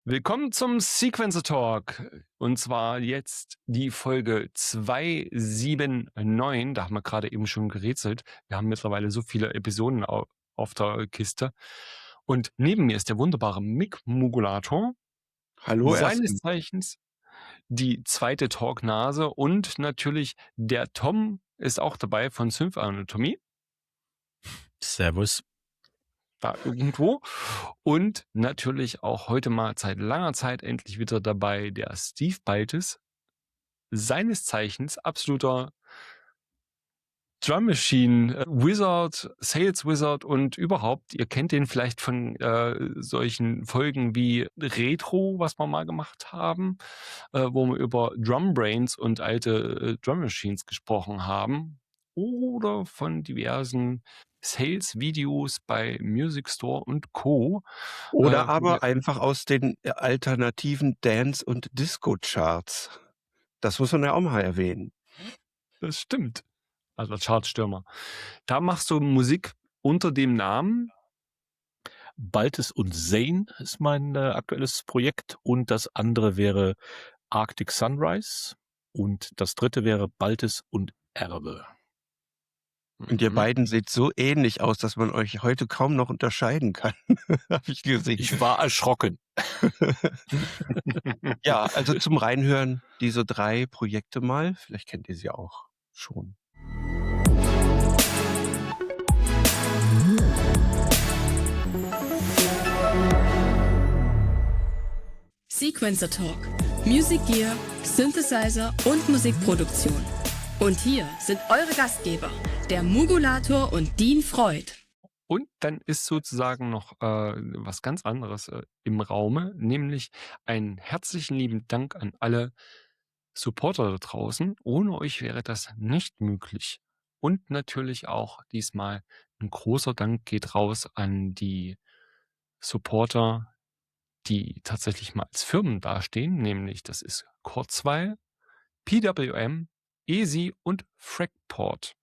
Willkommen zum Sequencer Talk. Und zwar jetzt die Folge 279. Da haben wir gerade eben schon gerätselt. Wir haben mittlerweile so viele Episoden auf der Kiste. Und neben mir ist der wunderbare Mick Mugulator, Hallo seines erstmal. Zeichens die zweite Talknase. Und natürlich der Tom ist auch dabei von Synth Anatomie. Servus. Da irgendwo. Und natürlich auch heute mal seit langer Zeit endlich wieder dabei der Steve Baltes, seines Zeichens absoluter Drum Machine Wizard, Sales Wizard und überhaupt, ihr kennt den vielleicht von solchen Folgen wie Retro, was wir mal gemacht haben, wo wir über Drum Brains und alte Drum Machines gesprochen haben, oder von diversen Sales-Videos bei Music Store und Co. Oder Wo wir, aber einfach aus den alternativen Dance und Disco-Charts. Das muss man ja auch mal erwähnen. das stimmt, also Chartstürmer. Da machst du Musik unter dem Namen. Baltes und Zane ist mein aktuelles Projekt und das andere wäre Arctic Sunrise und das dritte wäre Baltes und Erbe. Und ihr beiden seht so ähnlich aus, dass man euch heute kaum noch unterscheiden kann. Habe ich gesehen. Ich war erschrocken. Ja, also zum Reinhören diese 3 Projekte mal. Vielleicht kennt ihr sie auch schon. Sequencer Talk. Music Gear, Synthesizer und Musikproduktion. Und hier sind eure Gastgeber, der Mugulator und Dean Freud. Und dann ist sozusagen noch was ganz anderes im Raume, nämlich einen herzlichen lieben Dank an alle Supporter da draußen. Ohne euch wäre das nicht möglich. Und natürlich auch diesmal ein großer Dank geht raus an die Supporter, die tatsächlich mal als Firmen dastehen, nämlich das ist Kurzweil, PWM, Easy und Fragport.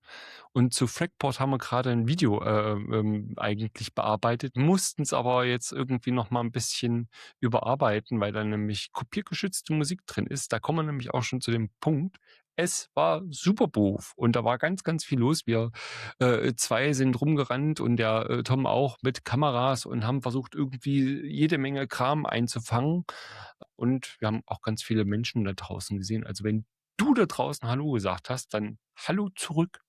Und zu Fragport haben wir gerade ein Video eigentlich bearbeitet, mussten es aber jetzt irgendwie noch mal ein bisschen überarbeiten, weil da nämlich kopiergeschützte Musik drin ist. Da kommen wir nämlich auch schon zu dem Punkt. Es war super Beruf und da war ganz, ganz viel los. Wir 2 sind rumgerannt und der Tom auch mit Kameras und haben versucht, irgendwie jede Menge Kram einzufangen. Und wir haben auch ganz viele Menschen da draußen gesehen. Also wenn du da draußen Hallo gesagt hast, dann Hallo zurück.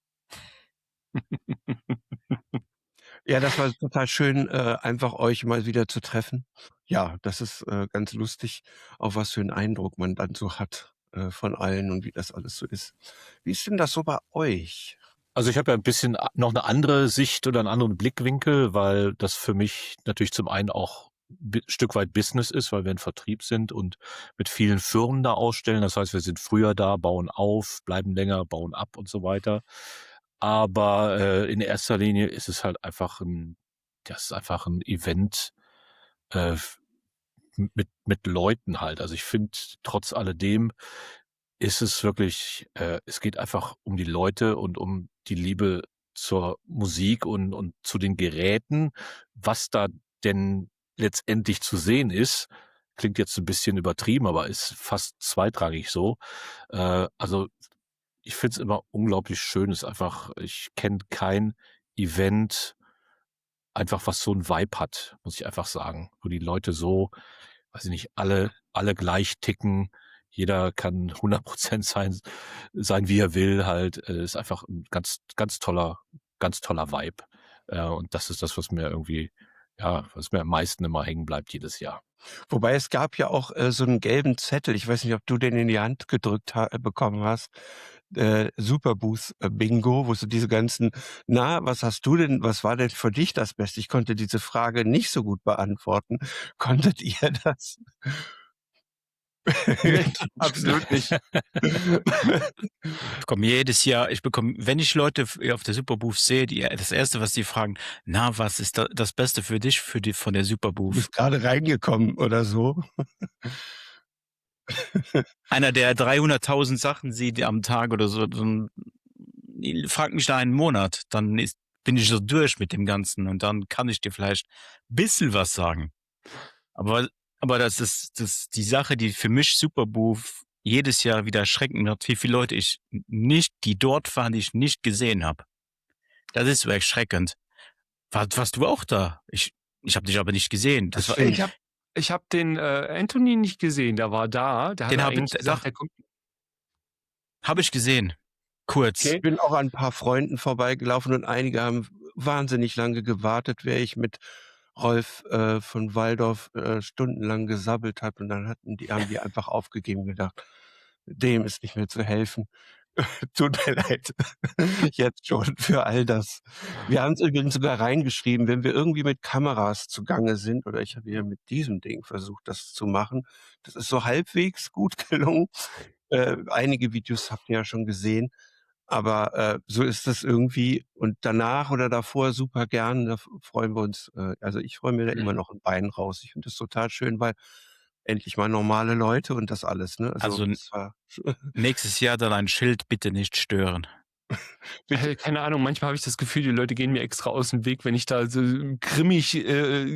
Ja, das war total schön, einfach euch mal wieder zu treffen. Ja, das ist ganz lustig, auch was für 'n Eindruck man dann so hat von allen und wie das alles so ist. Wie ist denn das so bei euch? Also ich habe ja ein bisschen noch eine andere Sicht oder einen anderen Blickwinkel, weil das für mich natürlich zum einen auch Stück weit Business ist, weil wir ein Vertrieb sind und mit vielen Firmen da ausstellen. Das heißt, wir sind früher da, bauen auf, bleiben länger, bauen ab und so weiter. Aber in erster Linie ist es halt einfach das ist einfach ein Event äh, mit Leuten halt. Also ich finde, trotz alledem ist es wirklich, es geht einfach um die Leute und um die Liebe zur Musik und zu den Geräten. Was da denn letztendlich zu sehen ist, klingt jetzt ein bisschen übertrieben, aber ist fast zweitrangig so. Also ich finde es immer unglaublich schön. Ist einfach, ich kenne kein Event, einfach was so ein Vibe hat, muss ich einfach sagen, wo die Leute so, weiß ich nicht, alle gleich ticken. Jeder kann 100% sein, wie er will halt. Ist einfach ein ganz toller Vibe. Und das ist das, was mir irgendwie, ja, was mir am meisten immer hängen bleibt jedes Jahr. Wobei es gab ja auch so 'n gelben Zettel, ich weiß nicht, ob du den in die Hand gedrückt bekommen hast, Superboost Bingo, wo so diese ganzen „Na, was war denn für dich das Beste?“ Ich konnte diese Frage nicht so gut beantworten. Konntet ihr das? Nee, absolut nicht. Ich bekomme, wenn ich Leute auf der Superbooth sehe, das Erste, was die fragen: „Na, was ist das Beste für dich von der Du Superbooth?“ bist grade reingekommen oder so? Einer, der 300.000 Sachen sieht am Tag oder so, fragt mich da einen Monat, bin ich so durch mit dem Ganzen und dann kann ich dir vielleicht bisschen was sagen. Aber Aber das ist die Sache, die für mich Superbooth jedes Jahr wieder erschreckend wird, wie viele Leute die dort waren, die ich nicht gesehen habe. Das ist so erschreckend. Warst du auch da? Ich habe dich aber nicht gesehen. Das Das war, stimmt. Ich hab den Anthony nicht gesehen, der war da. Der Den hat hab ich- eigentlich gesagt, doch. er kommt. habe ich gesehen. Kurz. Okay. Ich bin auch an ein paar Freunden vorbeigelaufen und einige haben wahnsinnig lange gewartet, während ich mit Rolf von Waldorf stundenlang gesabbelt habe und dann haben die einfach aufgegeben und gedacht, dem ist nicht mehr zu helfen. Tut mir leid, jetzt schon für all das. Wir haben es übrigens sogar reingeschrieben, wenn wir irgendwie mit Kameras zugange sind, oder ich habe ja mit diesem Ding versucht, das zu machen. Das ist so halbwegs gut gelungen. Einige Videos habt ihr ja schon gesehen. Aber so ist das irgendwie und danach oder davor super gern, da freuen wir uns. Also, ich freue mir da immer noch 'n Bein raus. Ich finde das total schön, weil endlich mal normale Leute und das alles, ne? Also es war nächstes Jahr dann ein Schild, bitte nicht stören. bitte Keine Ahnung, manchmal habe ich das Gefühl, die Leute gehen mir extra aus dem Weg, wenn ich da so grimmig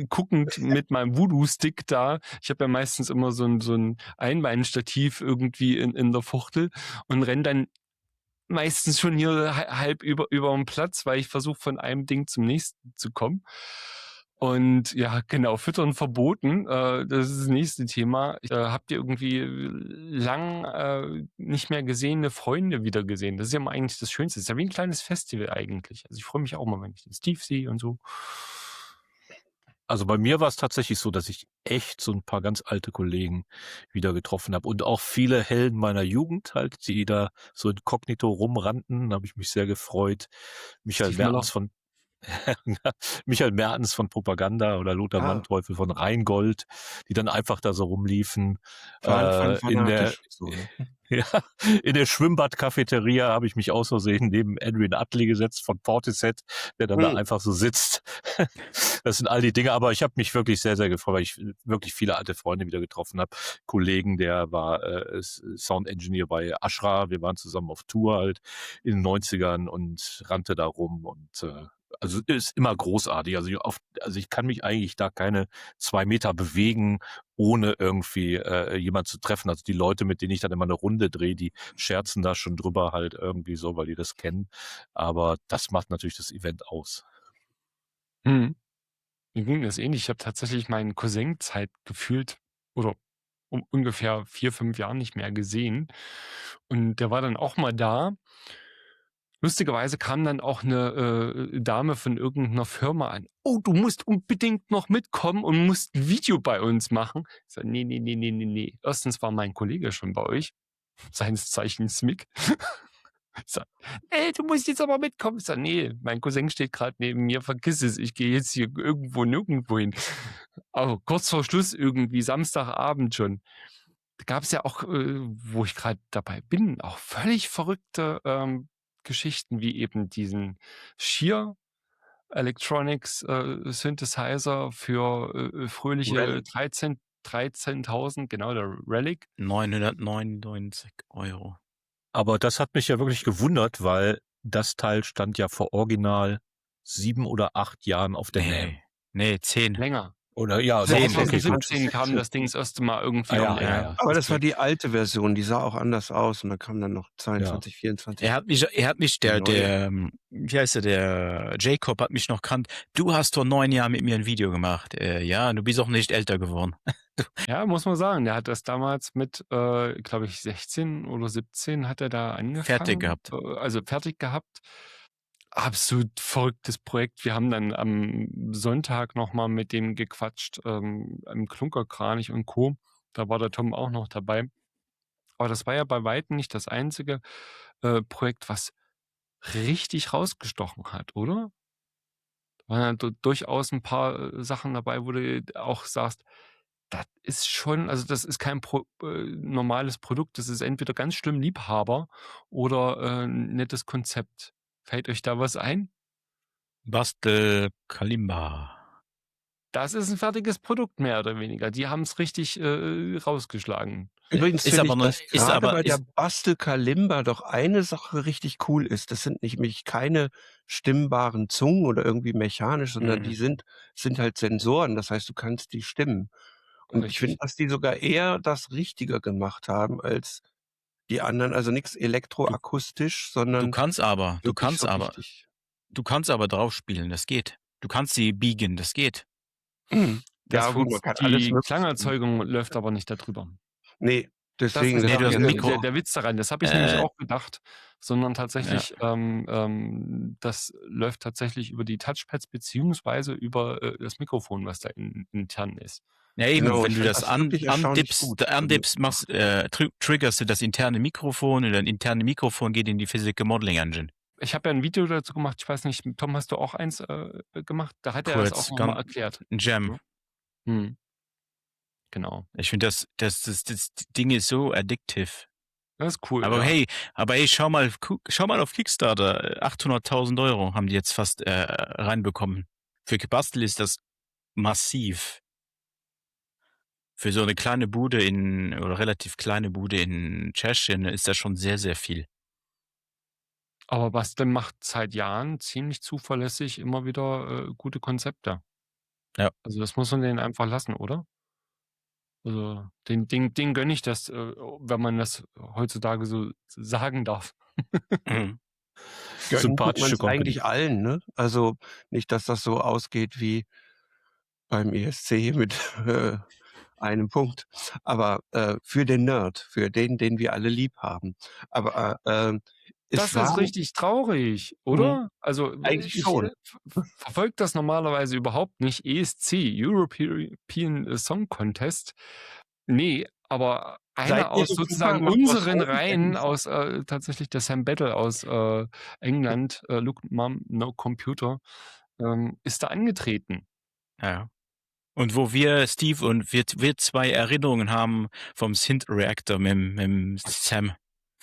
guckend mit meinem Voodoo-Stick da. Ich habe ja meistens immer so ein Einbeinstativ irgendwie in der Fuchtel und renn dann meistens schon hier halb über den Platz, weil ich versuche, von einem Ding zum nächsten zu kommen. Und ja, genau, Füttern verboten, das ist das nächste Thema. Habt ihr irgendwie lang nicht mehr gesehene Freunde wieder gesehen? Das ist ja immer eigentlich das Schönste. Das ist ja wie ein kleines Festival eigentlich. Also ich freue mich auch mal, wenn ich den Steve sehe und so. Also bei mir war es tatsächlich so, dass ich echt so ein paar ganz alte Kollegen wieder getroffen habe und auch viele Helden meiner Jugend halt, die da so inkognito rumrannten. Da habe ich mich sehr gefreut. Michael Steve Müller. Mertens von Michael Mertens von Propaganda oder Lothar Manteuffel von Rheingold, die dann einfach da so rumliefen. In der fanatisch so, ne? ja, in der Schwimmbad-Cafeteria habe ich mich aus Versehen neben Adrian Utley gesetzt von Portishead, der dann da einfach so sitzt. Das sind all die Dinge, aber ich habe mich wirklich sehr, sehr gefreut, weil ich wirklich viele alte Freunde wieder getroffen habe. Kollegen, der war Sound Engineer bei Ashra, wir waren zusammen auf Tour halt in den 90ern und rannte da rum und also ist immer großartig. Also ich kann mich eigentlich da keine 2 Meter bewegen, ohne irgendwie jemand zu treffen. Also die Leute, mit denen ich dann immer eine Runde drehe, die scherzen da schon drüber halt irgendwie so, weil die das kennen. Aber das macht natürlich das Event aus. Mir ging das ähnlich. Ich habe tatsächlich meinen Cousin Zeit gefühlt oder um ungefähr 4, 5 Jahren nicht mehr gesehen. Und der war dann auch mal da. Lustigerweise kam dann auch eine Dame von irgendeiner Firma an. Oh, du musst unbedingt noch mitkommen und musst ein Video bei uns machen. Ich sage, nee. Erstens war mein Kollege schon bei euch, seines Zeichens Mick. Ich sag, ey, du musst jetzt aber mitkommen. Ich sag, nee, mein Cousin steht gerade neben mir, vergiss es, ich gehe jetzt hier nirgendwo hin. Aber kurz vor Schluss irgendwie, Samstagabend schon, gab es ja auch, wo ich gerade dabei bin, auch völlig verrückte Geschichten, wie eben diesen Shear Electronics Synthesizer für fröhliche Relic. 13.000, genau, der Relic. 999 €. Aber das hat mich ja wirklich gewundert, weil das Teil stand ja vor original 7 oder 8 Jahren auf der NAMM. Nee, 10. Länger. Oder ja, Zehn. doch, okay, gut. 2017 kam das Ding das erste Mal irgendwie Ja, on air. ja. Aber das war die alte Version, die sah auch anders aus und da kam dann noch 22, 24. Er hat mich, wie heißt der Jacob hat mich noch kannt. Du hast vor 9 Jahren mit mir ein Video gemacht. Ja, du bist auch nicht älter geworden. Ja, muss man sagen. Der hat das damals mit, glaube ich, 16 oder 17 hat er da angefangen. Fertig gehabt. Also fertig gehabt. Absolut verrücktes Projekt. Wir haben dann am Sonntag nochmal mit dem gequatscht, im Klunkerkranich und Co. Da war der Tom auch noch dabei. Aber das war ja bei weitem nicht das einzige Projekt, was richtig rausgestochen hat, oder? Da waren ja durchaus ein paar Sachen dabei, wo du auch sagst, das ist schon, also das ist kein normales Produkt, das ist entweder ganz schlimm Liebhaber oder ein nettes Konzept. Fällt euch da was ein? Bastel Kalimba. Das ist ein fertiges Produkt, mehr oder weniger. Die haben es richtig rausgeschlagen. Übrigens Ist finde aber ich, noch- dass ist gerade aber- bei der ist- Bastel Kalimba doch eine Sache richtig cool ist. Das sind nämlich keine stimmbaren Zungen oder irgendwie mechanisch, sondern die sind halt Sensoren. Das heißt, du kannst die stimmen. Und ich finde, richtig. dass die sogar eher das Richtige gemacht haben als die anderen. Also nix Du elektroakustisch, du sondern kannst aber du wirklich kannst so aber richtig. du kannst aber drauf spielen, das geht. Du kannst sie biegen, das geht. Mhm. Das Ja gut, man funkt kann alles Die Mögliche machen. Klangerzeugung läuft aber nicht da drüber. Ne, Das deswegen, ist Ne, das du habe hast ich 'n irgendwie Mikro der Witz daran. Das habe ich nämlich äh, auch gedacht, sondern ja. tatsächlich, das läuft tatsächlich über die Touchpads beziehungsweise über, das Mikrofon, was da intern ist. Ja eben, genau, wenn ich du fand das das wirklich erstaunlich gut. Also, andippst, machst triggerst du das interne Mikrofon und das interne Mikrofon geht in die Physical Modeling Engine. Ich habe ja 'n Video dazu gemacht. Ich weiß nicht, Tom, hast du auch eins, gemacht? Da hat er das auch Kurz, noch mal gan erklärt, 'n Jam. ne? Mhm, genau. Ich finde das Ding ist so addictive. Das ist cool, Aber ja. hey, schau mal auf Kickstarter, 800.000 € haben die jetzt fast, reinbekommen. Für gebastelt ist das massiv. Für so 'ne kleine Bude oder relativ kleine Bude in Tschechien ist das schon sehr, sehr viel. Aber Basteln macht seit Jahren ziemlich zuverlässig immer wieder, gute Konzepte. Ja. Also, das muss man denen einfach lassen, oder? Also, den gönne ich das, wenn man das heutzutage so sagen darf. Mhm. gönnen tut Sympathische man's Company. eigentlich allen, ne? Also, nicht, dass das so ausgeht wie beim ESC mit, einem Punkt. Aber, für den Nerd, für den wir alle lieb haben. Aber, es Das ist waren richtig traurig, mhm, oder? Also, eigentlich ich, schon. verfolge das normalerweise überhaupt nicht. ESC, European Song Contest. Ne, aber Seid einer ihr aus super sozusagen noch aus unseren roten Reihen, Teppich? aus, tatsächlich der Sam Battle aus, England, „Look Mum, No Computer“, ist da angetreten. Ja. Und wo Steve und wir 2 Erinnerungen haben vom Synth Reactor mit'm Sam.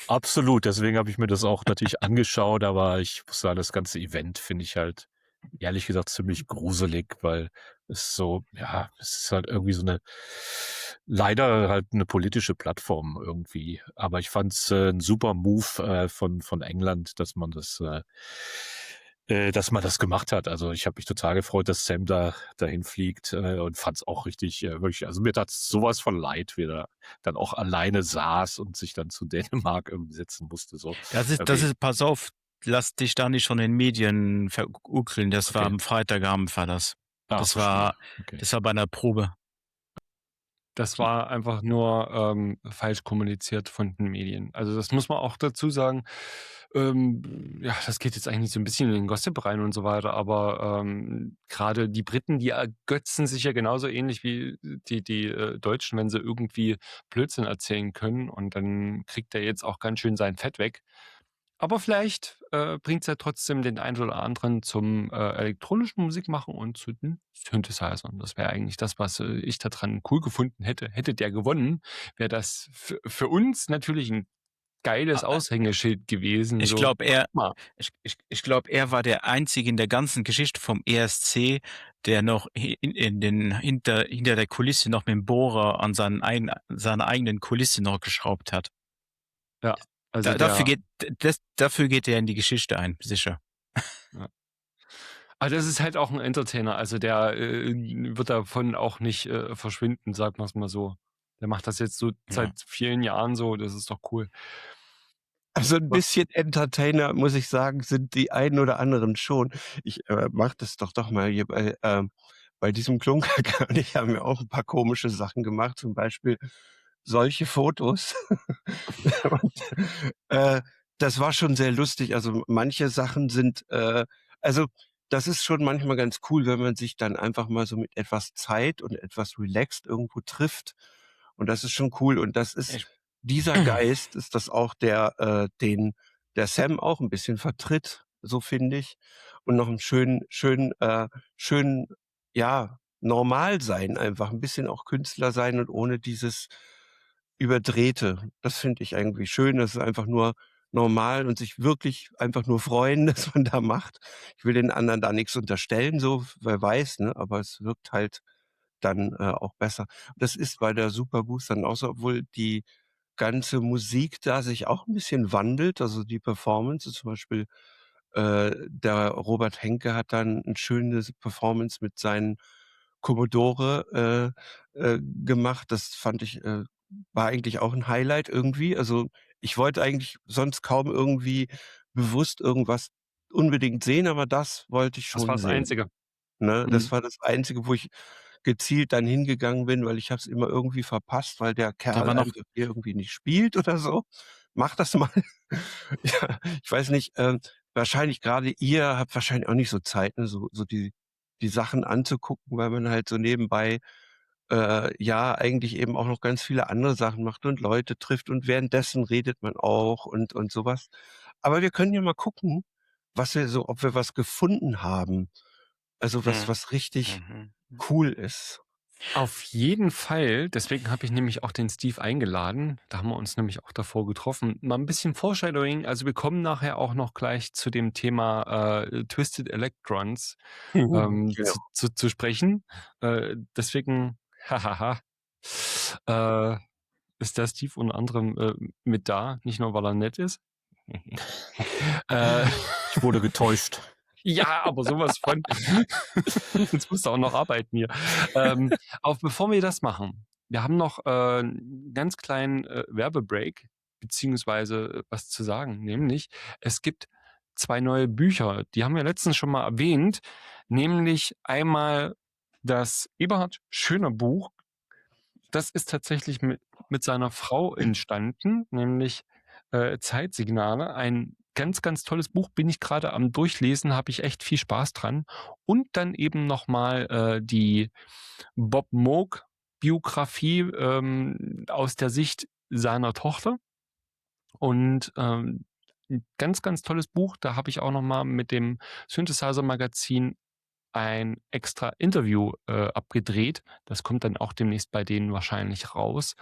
Absolut, deswegen habe ich mir das auch natürlich angeschaut, aber ich muss sagen, das ganze Event finde ich halt ehrlich gesagt ziemlich gruselig, weil es so ja, es ist halt irgendwie so 'ne leider halt 'ne politische Plattform irgendwie. Aber ich fand's, 'n super Move, von England, dass man das gemacht hat. Also, ich habe mich total gefreut, dass Sam dahin fliegt, und fand's auch richtig, wirklich also, mir tat's so was von leid, wie er da dann auch alleine saß und sich dann zu Dänemark irgendwie setzen musste, so. Das Wie ist pass auf, lass dich da nicht von den Medien verurkeln. Das war okay. am Freitagabend war das. Ah, Das verstehe. war Okay. das war bei 'ner Probe. Das war einfach nur, falsch kommuniziert von den Medien. Also, das muss man auch dazu sagen. Ja, das geht jetzt eigentlich so ein bisschen in den Gossip rein und so weiter, aber, grade die Briten, die ergötzen sich ja genauso ähnlich wie die Deutschen, wenn sie irgendwie Blödsinn erzählen können, und dann kriegt er jetzt auch ganz schön sein Fett weg. Aber vielleicht, bringt's ja trotzdem den einen oder anderen zum, elektronischen Musikmachen und zu den Synthesizern. Das wäre eigentlich das, was, ich da dran cool gefunden hätte. Hätte der gewonnen, wäre das für uns natürlich 'n geiles Aushängeschild gewesen, Ich so: glaube, „Guckt mal.“ ich glaube, er war der Einzige in der ganzen Geschichte vom ESC, der noch hinter der Kulisse noch mit'm Bohrer an seiner eigenen Kulisse noch geschraubt hat. Ja, also Da der dafür geht er in die Geschichte ein, sicher. ja. Aber das ist halt auch 'n Entertainer, also der, wird davon auch nicht, verschwinden, sagen wir's mal so. Der macht das jetzt so Ja. seit vielen Jahren so, das ist doch cool. Also 'n Was bisschen Entertainer, muss ich sagen, sind die einen oder anderen schon. Ich, mache das doch mal hier bei diesem Klunkergarn. Ich habe mir auch 'n paar komische Sachen gemacht, zum Beispiel solche Fotos. Und, äh, das war schon sehr lustig. Also, manche Sachen sind, also, das ist schon manchmal ganz cool, wenn man sich dann einfach mal so mit etwas Zeit und etwas relaxed irgendwo trifft. Und das ist schon cool. Und das ist Ich dieser Geist ist das auch, den der Sam auch 'n bisschen vertritt, so finde ich. Und noch 'n schönen, ja, normal sein einfach, 'n bisschen auch Künstler sein und ohne dieses Überdrehte. Das finde ich irgendwie schön. Das ist einfach nur normal und sich wirklich einfach nur freuen, dass man da macht. Ich will den anderen da nix unterstellen, so, wer weiß, ne? Aber es wirkt halt dann, auch besser. Das ist bei der Superboost dann auch so, obwohl die ganze Musik da sich auch 'n bisschen wandelt, also die Performance, zum Beispiel, der Robert Henke hat dann 'n schönes Performance mit seinen Commodore, gemacht. Das fand ich war eigentlich auch 'n Highlight irgendwie. Also, ich wollte eigentlich sonst kaum irgendwie bewusst irgendwas unbedingt sehen, aber das wollte ich Das war schon das sehen, Einzige. ne? Das Mhm. war das Einzige, wo ich gezielt dann hingegangen bin, weil ich habe es immer irgendwie verpasst, weil der Da Kerl war noch einfach hier irgendwie nicht spielt oder so. Mach das mal. Ja, ich weiß nicht, wahrscheinlich grade ihr habt wahrscheinlich auch nicht so Zeit, ne, so die Sachen anzugucken, weil man halt so nebenbei, ja, eigentlich eben auch noch ganz viele andere Sachen macht und Leute trifft und währenddessen redet man auch und so was. Aber wir können ja mal gucken, was wir so ob wir was gefunden haben, also was mhm, was richtig mhm, mhm. cool ist. Auf jeden Fall. Deswegen habe ich nämlich auch den Steve eingeladen. Da haben wir uns nämlich auch davor getroffen. Mal ein bisschen Foreshadowing. Also, wir kommen nachher auch noch gleich zu dem Thema, Twisted Electrons, Genau. zu sprechen. Deswegen, hahaha, äh, ist der Steve unter anderem, mit da, nicht nur, weil er nett ist. Äh, Ich wurde getäuscht. ja, aber sowas von. Jetzt musst du auch noch arbeiten hier. Aber bevor wir das machen, wir haben noch 'n ganz kleinen, Werbebreak, beziehungsweise was zu sagen, nämlich es gibt 2 neue Bücher, die haben wir letztens schon mal erwähnt, nämlich einmal das Eberhard Schöner Buch. Das ist tatsächlich mit seiner Frau entstanden, nämlich, Zeitsignale. Ein ganz, ganz tolles Buch, bin ich gerade am Durchlesen, habe ich echt viel Spaß dran. Und dann eben noch mal, die Bob Moog Biografie, aus der Sicht seiner Tochter. Und, 'n ganz, ganz tolles Buch. Da habe ich auch noch mal mit dem Synthesizer Magazin ein extra Interview, abgedreht. Das kommt dann auch demnächst bei denen wahrscheinlich raus.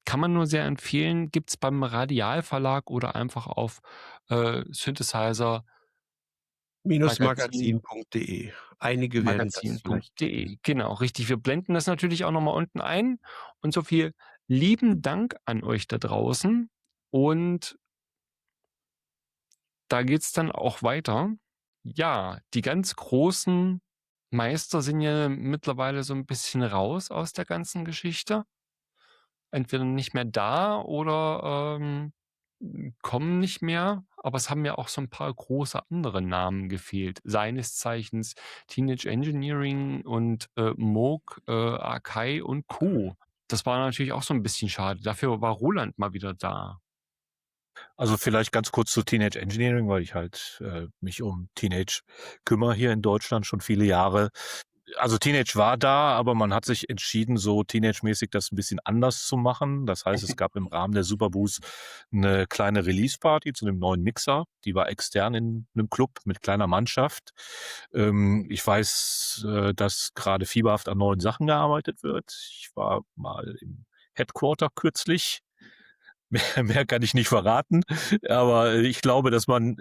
Kann man nur sehr empfehlen, gibt's beim Radial Verlag oder einfach auf, Synthesizer Magazin Minusmagazin.de. Einige werden das vielleicht kennen. magazin.de. Genau, richtig. Wir blenden das natürlich auch noch mal unten ein. Und so viel lieben Dank an euch da draußen. Und da geht's dann auch weiter. Ja, die ganz großen Meister sind ja mittlerweile so 'n bisschen raus aus der ganzen Geschichte. Entweder nicht mehr da oder, kommen nicht mehr, aber es haben ja auch so 'n paar große andere Namen gefehlt. Seines Zeichens Teenage Engineering und, Moog, Akai und Co. Das war natürlich auch so 'n bisschen schade. Dafür war Roland mal wieder da. Also, vielleicht ganz kurz zu Teenage Engineering, weil ich halt, mich um Teenage kümmere hier in Deutschland schon viele Jahre. Also, Teenage war da, aber man hat sich entschieden, so Teenage-mäßig das 'n bisschen anders zu machen. Das heißt, es gab im Rahmen der Superboost 'ne kleine Release-Party zu 'nem neuen Mixer. Die war extern in 'nem Club mit kleiner Mannschaft. Ich weiß, dass grade fieberhaft an neuen Sachen gearbeitet wird. Ich war mal im Headquarter kürzlich. Mehr kann ich nicht verraten, aber ich glaube, dass man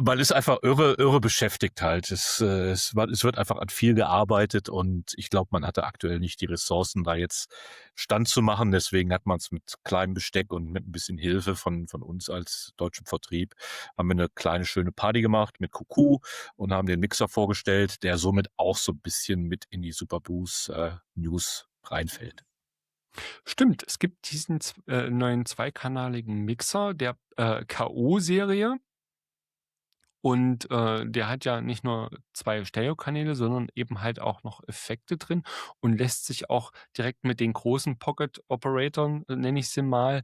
man ist einfach irre beschäftigt halt. Es wird einfach an viel gearbeitet und ich glaube, man hatte aktuell nicht die Ressourcen, da jetzt Stand zu machen. Deswegen hat man's mit kleinem Besteck und mit 'n bisschen Hilfe von uns als deutschem Vertrieb haben wir 'ne kleine schöne Party gemacht mit Kuku und haben den Mixer vorgestellt, der somit auch so 'n bisschen mit in die Superboost, News reinfällt. Stimmt, es gibt diesen neuen zweikanaligen Mixer der, K.O.-Serie. Und, der hat ja nicht nur 2 Stereokanäle, sondern eben halt auch noch Effekte drin und lässt sich auch direkt mit den großen Pocket Operatoren, nenne ich sie mal,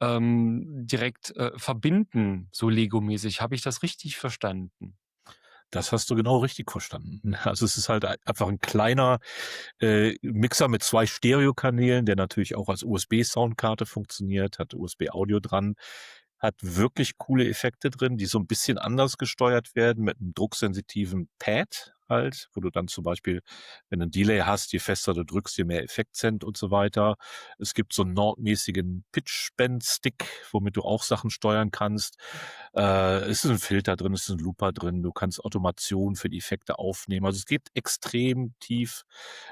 direkt, verbinden, so Lego-mäßig. Habe ich das richtig verstanden? Das hast du genau richtig verstanden. Also, es ist halt einfach 'n kleiner, Mixer mit 2 Stereokanälen, der natürlich auch als USB-Soundkarte funktioniert, hat USB-Audio dran, hat wirklich coole Effekte drin, die so 'n bisschen anders gesteuert werden mit 'nem drucksensitiven Pad halt, wo du dann zum Beispiel, wenn du 'n Delay hast, je fester du drückst, je mehr Effekt sind und so weiter. Es gibt so 'n nordmäßigen Pitch-Bend-Stick, womit du auch Sachen steuern kannst. Es ist 'n Filter drin, es ist 'n Looper drin, du kannst Automation für die Effekte aufnehmen. Also, es geht extrem tief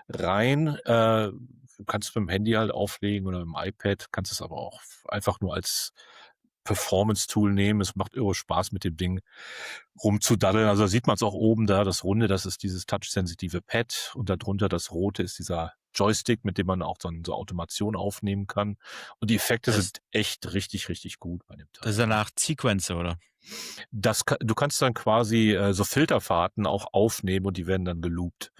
rein. Du kannst mit'm Handy halt auflegen oder mit'm iPad, kannst es aber auch einfach nur als Performance-Tool nehmen. Es macht irre Spaß, mit dem Ding rumzudaddeln. Also da sieht man es auch oben da, das Runde, das ist dieses touch-sensitive Pad und darunter das Rote ist dieser Joystick, mit dem man auch dann so Automation aufnehmen kann. Und die Effekte Das, sind echt richtig, richtig gut bei dem das Teil. ist danach Sequencer, oder? Du kannst dann quasi so Filterfahrten auch aufnehmen und die werden dann geloopt.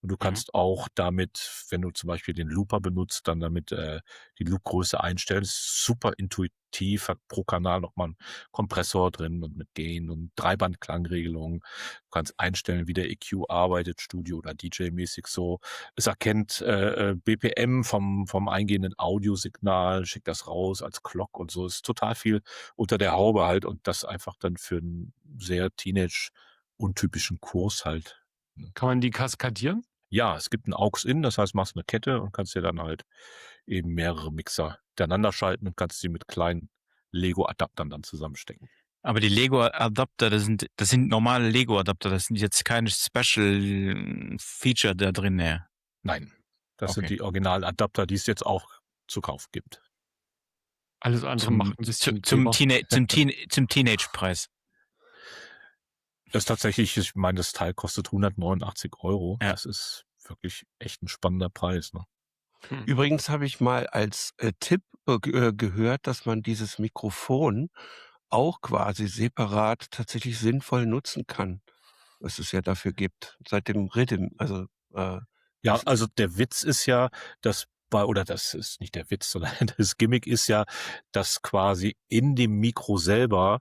Und du kannst auch damit, wenn du zum Beispiel den Looper benutzt, dann damit die Loopgröße einstellen. Das ist super intuitiv, hat pro Kanal nochmal einen Kompressor drin und mit Gain und Dreiband-Klangregelung. Du kannst einstellen, wie der EQ arbeitet, Studio- oder DJ-mäßig so. Es erkennt BPM vom eingehenden Audiosignal, schickt das raus als Clock und so. Es ist total viel unter der Haube halt und das einfach dann für einen sehr Teenage-untypischen Kurs halt. Kann man die kaskadieren? Ja, es gibt 'n AUX-In, das heißt, machst eine Kette und kannst dir dann halt eben mehrere Mixer hintereinander schalten und kannst sie mit kleinen Lego-Adaptern dann zusammenstecken. Aber die Lego-Adapter, das sind normale Lego-Adapter, das sind jetzt keine Special-Feature da drin. Ne? Nein, das sind Okay. die Original-Adapter, die es jetzt auch zu kaufen gibt. Alles andere macht ein bisschen Zum drüber. Teenage-Preis. Das ist tatsächlich, ich meine, das Teil kostet 189 €. Ja. Das ist wirklich echt ein spannender Preis, ne? Übrigens habe ich mal als Tipp gehört, dass man dieses Mikrofon auch quasi separat tatsächlich sinnvoll nutzen kann, was es ja dafür gibt, seit dem Rhythm. Also Ja, das, also der Witz ist ja, oder das ist nicht der Witz, sondern das Gimmick ist ja, dass quasi in dem Mikro selber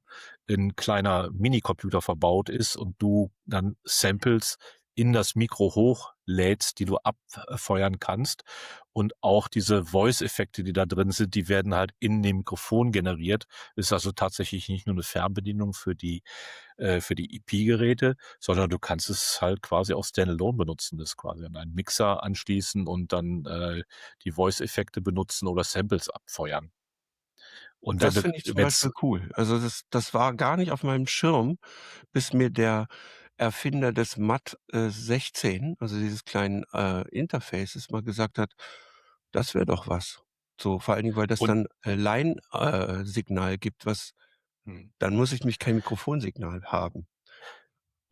ein kleiner Minicomputer verbaut ist und du dann Samples in das Mikro hochlädst, die du abfeuern kannst. Und auch diese Voice-Effekte, die da drin sind, die werden halt in dem Mikrofon generiert. Ist also tatsächlich nicht nur eine Fernbedienung für die EP-Geräte, sondern du kannst es halt quasi auch standalone benutzen, das quasi an einen Mixer anschließen und dann die Voice-Effekte benutzen oder Samples abfeuern. Und wenn das du finde ich zum wenn's Beispiel cool. Also das war gar nicht auf meinem Schirm, bis mir der Erfinder des MAT 16, also dieses kleinen Interfaces, mal gesagt hat, das wäre doch was. So, vor allen Dingen, weil das und dann Line-Signal gibt, was dann muss ich nämlich kein Mikrofonsignal haben.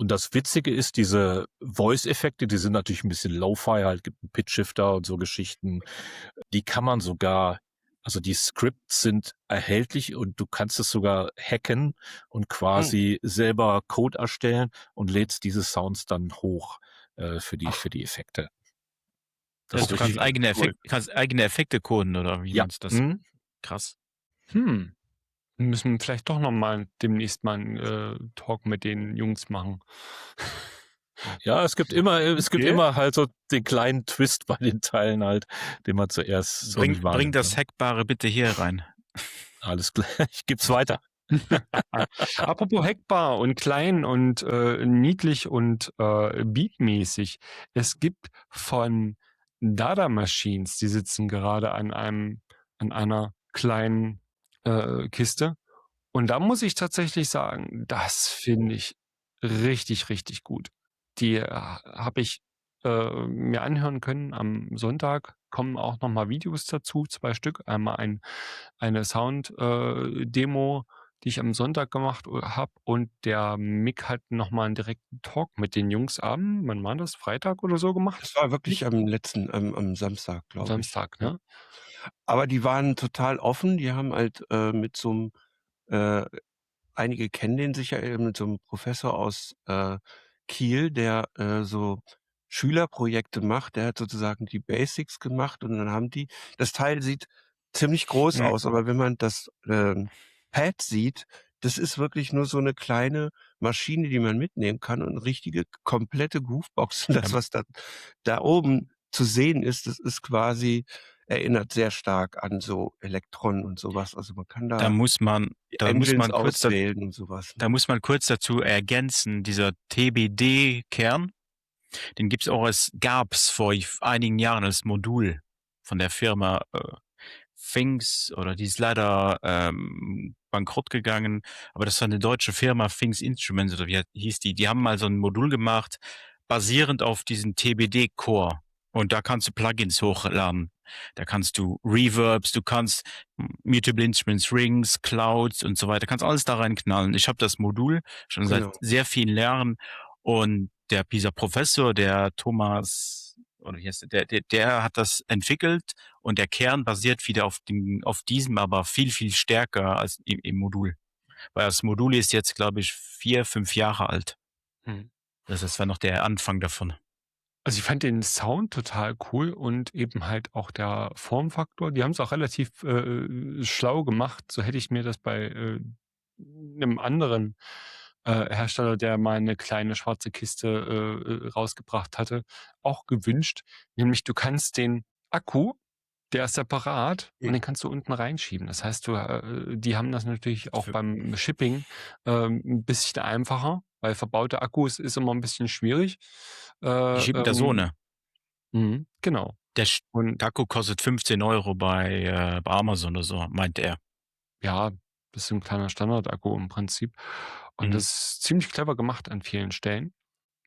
Und das Witzige ist, diese Voice-Effekte, die sind natürlich ein bisschen Lo-Fi, halt gibt 'n Pitch-Shifter und so Geschichten. Die kann man sogar, also die Scripts sind erhältlich und du kannst es sogar hacken und quasi selber Code erstellen und lädst diese Sounds dann hoch für die Effekte. Das Also ist du kannst richtig cool. eigene Effekte coden, oder wie Ja. meinst du das? Krass. Müssen wir vielleicht doch noch mal demnächst mal 'n Talk mit den Jungs machen. Ja, es gibt Okay. immer halt so den kleinen Twist bei den Teilen halt, den man zuerst so nicht Bring wahrnimmt, das ne? Hackbare bitte hier rein. Alles klar, ich gebe es weiter. Apropos hackbar und klein und niedlich und beatmäßig. Es gibt von Dada Machines, die sitzen gerade an einer kleinen Kiste. Und da muss ich tatsächlich sagen, das finde ich richtig, richtig gut. Die habe ich mir anhören können am Sonntag. Kommen auch noch mal Videos dazu, 2 Stück. Einmal eine Sound-Demo, die ich am Sonntag gemacht habe, und der Mick hat noch mal 'n direkten Talk mit den Jungs wann war das? Freitag oder so gemacht? Das war wirklich am Samstag, Am glaube ich. Samstag, Ja. ne? Aber die waren total offen. Die haben halt mit so 'm äh, einige kennen den sicher, mit so 'nem Professor aus Kiel, der so Schülerprojekte macht. Der hat sozusagen die Basics gemacht und dann haben die das Teil sieht ziemlich groß Mhm. aus, aber wenn man das Pad sieht, das ist wirklich nur so 'ne kleine Maschine, die man mitnehmen kann und richtige komplette Groovebox. Das, was da oben zu sehen ist, das ist quasi erinnert sehr stark an so Elektron und so was. Also, man kann Da da muss man die da muss Engines man kurz da auswählen und so was, da ne? muss man kurz dazu ergänzen, dieser TBD-Kern, den gab's vor einigen Jahren als Modul von der Firma Things, oder die ist leider bankrott gegangen, aber das war eine deutsche Firma, Things Instruments, oder wie hieß die? Die haben mal so ein Modul gemacht, basierend auf diesem TBD-Core. Und da kannst du Plugins hochladen. Da kannst du Reverbs, du kannst Mutable Instruments, Rings, Clouds und so weiter, kannst alles da reinknallen. Ich habe das Modul schon seit Genau. sehr vielen Jahren und dieser Professor, der Thomas, oder wie heißt der hat das entwickelt und der Kern basiert wieder auf diesem, aber viel, viel stärker als im Modul. Weil das Modul ist jetzt, glaube ich, 4, 5 Jahre alt. Mhm. Das war noch der Anfang davon. Also, ich fand den Sound total cool und eben halt auch der Formfaktor. Die haben es auch relativ, schlau gemacht. So hätte ich mir das bei, 'nem anderen, Hersteller, der mal eine kleine schwarze Kiste, rausgebracht hatte, auch gewünscht. Nämlich, du kannst den Akku, der ist separat und den kannst du unten reinschieben. Das heißt, die haben das natürlich auch Für beim Shipping, 'n bisschen einfacher, weil verbaute Akkus ist immer ein bisschen schwierig. die Äh, schieben das ähm, ohne. genau. Der Und Akku kostet 15 € bei Amazon oder so, meint er. ja, das ist so 'n kleiner Standardakku im Prinzip. Und Mhm. das ist ziemlich clever gemacht an vielen Stellen.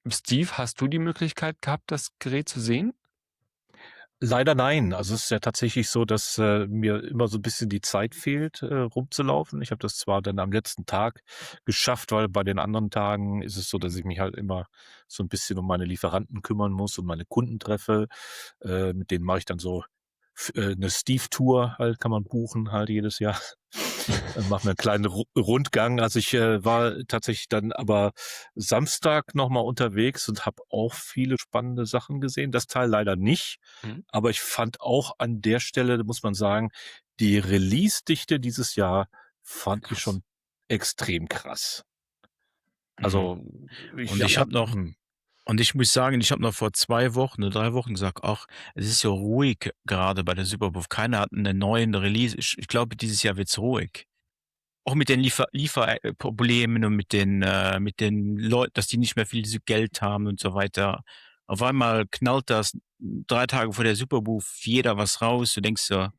Steve, hast du die Möglichkeit gehabt, das Gerät zu sehen? Leider nein. Also, es ist ja tatsächlich so, dass, mir immer so ein bisschen die Zeit fehlt, rumzulaufen. Ich habe das zwar dann am letzten Tag geschafft, weil bei den anderen Tagen ist es so, dass ich mich halt immer so ein bisschen um meine Lieferanten kümmern muss und meine Kunden treffe. Mit denen mache ich dann so 'ne Steve-Tour halt, kann man buchen halt jedes Jahr. Mache mir 'n kleinen Rundgang. Also, ich, war tatsächlich dann aber Samstag noch mal unterwegs und habe auch viele spannende Sachen gesehen. Das Teil leider nicht, Mhm. aber ich fand auch an der Stelle, muss man sagen, die Release-Dichte dieses Jahr fand ich Krass. schon extrem krass. Mhm. Also, Und ich ich habe habe noch und ich muss sagen, ich habe noch vor 2 Wochen oder 3 Wochen gesagt: „Ach, es ist so ruhig gerade bei der Superbowl. Keiner hat 'nen neuen Release." Ich glaube, dieses Jahr wird's ruhig. Auch mit den Problemen und mit den Leuten, dass die nicht mehr viel Geld haben und so weiter. Auf einmal knallt das 3 Tage vor der Superbowl jeder was raus. Du denkst so: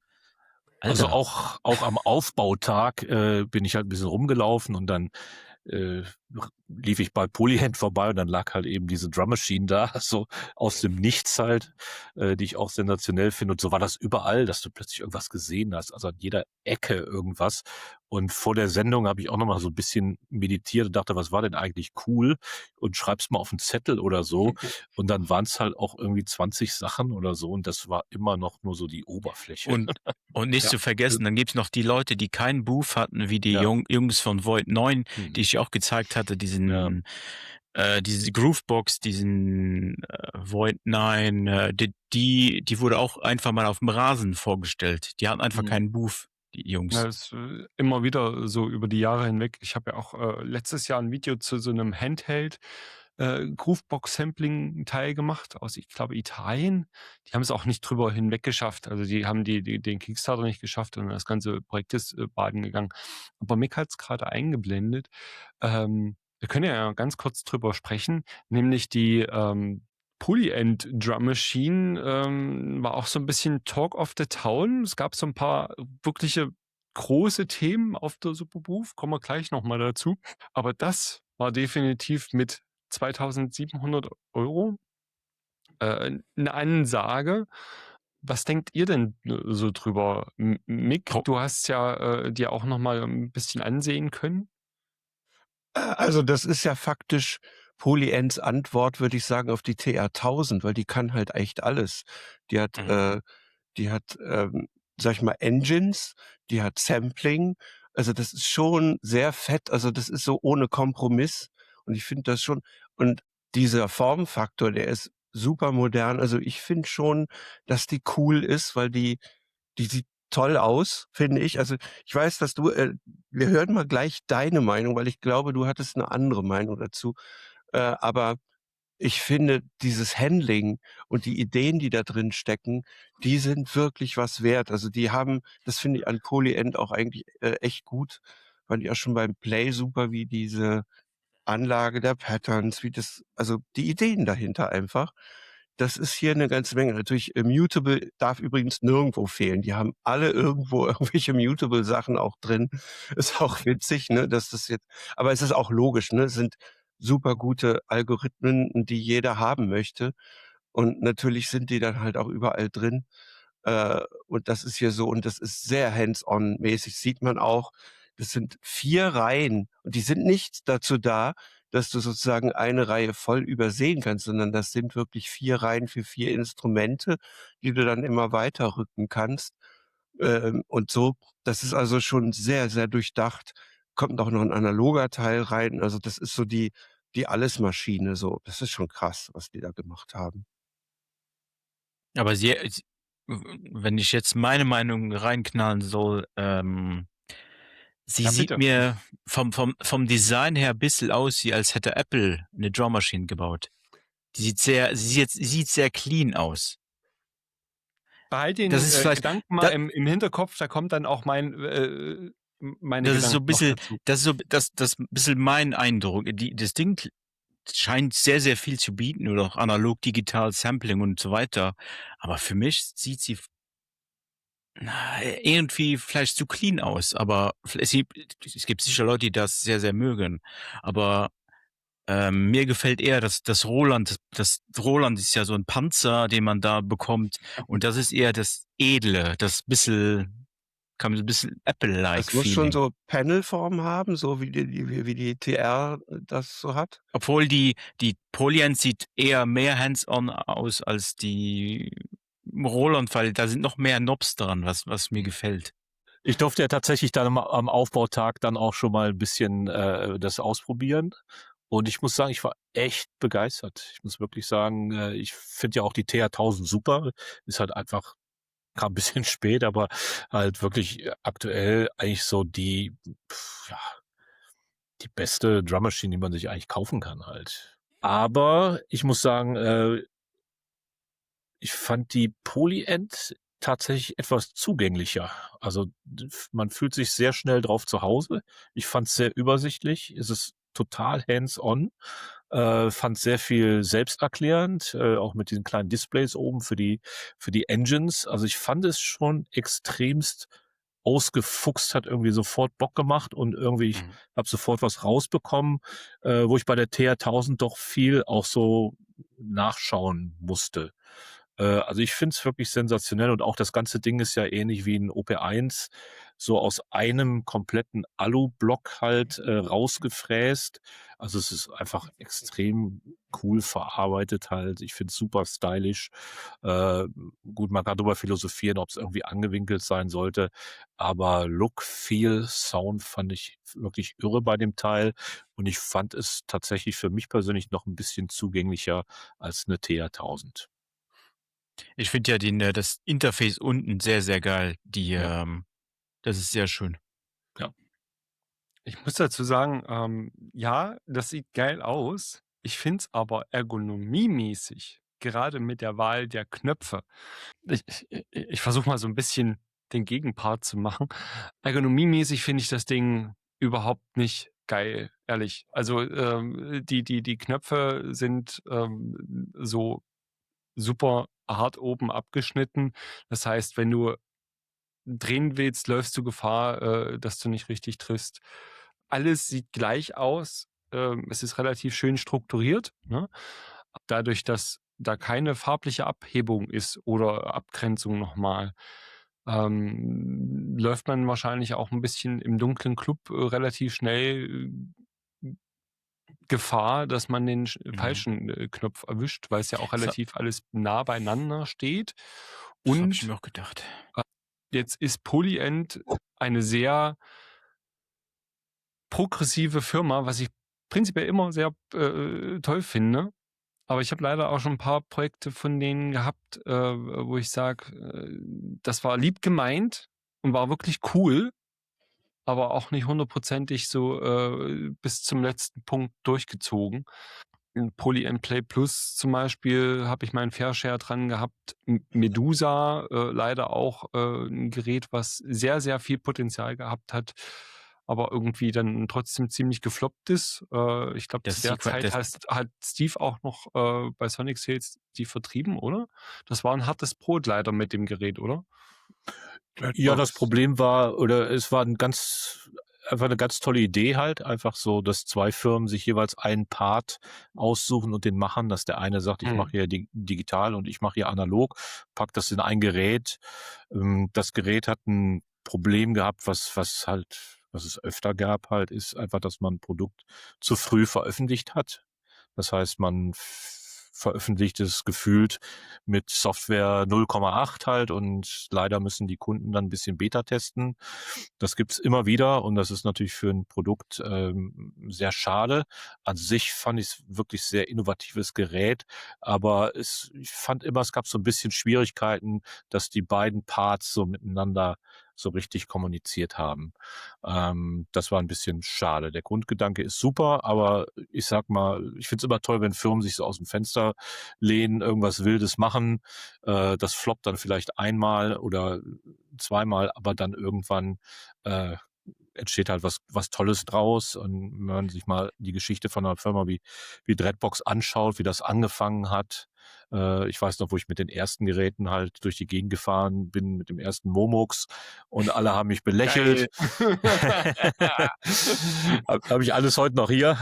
Also „Alter." auch am Aufbautag, bin ich halt 'n bisschen rumgelaufen und dann, äh, lief ich bei Polyhand vorbei und dann lag halt eben diese Drum Machine da, so aus dem Nichts halt, die ich auch sensationell finde. Und so war das überall, dass du plötzlich irgendwas gesehen hast, also an jeder Ecke irgendwas. Und vor der Sendung habe ich auch noch mal so 'n bisschen meditiert und dachte: „Was war denn eigentlich cool?" Und schreib's mal auf 'n Zettel oder so. Und dann waren's halt auch irgendwie 20 Sachen oder so und das war immer noch nur so die Oberfläche. Und nicht Ja. zu vergessen, dann gibt's noch die Leute, die keinen Booth hatten, wie die Ja, Jungs von Void 9, die Mhm. ich auch gezeigt hatte, ja. diese Groovebox, Void 9, die wurde auch einfach mal auf dem Rasen vorgestellt. Die hatten einfach Mhm. keinen Booth, die Ja, Jungs. ist, immer wieder so über die Jahre hinweg. Ich habe ja auch, letztes Jahr ein Video zu so einem Handheld, Groovebox-Sampling-Teil gemacht aus, ich glaube, Italien. Die haben es auch nicht drüber hinweg geschafft. Also, die haben den Kickstarter nicht geschafft und das ganze Projekt ist, baden gegangen. Aber Mick hat's grade eingeblendet. Wir können ja ganz kurz drüber sprechen, nämlich die, Polyend Drum Machine, war auch so ein bisschen Talk of the Town. Es gab so ein paar wirkliche große Themen auf der Superbooth, kommen wir gleich noch mal dazu. Aber das war definitiv mit 2.700 € 'ne Ansage. Was denkt ihr denn, so drüber? Mick, Pro du hast ja, dir auch noch mal 'n bisschen ansehen können? Also, das ist ja faktisch Polyends Antwort, würde ich sagen, auf die TR-1000, weil die kann halt echt alles. Die hat mhm. die hat, sage ich mal, Engines, die hat Sampling. Also, das ist schon sehr fett. Also, das ist so ohne Kompromiss und ich finde das schon und dieser Formfaktor, der ist super modern. Also, ich finde schon, dass die cool ist, weil die sieht toll aus, finde ich. Also, ich weiß, dass du wir hören mal gleich deine Meinung, weil ich glaube, du hattest 'ne andere Meinung dazu. Aber ich finde, dieses Handling und die Ideen, die da drin stecken, die sind wirklich was wert. Also, die haben das finde ich an Polyend auch eigentlich, echt gut. Fand ich auch schon beim Play super, wie diese Anlage der Patterns, wie das also, die Ideen dahinter einfach. Das ist hier 'ne ganze Menge. Natürlich, Mutable darf übrigens nirgendwo fehlen. Die haben alle irgendwo irgendwelche Mutable-Sachen auch drin. Ist auch witzig, ne, dass das jetzt aber es ist auch logisch, ne? Es sind super gute Algorithmen, die jeder haben möchte. Und natürlich sind die dann halt auch überall drin. Und das ist hier so und das ist sehr hands-on-mäßig, sieht man auch. Das sind 4 Reihen und die sind nicht dazu da, dass du sozusagen eine Reihe voll übersehen kannst, sondern das sind wirklich 4 Reihen für 4 Instrumente, die du dann immer weiterrücken kannst. Und so das ist also schon sehr, sehr durchdacht. Kommt auch noch 'n analoger Teil rein. Also, das ist so die Allesmaschine so. Das ist schon krass, was die da gemacht haben. Aber wenn ich jetzt meine Meinung reinknallen soll, sie Ja, sieht bitte. mir vom Design her bisschen aus, wie als hätte Apple 'ne Drum Machine gebaut. Sie sieht sehr clean aus. Behalt Das den, ist vielleicht Gedanken mal da im Hinterkopf, da kommt dann auch meine das ist so Gedanken noch bisschen dazu. das ist so das bisschen mein Eindruck. Das Ding scheint sehr, sehr viel zu bieten oder auch analog, digital, Sampling und so weiter. Aber für mich sieht sie irgendwie vielleicht zu clean aus, aber es gibt sicher Leute, die das sehr, sehr mögen. Aber, mir gefällt eher das Roland. Das Roland ist ja so 'n Panzer, den man da bekommt und das ist eher das Edle, das bisschen kam so 'n bisschen Apple-like Das muss schon Feeling. so Panelform haben, so wie die TR das so hat? Obwohl die Polyend sieht eher mehr hands-on aus als die Roland, weil da sind noch mehr Knobs dran, was mir gefällt. Ich durfte ja tatsächlich dann am Aufbautag dann auch schon mal 'n bisschen, das ausprobieren. Und ich muss sagen, ich war echt begeistert. Ich muss wirklich sagen, ich finde ja auch die TR-1000 super. Ist halt einfach kam 'n bisschen spät, aber halt wirklich aktuell eigentlich so ja, die beste Drum Machine, die man sich eigentlich kaufen kann halt. Aber ich muss sagen, ich fand die Polyend tatsächlich etwas zugänglicher. Also, man fühlt sich sehr schnell drauf zu Hause. Ich fand's sehr übersichtlich. Es ist total hands-on. Fand sehr viel selbsterklärend, auch mit diesen kleinen Displays oben für die Engines. Also, ich fand es schon extremst ausgefuchst, hat irgendwie sofort Bock gemacht und irgendwie ich Mhm. habe sofort was rausbekommen, wo ich bei der TR-1000 doch viel auch so nachschauen musste. Also, ich finde es wirklich sensationell und auch das ganze Ding ist ja ähnlich wie 'n OP1, so aus einem kompletten Alublock halt, rausgefräst. Also, es ist einfach extrem cool verarbeitet halt. Ich finde es super stylisch. Gut, man kann drüber philosophieren, ob's irgendwie angewinkelt sein sollte, aber Look, Feel, Sound fand ich wirklich irre bei dem Teil und ich fand es tatsächlich für mich persönlich noch 'n bisschen zugänglicher als 'ne TR-1000. Ich finde ja das Interface unten sehr, sehr geil. Ja, Das ist sehr schön. ja. Ich muss dazu sagen, ja, das sieht geil aus. Ich finde es aber ergonomiemäßig, gerade mit der Wahl der Knöpfe, ich versuche mal so ein bisschen den Gegenpart zu machen. Ergonomiemäßig finde ich das Ding überhaupt nicht geil, ehrlich. Also, die Knöpfe sind, so super hart oben abgeschnitten. Das heißt, wenn du drehen willst, läufst du Gefahr, dass du nicht richtig triffst. Alles sieht gleich aus. Es ist relativ schön strukturiert, ne? Dadurch, dass da keine farbliche Abhebung ist oder Abgrenzung nochmal, läuft man wahrscheinlich auch ein bisschen im dunklen Club, relativ schnell, Gefahr, dass man den Mhm. falschen, Knopf erwischt, weil es ja auch So relativ alles nah beieinander steht. das habe ich Und mir auch gedacht. jetzt ist Polyend eine sehr progressive Firma, was ich prinzipiell immer sehr, toll finde. Aber ich habe leider auch schon ein paar Projekte von denen gehabt, wo ich sage, das war lieb gemeint und war wirklich cool, aber auch nicht hundertprozentig so, bis zum letzten Punkt durchgezogen. In Poly and Play Plus zum Beispiel habe ich meinen Fair Share dran gehabt. Medusa, leider auch, 'n Gerät, was sehr, sehr viel Potenzial gehabt hat, aber irgendwie dann trotzdem ziemlich gefloppt ist. Ich glaube, zu Das der Sequen Zeit das hat Steve auch noch, bei Sonic Sales die vertrieben, oder? Das war 'n hartes Brot leider mit dem Gerät, oder? Ja, das Dreadbox. Problem war oder es war 'n ganz einfach eine ganz tolle Idee halt, einfach so, dass 2 Firmen sich jeweils einen Part aussuchen und den machen, dass der eine sagt: „Ich mache hier digital und ich mache hier analog“, packt das in ein Gerät. Das Gerät hat ein Problem gehabt, was es öfter gab halt, ist einfach, dass man 'n Produkt zu früh veröffentlicht hat. Das heißt, man veröffentlicht es gefühlt mit Software 0,8 halt und leider müssen die Kunden dann ein bisschen Beta testen. Das gibt's immer wieder und das ist natürlich für ein Produkt, sehr schade. An sich fand ich's wirklich sehr innovatives Gerät, aber ich fand immer, es gab so ein bisschen Schwierigkeiten, dass die beiden Parts so miteinander so richtig kommuniziert haben. Das war ein bisschen schade. Der Grundgedanke ist super, aber ich sag mal, ich finde es immer toll, wenn Firmen sich so aus dem Fenster lehnen, irgendwas Wildes machen. Das floppt dann vielleicht einmal oder zweimal, aber dann irgendwann äh, entsteht halt was Tolles draus. Und wenn man sich mal die Geschichte von einer Firma wie Dreadbox anschaut, wie das angefangen hat. Ich weiß noch, wo ich mit den ersten Geräten halt durch die Gegend gefahren bin, mit dem ersten Momux und alle haben mich belächelt. Habe ich alles heute noch hier.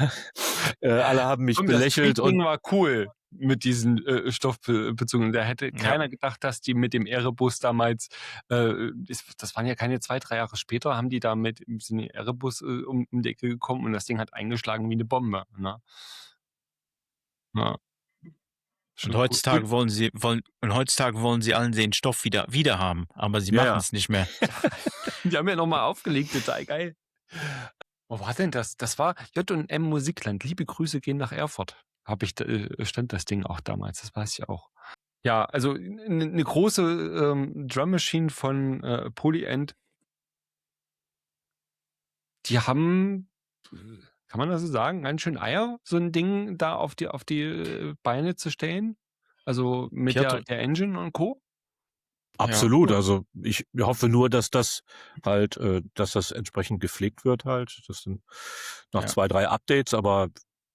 Alle haben mich Und belächelt das und Ding war cool mit diesen Stoffbezogenen. Da hätte keiner gedacht, dass die mit dem Erebus damals, das waren ja keine 2, 3 Jahre später, haben die da sind die Erebus um die Ecke gekommen und das Ding hat eingeschlagen wie eine Bombe. Ne? Ja, Und schon cool. heutzutage wollen sie allen den Stoff wieder haben, aber sie Ja, machen ja. es nicht mehr. Die haben ja nochmal aufgelegt, total geil. Wo war denn das? Das war J&M Musikland. Liebe Grüße gehen nach Erfurt. Stand das Ding auch damals, das weiß ich auch. Ja, also eine große Drum Machine von Polyend. Die haben, kann man das so sagen, ganz schön Eier, so ein Ding da auf die Beine zu stellen. Also mit Piotr, der Engine und Co. Absolut. Also ich hoffe nur, dass das halt, dass das entsprechend gepflegt wird halt. Das sind nach Ja. 2, 3 Updates, aber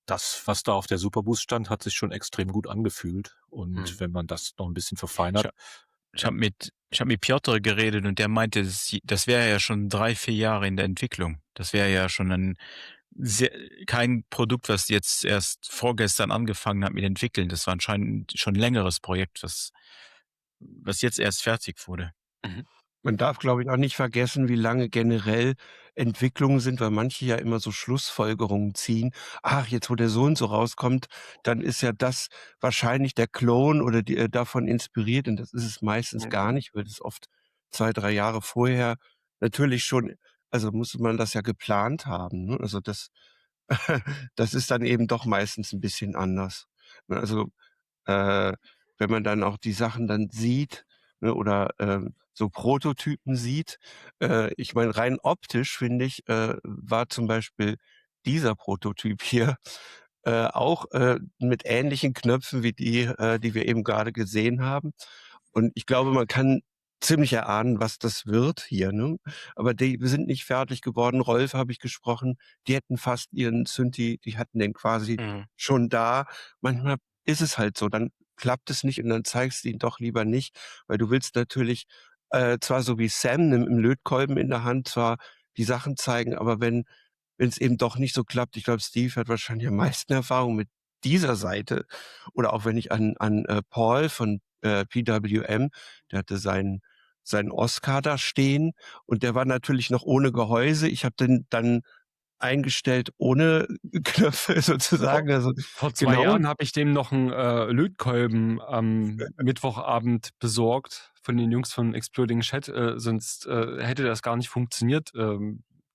das, was da auf der Superboost stand, hat sich schon extrem gut angefühlt. Und wenn man das noch ein bisschen verfeinert. Ich habe mit Piotr geredet und der meinte, das wäre ja schon 3, 4 Jahre in der Entwicklung. Das wäre ja schon kein Produkt, was jetzt erst vorgestern angefangen hat mit entwickeln. Das war anscheinend schon ein längeres Projekt, was jetzt erst fertig wurde. Man darf, glaube ich, auch nicht vergessen, wie lange generell Entwicklungen sind, weil manche ja immer so Schlussfolgerungen ziehen. Ach, jetzt wo der so und so rauskommt, dann ist ja das wahrscheinlich der Klon oder davon inspiriert. Und das ist es meistens gar nicht, weil das oft 2, 3 Jahre vorher natürlich schon, also musste man das ja geplant haben. Ne? Also das, das ist dann eben doch meistens ein bisschen anders. Ne? Also wenn man dann auch die Sachen dann sieht, ne, oder so Prototypen sieht. Ich meine, rein optisch, finde ich, war zum Beispiel dieser Prototyp hier auch mit ähnlichen Knöpfen wie die wir eben gerade gesehen haben. Und ich glaube, man kann ziemlich erahnen, was das wird hier. Ne? Aber die sind nicht fertig geworden. Rolf habe ich gesprochen. Die hätten fast ihren Synthi, die hatten den quasi schon da. Manchmal ist es halt so, dann klappt es nicht und dann zeigst du ihn doch lieber nicht, weil du willst natürlich zwar so wie Sam im Lötkolben in der Hand zwar die Sachen zeigen, aber wenn es eben doch nicht so klappt, ich glaube, Steve hat wahrscheinlich am meisten Erfahrung mit dieser Seite. Oder auch wenn ich an Paul von PWM, der hatte seinen Oscar da stehen und der war natürlich noch ohne Gehäuse. Ich habe den dann eingestellt ohne Knöpfe sozusagen. Also Vor 2 Jahren habe ich dem noch einen Lötkolben am Mittwochabend besorgt von den Jungs von Exploding Chat, sonst hätte das gar nicht funktioniert,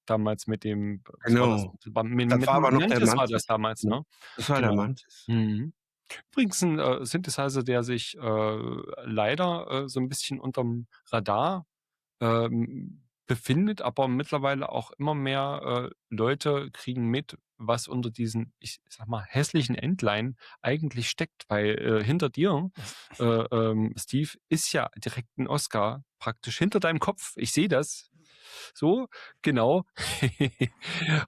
damals mit dem, was war das? Genau. Mit Das war aber noch der Mantis war das Mantis. damals, ne? Das war der Genau. Mantis. Mhm. Übrigens ein Synthesizer, der sich leider so ein bisschen unterm Radar befindet, aber mittlerweile auch immer mehr Leute kriegen mit, was unter diesen, ich sag mal, hässlichen Endline eigentlich steckt, weil hinter dir, Steve, ist ja direkt ein Oscar praktisch hinter deinem Kopf. Ich sehe das. So, genau.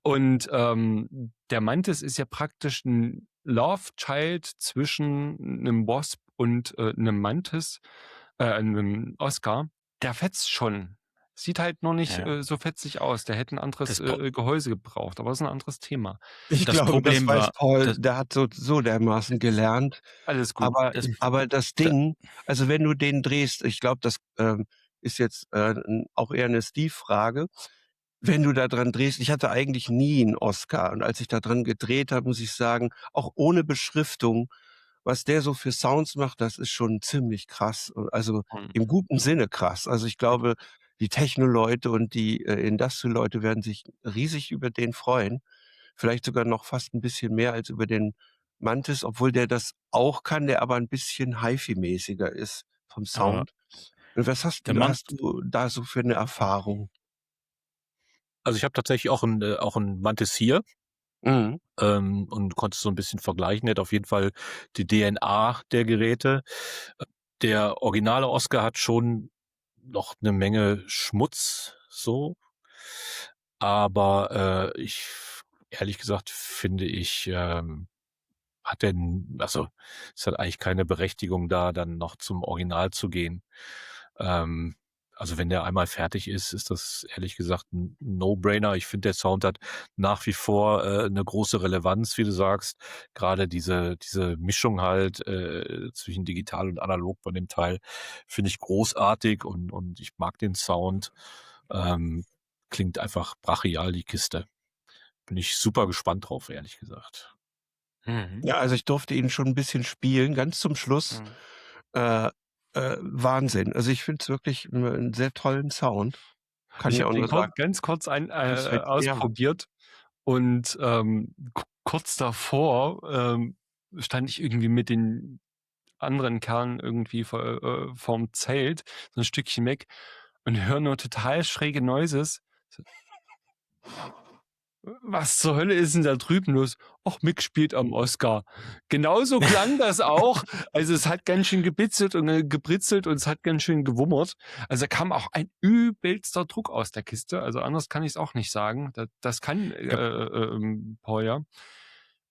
Und der Mantis ist ja praktisch ein Love Child zwischen einem Wasp und einem Mantis, einem Oscar. Der fetzt schon Sieht halt nur nicht Ja. so fetzig aus. Der hätte ein anderes Das Pro Gehäuse gebraucht, aber das ist ein anderes Thema. Ich das glaube, das Problem weiß war, Paul, das der hat so dermaßen gelernt. Alles gut. das Aber das da Ding, also wenn du den drehst, ich glaube, das ist jetzt auch eher eine Steve-Frage. Wenn du da dran drehst, ich hatte eigentlich nie einen Oscar und als ich da dran gedreht habe, muss ich sagen, auch ohne Beschriftung, was der so für Sounds macht, das ist schon ziemlich krass. Also Mhm. im guten Sinne krass. Also ich glaube, die Techno-Leute und die Industrial-Leute werden sich riesig über den freuen. Vielleicht sogar noch fast ein bisschen mehr als über den Mantis, obwohl der das auch kann, der aber ein bisschen Hi-Fi-mäßiger ist vom aber Sound. Und was der Mann hast du da so für eine Erfahrung? Also ich habe tatsächlich auch ein Mantis hier Mhm. und konnte es so ein bisschen vergleichen. Der hat auf jeden Fall die DNA der Geräte. Der originale Oscar hat schon noch eine Menge Schmutz, so. Aber ehrlich gesagt finde ich, es hat eigentlich keine Berechtigung da, dann noch zum Original zu gehen. Also wenn der einmal fertig ist, ist das ehrlich gesagt ein No-Brainer. Ich finde, der Sound hat nach wie vor eine große Relevanz, wie du sagst. Gerade diese Mischung halt zwischen digital und analog bei dem Teil finde ich großartig und ich mag den Sound. Klingt einfach brachial, die Kiste. Bin ich super gespannt drauf, ehrlich gesagt. Mhm. Ja, also ich durfte ihn schon ein bisschen spielen, ganz zum Schluss. Mhm. Äh, Wahnsinn. Also ich finde es wirklich 'n sehr tollen Sound. Kann Ich ich habe auch den nur sagen. ganz kurz Ist halt ja. ausprobiert und kurz davor stand ich irgendwie mit den anderen Kerlen irgendwie vorm Zelt, so ein Stückchen weg und höre nur total schräge Noises. So, was zur Hölle ist denn da drüben los? Ach, Mick spielt am Oscar. Genauso klang das auch. Also es hat ganz schön gebitzelt und gebritzelt und es hat ganz schön gewummert. Also da kam auch ein übelster Druck aus der Kiste. Also anders kann ich es auch nicht sagen. Das kann ja, Paul, ja.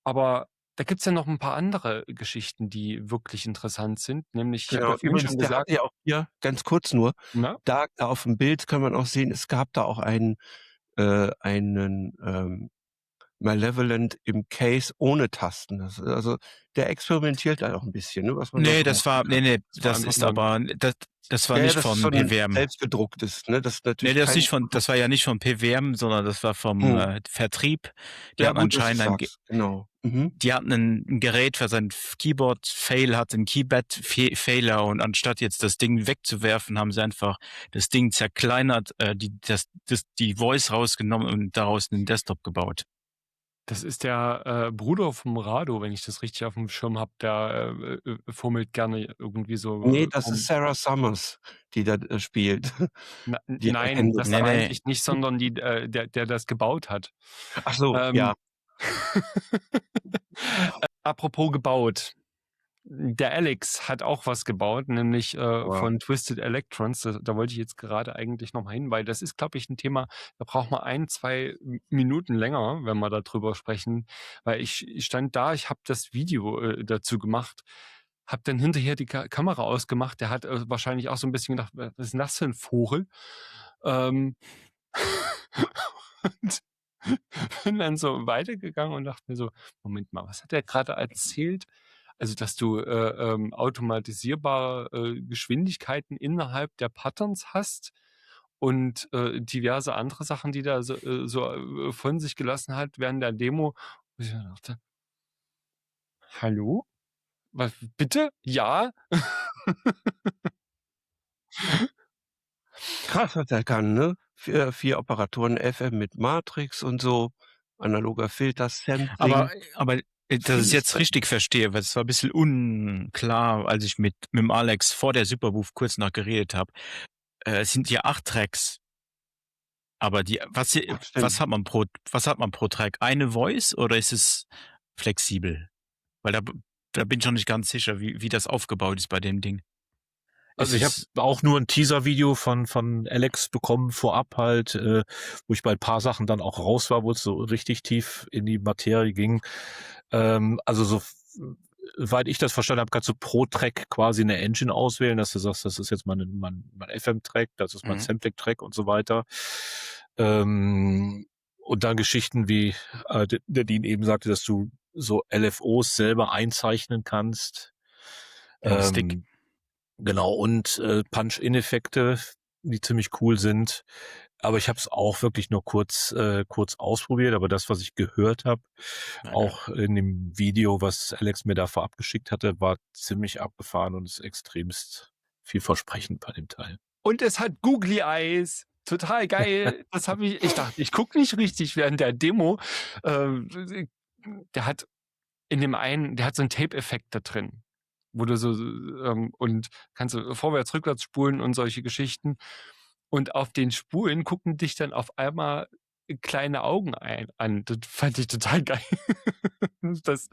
Aber da gibt's ja noch ein paar andere Geschichten, die wirklich interessant sind. Nämlich, ich habe ja Genau. vorhin Übrigens, schon der gesagt, hatte ja auch hier ganz kurz nur, ne? da auf dem Bild kann man auch sehen, es gab da auch einen Malevolent im Case ohne Tasten. Also der experimentiert da auch ein bisschen, ne, was man da nee, so machen kann. Das war das einfach ist nur 'n aber das war Ja, ja, nicht das ist so von 'n PWM. selbstgedrucktes, ne? Das ist Nee, natürlich kein das war ja nicht von PWM, sondern das war vom mhm. Vertrieb. Die Ja, hatten gut, dass du's anscheinend sagst. Genau. Mhm. die hatten ein Gerät für sein Keyboard-Fail, hat 'n Keypad-Fehler und anstatt jetzt das Ding wegzuwerfen, haben sie einfach das Ding zerkleinert, die Voice rausgenommen und daraus einen Desktop gebaut. Das ist der Bruder vom Rado, wenn ich das richtig auf dem Schirm habe, der fummelt gerne irgendwie so Ne, das ist rum. Sarah Summers, die da spielt. Die Nein, Hände das Nee, dran. nee. meinte ich nicht, sondern der das gebaut hat. Ach so, ja. Ähm, apropos gebaut. Der Alex hat auch was gebaut, nämlich Wow. von Twisted Electrons. Da wollte ich jetzt gerade eigentlich noch mal hin, weil das ist, glaube ich, ein Thema, da braucht man 1, 2 Minuten länger, wenn wir da drüber sprechen. Weil ich stand da, ich habe das Video dazu gemacht, habe dann hinterher die Kamera ausgemacht. Der hat wahrscheinlich auch so ein bisschen gedacht, was ist denn das für ein Vogel? Ähm, und bin dann so weitergegangen und dachte mir so, Moment mal, was hat er gerade erzählt? Also, dass du automatisierbare Geschwindigkeiten innerhalb der Patterns hast und diverse andere Sachen, die da von sich gelassen hat während der Demo. Und ich mir dachte, hallo? Was, bitte? Ja? Krass, was der kann, ne? 4 Operatoren FM mit Matrix und so, analoger Filter, Sampling, Aber dass ich's vieles jetzt drin. richtig verstehe, weil es war ein bisschen unklar, als ich mit dem Alex vor der Superbooth kurz nach geredet habe. Es sind ja 8 Tracks, aber Ach, stimmt. was hat man pro Track? Eine Voice oder ist es flexibel? Weil da bin ich noch nicht ganz sicher, wie das aufgebaut ist bei dem Ding. Ist Also ich habe es auch nur ein Teaser-Video von Alex bekommen vorab halt, wo ich bei ein paar Sachen dann auch raus war, wo es so richtig tief in die Materie ging. Also so soweit ich das verstanden habe, kannst du pro Track quasi eine Engine auswählen, dass du sagst, das ist jetzt mein FM-Track, das ist mein Mhm. Sampling-Track und so weiter. Und dann Geschichten wie der Dean eben sagte, dass du so LFOs selber einzeichnen kannst. Im Stick. Genau, und Punch-In-Effekte, die ziemlich cool sind. Aber ich habe es auch wirklich nur kurz ausprobiert, aber das, was ich gehört habe, Okay. auch in dem Video, was Alex mir da vorab geschickt hatte, war ziemlich abgefahren und ist extremst vielversprechend bei dem Teil. Und es hat Googly Eyes. Total geil. Ich dachte, ich gucke nicht richtig während der Demo. Der hat der hat so einen Tape-Effekt da drin, wo du und kannst du vorwärts, rückwärts spulen und solche Geschichten. Und auf den Spulen gucken dich dann auf einmal kleine Augen an. Das fand ich total geil. Das,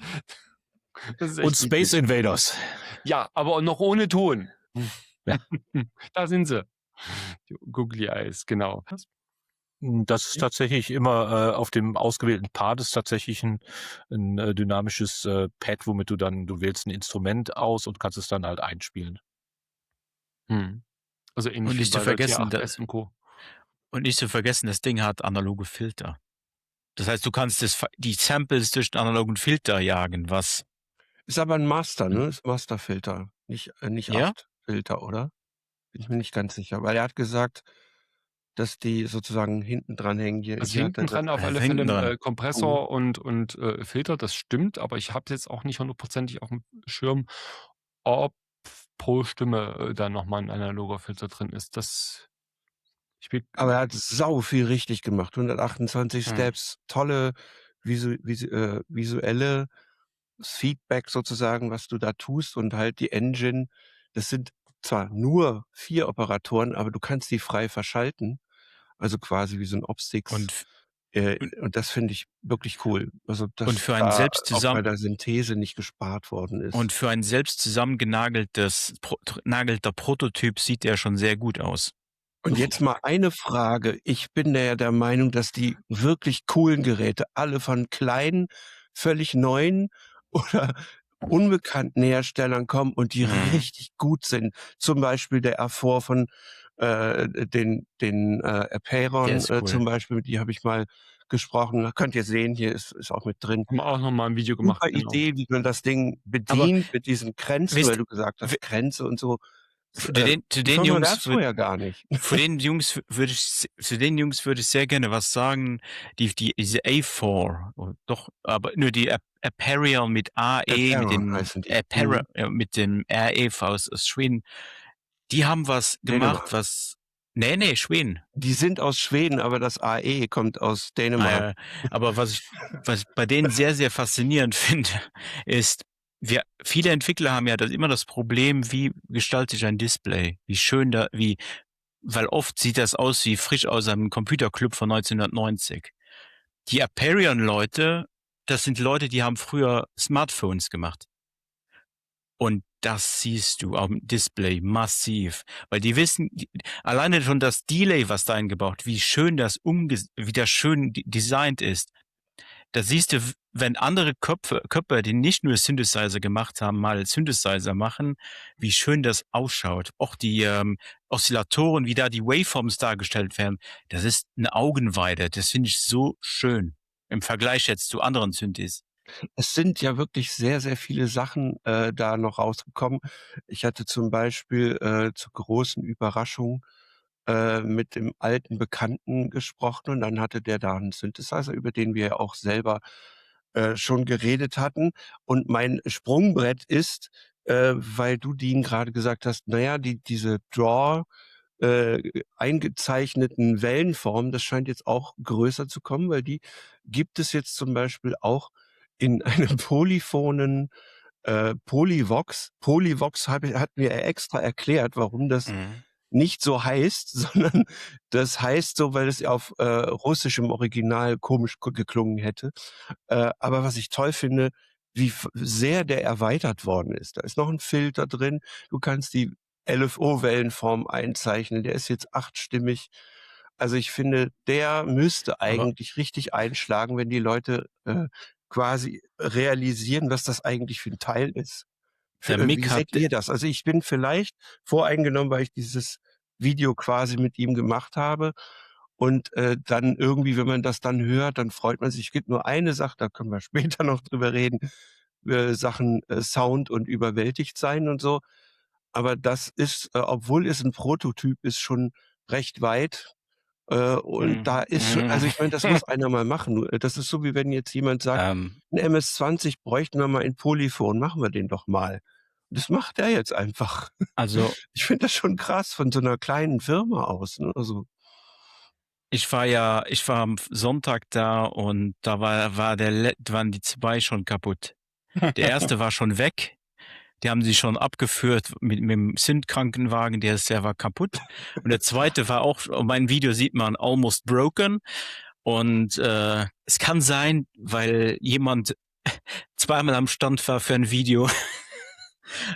das ist echt Und Space niedlich. Invaders. Ja, aber noch ohne Ton. Ja. Da sind sie. Die Googly Eyes, genau. Das ist tatsächlich immer auf dem ausgewählten Part ist tatsächlich ein dynamisches Pad, womit du wählst ein Instrument aus und kannst es dann halt einspielen. Also ähnlich Und wie nicht zu bei der vergessen, T8S und Co. Und nicht zu vergessen, das Ding hat analoge Filter. Das heißt, du kannst die Samples durch den analogen Filter jagen, was. Ist aber ein Master, ne? Ist Masterfilter, nicht Ja? 8 Filter, oder? Bin ich mir nicht ganz sicher, weil er hat gesagt, dass die sozusagen hinten dran hängen. Also Hier hat hinten er das dran auf alle hinten Fälle dran. Kompressor und Filter, das stimmt, aber ich habe jetzt auch nicht hundertprozentig auf dem Schirm, ob pro Stimme da nochmal ein analoger Filter drin ist. Aber er hat sau viel richtig gemacht. 128 Steps, tolle visuelle Feedback sozusagen, was du da tust und halt die Engine. Das sind zwar nur 4 Operatoren, aber du kannst die frei verschalten, also quasi wie so ein Opsticks. Und Und das finde ich wirklich cool. Also, Und dass für ein da selbst auch bei zusammen der Synthese nicht gespart worden ist. und für ein selbst zusammengenagelter Prototyp sieht der schon sehr gut aus. Und jetzt mal eine Frage. Ich bin ja der Meinung, dass die wirklich coolen Geräte alle von kleinen, völlig neuen oder unbekannten Herstellern kommen und die richtig gut sind. Zum Beispiel der R4 von den Der Apeiron ist cool. zum Beispiel, mit die habe ich mal gesprochen. Könnt ihr sehen, hier ist auch mit drin. Haben wir auch nochmal ein Video gemacht. Super Genau. Idee, wie man das Ding bedient mit diesen Grenzen, wisst- weil du gesagt hast, wi- Grenze und so. Zu den Firma Jungs gab's vorher gar nicht. zu den Jungs würde ich sehr gerne was sagen. Diese A4, doch, aber nur die Aperion mit AE, mit Apeiron dem heißen die. mit dem REV aus Schweden. Die haben was gemacht, Dänemark. Nee, Schweden. Die sind aus Schweden, aber das AE kommt aus Dänemark. Aber was ich bei denen sehr, sehr faszinierend finde, ist, viele Entwickler haben ja immer das Problem, wie gestalte ich ein Display? Wie schön weil oft sieht das aus wie frisch aus einem Computerclub von 1990. Die Aperion-Leute, das sind Leute, die haben früher Smartphones gemacht. Und das siehst du auf dem Display massiv, weil die wissen, alleine schon das Delay, was da eingebaut, wie schön wie das schön designt ist. Da siehst du, wenn andere Köpfe, die nicht nur Synthesizer gemacht haben, mal Synthesizer machen, wie schön das ausschaut. Auch die Oszillatoren, wie da die Waveforms dargestellt werden, das ist eine Augenweide. Das finde ich so schön im Vergleich jetzt zu anderen Synthes. Es sind ja wirklich sehr, sehr viele Sachen da noch rausgekommen. Ich hatte zum Beispiel zur großen Überraschung mit dem alten Bekannten gesprochen und dann hatte der da einen Synthesizer, über den wir ja auch selber schon geredet hatten. Und mein Sprungbrett ist, weil du Dean gerade gesagt hast, naja, diese Draw eingezeichneten Wellenformen, das scheint jetzt auch größer zu kommen, weil die gibt es jetzt zum Beispiel auch in einem polyphonen Polyvox. Polyvox hat mir extra erklärt, warum das nicht so heißt, sondern das heißt so, weil es auf Russisch im Original komisch geklungen hätte. Aber was ich toll finde, wie sehr der erweitert worden ist. Da ist noch ein Filter drin. Du kannst die LFO-Wellenform einzeichnen. Der ist jetzt 8-stimmig. Also ich finde, der müsste eigentlich richtig einschlagen, wenn die Leute quasi realisieren, was das eigentlich für ein Teil ist. Der Wie Mick hat seht ihr das? Also, ich bin vielleicht voreingenommen, weil ich dieses Video quasi mit ihm gemacht habe und, dann irgendwie, wenn man das dann hört, dann freut man sich. Es gibt nur eine Sache, da können wir später noch drüber reden, Sachen, Sound und überwältigt sein und so. Aber das ist, obwohl es ein Prototyp ist, schon recht weit. Und da ist schon, also, ich meine, das muss einer mal machen. Nur, das ist so, wie wenn jetzt jemand sagt: ähm, „'N MS-20 bräuchten wir mal in Polyphon, machen wir den doch mal.“ Das macht er jetzt einfach. also Ich finde das schon krass von so 'ner kleinen Firma aus, ne? Also, ich war am Sonntag da und da waren die 2 schon kaputt. Der erste war schon weg. Die haben sie schon abgeführt mit dem SYNC-Krankenwagen, der war kaputt. Und der zweite war auch, auf meinem Video sieht man almost broken. Und es kann sein, weil jemand zweimal am Stand war für ein Video.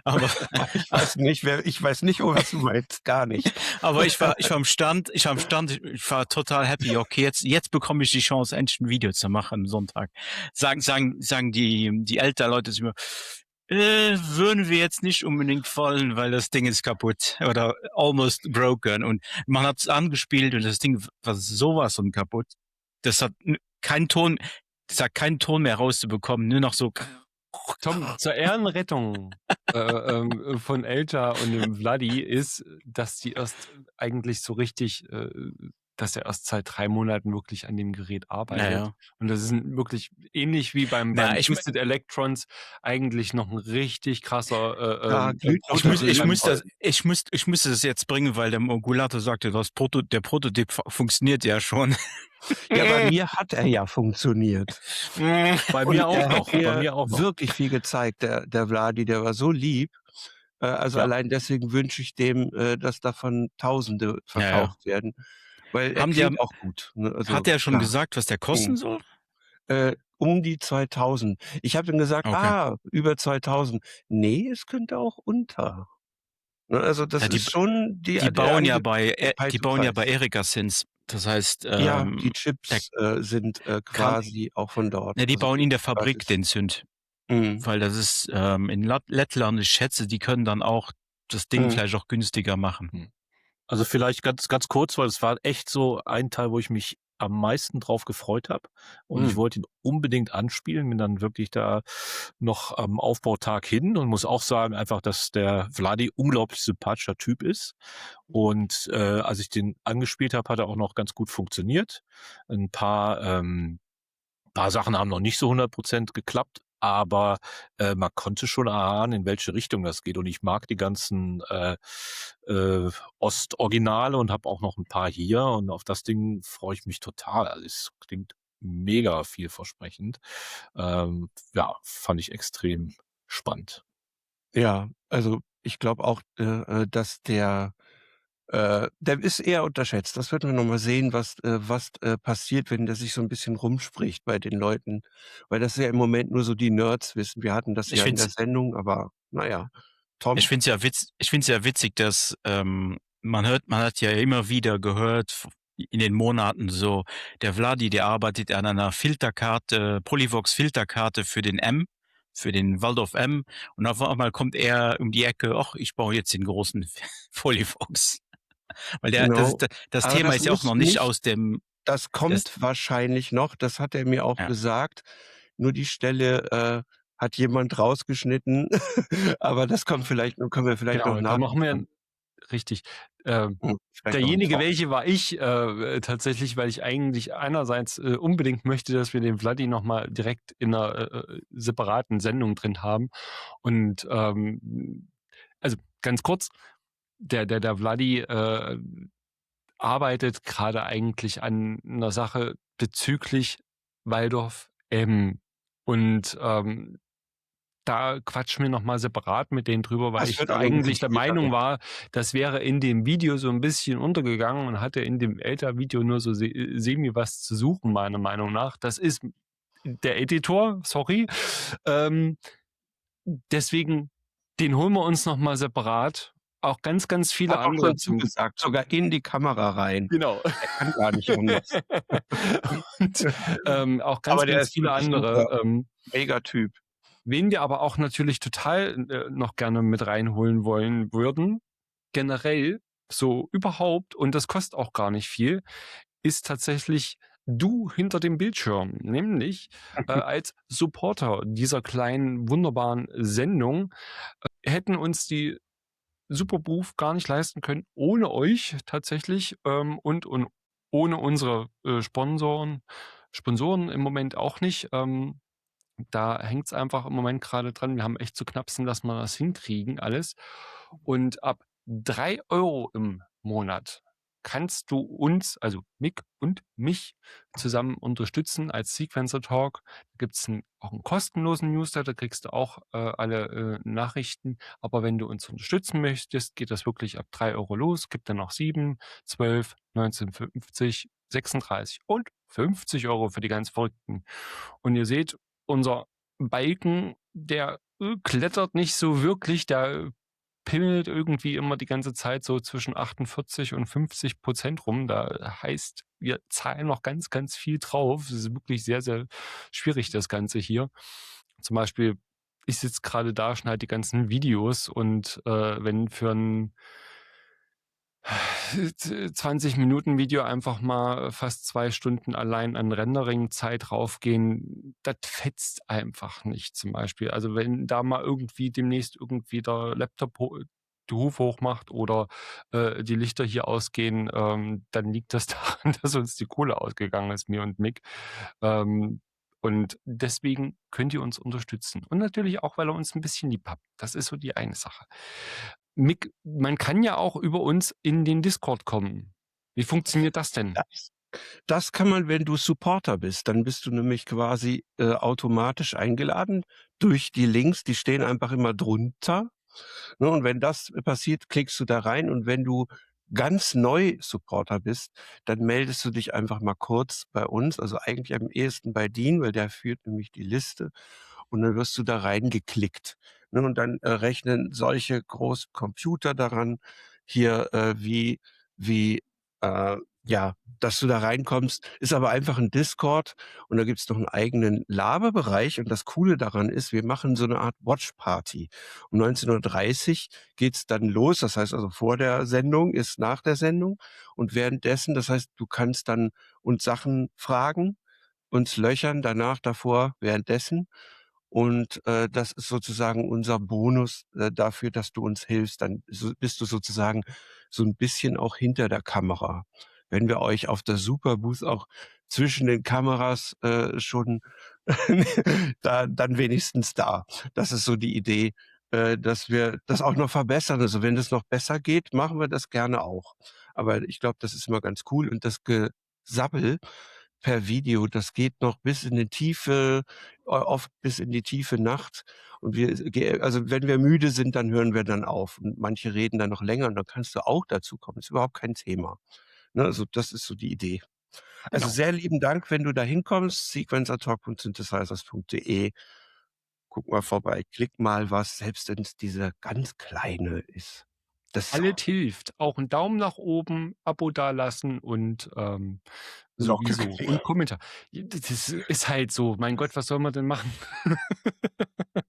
Aber, ich weiß nicht, was du meinst, gar nicht. aber ich war am Stand, ich war total happy. Okay, jetzt bekomme ich die Chance, endlich ein Video zu machen am Sonntag. Sagen die älter Leute zu mir, würden wir jetzt nicht unbedingt wollen, weil das Ding ist kaputt oder almost broken. Und man hat es angespielt und das Ding war sowas von kaputt. Das hat keinen Ton, das hat keinen Ton mehr rauszubekommen, nur noch so. Tom, zur Ehrenrettung von Elta und dem Vladi ist, dass die erst eigentlich so richtig, dass er erst seit 3 Monaten wirklich an dem Gerät arbeitet. Naja. Und das ist wirklich ähnlich wie beim Twisted Electrons eigentlich noch ein richtig krasser Da glüht noch Ich müsste das jetzt bringen, weil der Mogulator sagte, der Prototyp funktioniert ja schon. Ja, bei mir hat er ja funktioniert. Bei Und mir auch er noch. hat Bei mir mir auch noch. wirklich viel gezeigt, der Vladi, der war so lieb. Also, Ja. allein deswegen wünsche ich dem, dass davon Tausende verkauft werden, weil er Haben die klingt auch gut, ne? Also, Hat er schon klar. gesagt, was der kosten soll? Um die 2.000. Ich habe dann gesagt: Okay. über 2.000. Ne, es könnte auch unter. Ne, also, das Ja, ist schon die der bauen ja angepeilte bei Preis. Erika Sins. Das heißt, Ja, die Chips, sind, quasi auch von dort. die Also, bauen die in der Fabrik gratis. den Zünd. Mhm. Weil das ist in Lettland, ich schätze, die können dann auch das Ding Mhm. vielleicht auch günstiger machen. Also vielleicht ganz kurz, weil es war echt so ein Teil, wo ich mich am meisten drauf gefreut habe und ich wollte ihn unbedingt anspielen, bin dann wirklich da noch am Aufbautag hin und muss auch sagen einfach, dass der Vladi unglaublich sympathischer Typ ist und als ich den angespielt habe, hat er auch noch ganz gut funktioniert. Ein paar Sachen haben noch nicht so 100% geklappt, aber man konnte schon erahnen, in welche Richtung das geht. Und ich mag die ganzen Ostoriginale und habe auch noch ein paar hier. Und auf das Ding freue ich mich total. Also es klingt mega vielversprechend. Ja, fand ich extrem spannend. Ja, also, ich glaube auch, dass der ist eher unterschätzt. Das wird man noch mal sehen, was passiert, wenn der sich so 'n bisschen rumspricht bei den Leuten, weil das ja im Moment nur so die Nerds wissen. Wir hatten das Ich ja in finde der Sendung, aber na ja. Tom? Ich finde es ja witzig, dass man hat ja immer wieder gehört in den Monaten so, der Vladi, der arbeitet an einer Filterkarte, Polyvox-Filterkarte für den Waldorf M. Und auf einmal kommt er um die Ecke, ach, ich baue jetzt den großen Polyvox. Weil Genau. das Aber Thema das ist ja auch muss noch nicht nicht aus dem. das kommt wahrscheinlich noch, das hat er mir auch Ja. gesagt. Nur die Stelle, hat jemand rausgeschnitten, aber das kommt können wir vielleicht noch da machen wir nachliefern. richtig. Vielleicht noch im Derjenige, Talk. welche war ich tatsächlich, weil ich eigentlich einerseits unbedingt möchte, dass wir den Vladi noch mal direkt in 'ner separaten Sendung drin haben. Und also ganz kurz, der Vladi arbeitet gerade eigentlich an 'ner Sache bezüglich Waldorf M. Und da quatschen wir noch mal separat mit denen drüber, weil Das ich wird aber 'n bisschen eigentlich der später Meinung werden. war, das wäre in dem Video so 'n bisschen untergegangen und hatte in dem Elta-Video nur so semi was zu suchen, meiner Meinung nach. Das ist der Editor, sorry. Deswegen, den holen wir uns noch mal separat auch ganz, ganz viele Hat auch andere schon zum zugesagt, sogar in die Kamera rein. genau. Er kann gar nicht anders. Und, auch ganz, Aber der ganz ist viele wirklich super. andere, Megatyp. wen wir aber auch natürlich total, noch gerne mit reinholen wollen würden, generell, so überhaupt, und das kostet auch gar nicht viel, ist tatsächlich du hinter dem Bildschirm, nämlich, als Supporter dieser kleinen, wunderbaren Sendung, hätten uns die Superbooth gar nicht leisten können ohne euch tatsächlich, und ohne unsere, Sponsoren im Moment auch nicht. Da hängt's einfach im Moment gerade dran. Wir haben echt zu knapsen, dass wir das hinkriegen alles. Und ab 3 € im Monat kannst du uns, also Mick und mich, zusammen unterstützen als Sequencer Talk. Da gibt's auch einen kostenlosen Newsletter, kriegst du auch alle Nachrichten. Aber wenn du uns unterstützen möchtest, geht das wirklich ab 3 € los. Gibt dann noch 7, 12, 19,50, 36 und 50 € für die ganz Verrückten. Und ihr seht, unser Balken, der klettert nicht so wirklich, der pimmelt irgendwie immer die ganze Zeit so zwischen 48 und 50% rum. Da heißt, wir zahlen noch ganz, ganz viel drauf. Es ist wirklich sehr, sehr schwierig, das Ganze hier. Zum Beispiel, ich sitze gerade da, schneide die ganzen Videos und wenn für ein 20-Minuten-Video einfach mal fast 2 Stunden allein an Rendering-Zeit raufgehen, das fetzt einfach nicht zum Beispiel. Also wenn da mal irgendwie demnächst irgendwie der Laptop die Hufe hochmacht oder die Lichter hier ausgehen, dann liegt das daran, dass uns die Kohle ausgegangen ist, mir und Mick. Und deswegen könnt ihr uns unterstützen. Und natürlich auch, weil ihr uns ein bisschen lieb habt. Das ist so die eine Sache. Mick, man kann ja auch über uns in den Discord kommen. Wie funktioniert das denn? Das kann man, wenn du Supporter bist. Dann bist du nämlich quasi automatisch eingeladen durch die Links, die stehen einfach immer drunter. Ne, und wenn das passiert, klickst du da rein, und wenn du ganz neu Supporter bist, dann meldest du dich einfach mal kurz bei uns, also eigentlich am ehesten bei Dean, weil der führt nämlich die Liste, und dann wirst du da reingeklickt. Ne, und dann rechnen solche großen Computer daran, hier wie ja, dass du da reinkommst, ist aber einfach ein Discord, und da gibt's noch einen eigenen Laberbereich, und das Coole daran ist, wir machen so eine Art Watch-Party. Um 19:30 geht's dann los, das heißt also vor der Sendung ist nach der Sendung, und währenddessen, das heißt, du kannst dann uns Sachen fragen, uns löchern, danach, davor, währenddessen. Und das ist sozusagen unser Bonus dafür, dass du uns hilfst. Dann bist du sozusagen so ein bisschen auch hinter der Kamera. Wenn wir euch auf der Superbooth auch zwischen den Kameras schon dann wenigstens da. Das ist so die Idee, dass wir das auch noch verbessern. Also wenn es noch besser geht, machen wir das gerne auch. Aber ich glaube, das ist immer ganz cool, und das Gesabbel per Video, das geht noch bis in die Tiefe, oft bis in die tiefe Nacht. Und also wenn wir müde sind, dann hören wir dann auf. Und manche reden dann noch länger, und dann kannst du auch dazu kommen. Ist überhaupt kein Thema. Ne, also das ist so die Idee. Also Genau. sehr lieben Dank, wenn du da hinkommst. sequencertalk.synthesizers.de. Guck mal vorbei, klick mal was, selbst wenn es diese ganz kleine ist. Das Alles hilft. Auch einen Daumen nach oben, Abo dalassen und Glocke sowieso. klicken. Und Kommentar. Das ist halt so. Mein Gott, was soll man denn machen?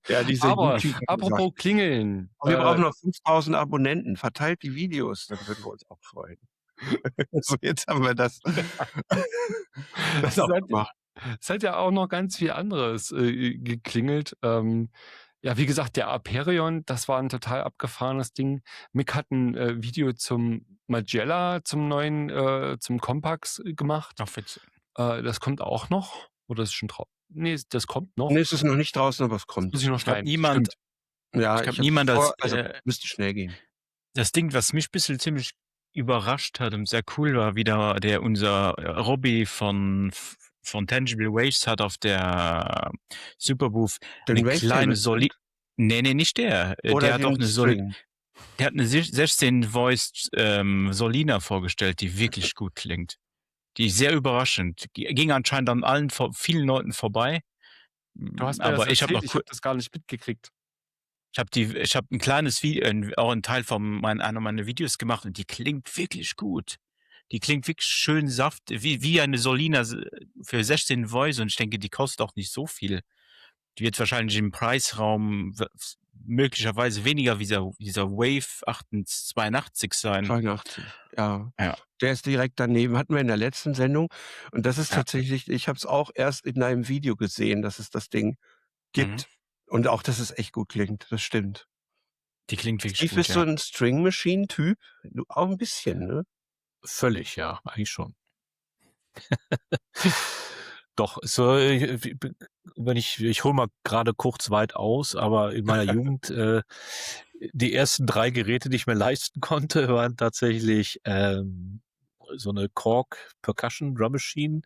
Ja, diese Aber YouTuber apropos Klingeln. wir brauchen noch 5.000 Abonnenten. Verteilt die Videos, dann würden wir uns auch freuen. So, jetzt haben wir das Es auch hat, gemacht. es hat ja auch noch ganz viel anderes geklingelt. Ja, wie gesagt, der Aperion, das war ein total abgefahrenes Ding. Mick hat ein Video zum Magella, zum neuen, zum Compax gemacht. Ach, witzig. Das kommt auch noch. Oder ist es schon drauf? Nee, das kommt noch. Nee, es ist noch nicht draußen, aber es Das kommt. muss ich noch Ich glaube, schneiden. niemand, Stimmt. Ja, ich glaube, hab niemand vor, als, also müsste schnell gehen. das Ding, was mich ein bisschen ziemlich überrascht hat und sehr cool war, wieder unser Robby von Tangible Waves hat auf der Superbooth Den eine Wavetable kleine Soli. Nee, nicht der. oder Der hat auch den eine String. Der hat eine 16-Voiced Solina vorgestellt, die wirklich gut klingt. Die ist sehr überraschend. Ging anscheinend an vielen Leuten vorbei. Du hast mir das Aber ich habe erzählt, noch ich habe das gar nicht mitgekriegt. Ich habe ein kleines Video, auch 'n Teil von einer meiner Videos gemacht und die klingt wirklich gut. Die klingt wirklich schön wie eine Solina für 16 Voice und ich denke, die kostet auch nicht so viel. Die wird wahrscheinlich im Preisraum möglicherweise weniger wie dieser Wave 82 sein. 82, ja. Ja, Der ist direkt daneben, hatten wir in der letzten Sendung. Und das ist ja. tatsächlich, ich habe es auch erst in einem Video gesehen, dass es das Ding Mhm. gibt. Und auch, dass es echt gut klingt, das stimmt. Die klingt wirklich Steve gut, ist so ja. 'n String Machine Typ? Du auch 'n bisschen, ne? Völlig, ja, eigentlich schon. Doch, so, wenn ich hole mal gerade kurz weit aus, aber in meiner Jugend, die ersten 3 Geräte, die ich mir leisten konnte, waren tatsächlich, so eine Korg Percussion Drum Machine,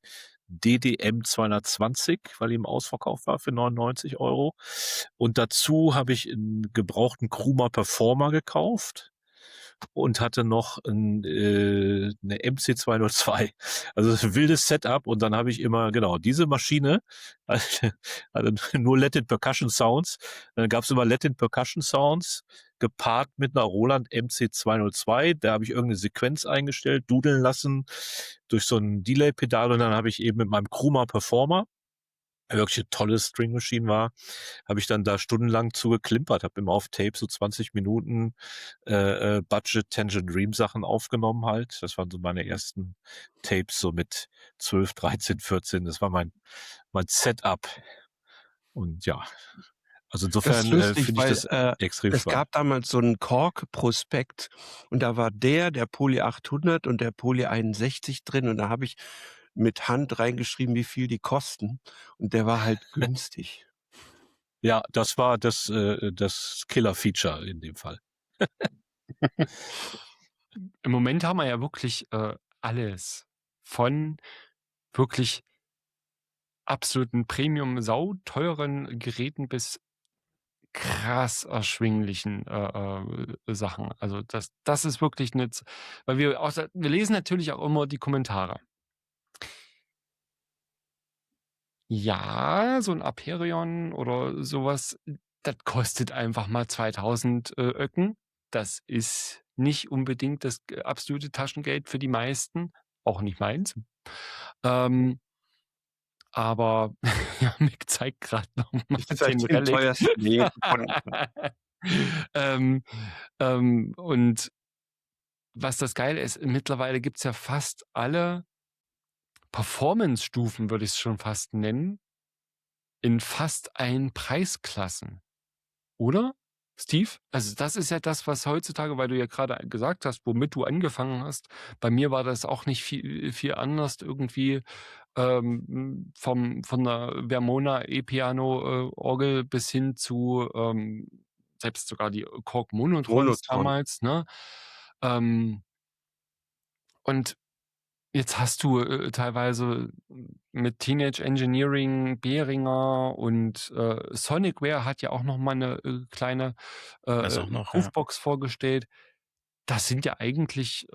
DDM 220, weil die im Ausverkauf war für 99 €. Und dazu habe ich 'n gebrauchten Cruma Performer gekauft und hatte noch 'ne MC202. Also das ist 'n wildes Setup und dann habe ich immer genau, diese Maschine, also nur Latin Percussion Sounds. Dann gab's immer Latin Percussion Sounds gepaart mit 'ner Roland MC202. Da habe ich irgend 'ne Sequenz eingestellt, dudeln lassen durch so 'n Delay-Pedal und dann habe ich eben mit meinem Cruma Performer, der wirklich 'ne tolle String Machine war, habe ich dann da stundenlang zu geklimpert, habe immer auf Tape so 20 Minuten, Budget Tangerine Dream Sachen aufgenommen halt. Das waren so meine ersten Tapes so mit 12, 13, 14. Das war mein Setup. Und ja, also Das ist insofern, lustig, finde ich weil, das extrem es spannend. gab damals so 'n Korg-Prospekt und da war der Poly 800 und der Poly 61 drin und da habe ich mit Hand reingeschrieben, wie viel die kosten und der war halt günstig. Ja, das war das Killer-Feature in dem Fall. Im Moment haben wir ja wirklich, alles. Von wirklich absoluten Premium sauteuren Geräten bis krass erschwinglichen, Sachen. Also das ist wirklich 'ne Z weil wir lesen natürlich auch immer die Kommentare. Ja, so 'n Aperion oder so was, das kostet einfach mal 2.000 Öcken. Das ist nicht unbedingt das absolute Taschengeld für die meisten, auch nicht meins. Ähm, aber ja, Mick zeigt grad noch mal Ich zeige den dir den Relic. teuersten, den ich gefunden habe. Ähm, und was das Geile ist, mittlerweile gibt's ja fast alle Performance-Stufen, würde ich's schon fast nennen, in fast allen Preisklassen, oder, Steve? Also, das ist ja das, was heutzutage, weil du ja grade gesagt hast, womit du angefangen hast. Bei mir war das auch nicht viel anders irgendwie, von der Vermona E-Piano, Orgel bis hin zu, selbst sogar die Korg Monotrons Monotron. damals, ne? Ähm, und jetzt hast du, teilweise mit Teenage Engineering, Behringer und, Sonicware hat ja auch noch mal 'ne, kleine, Das auch noch, ja. Groovebox vorgestellt. Das sind ja eigentlich,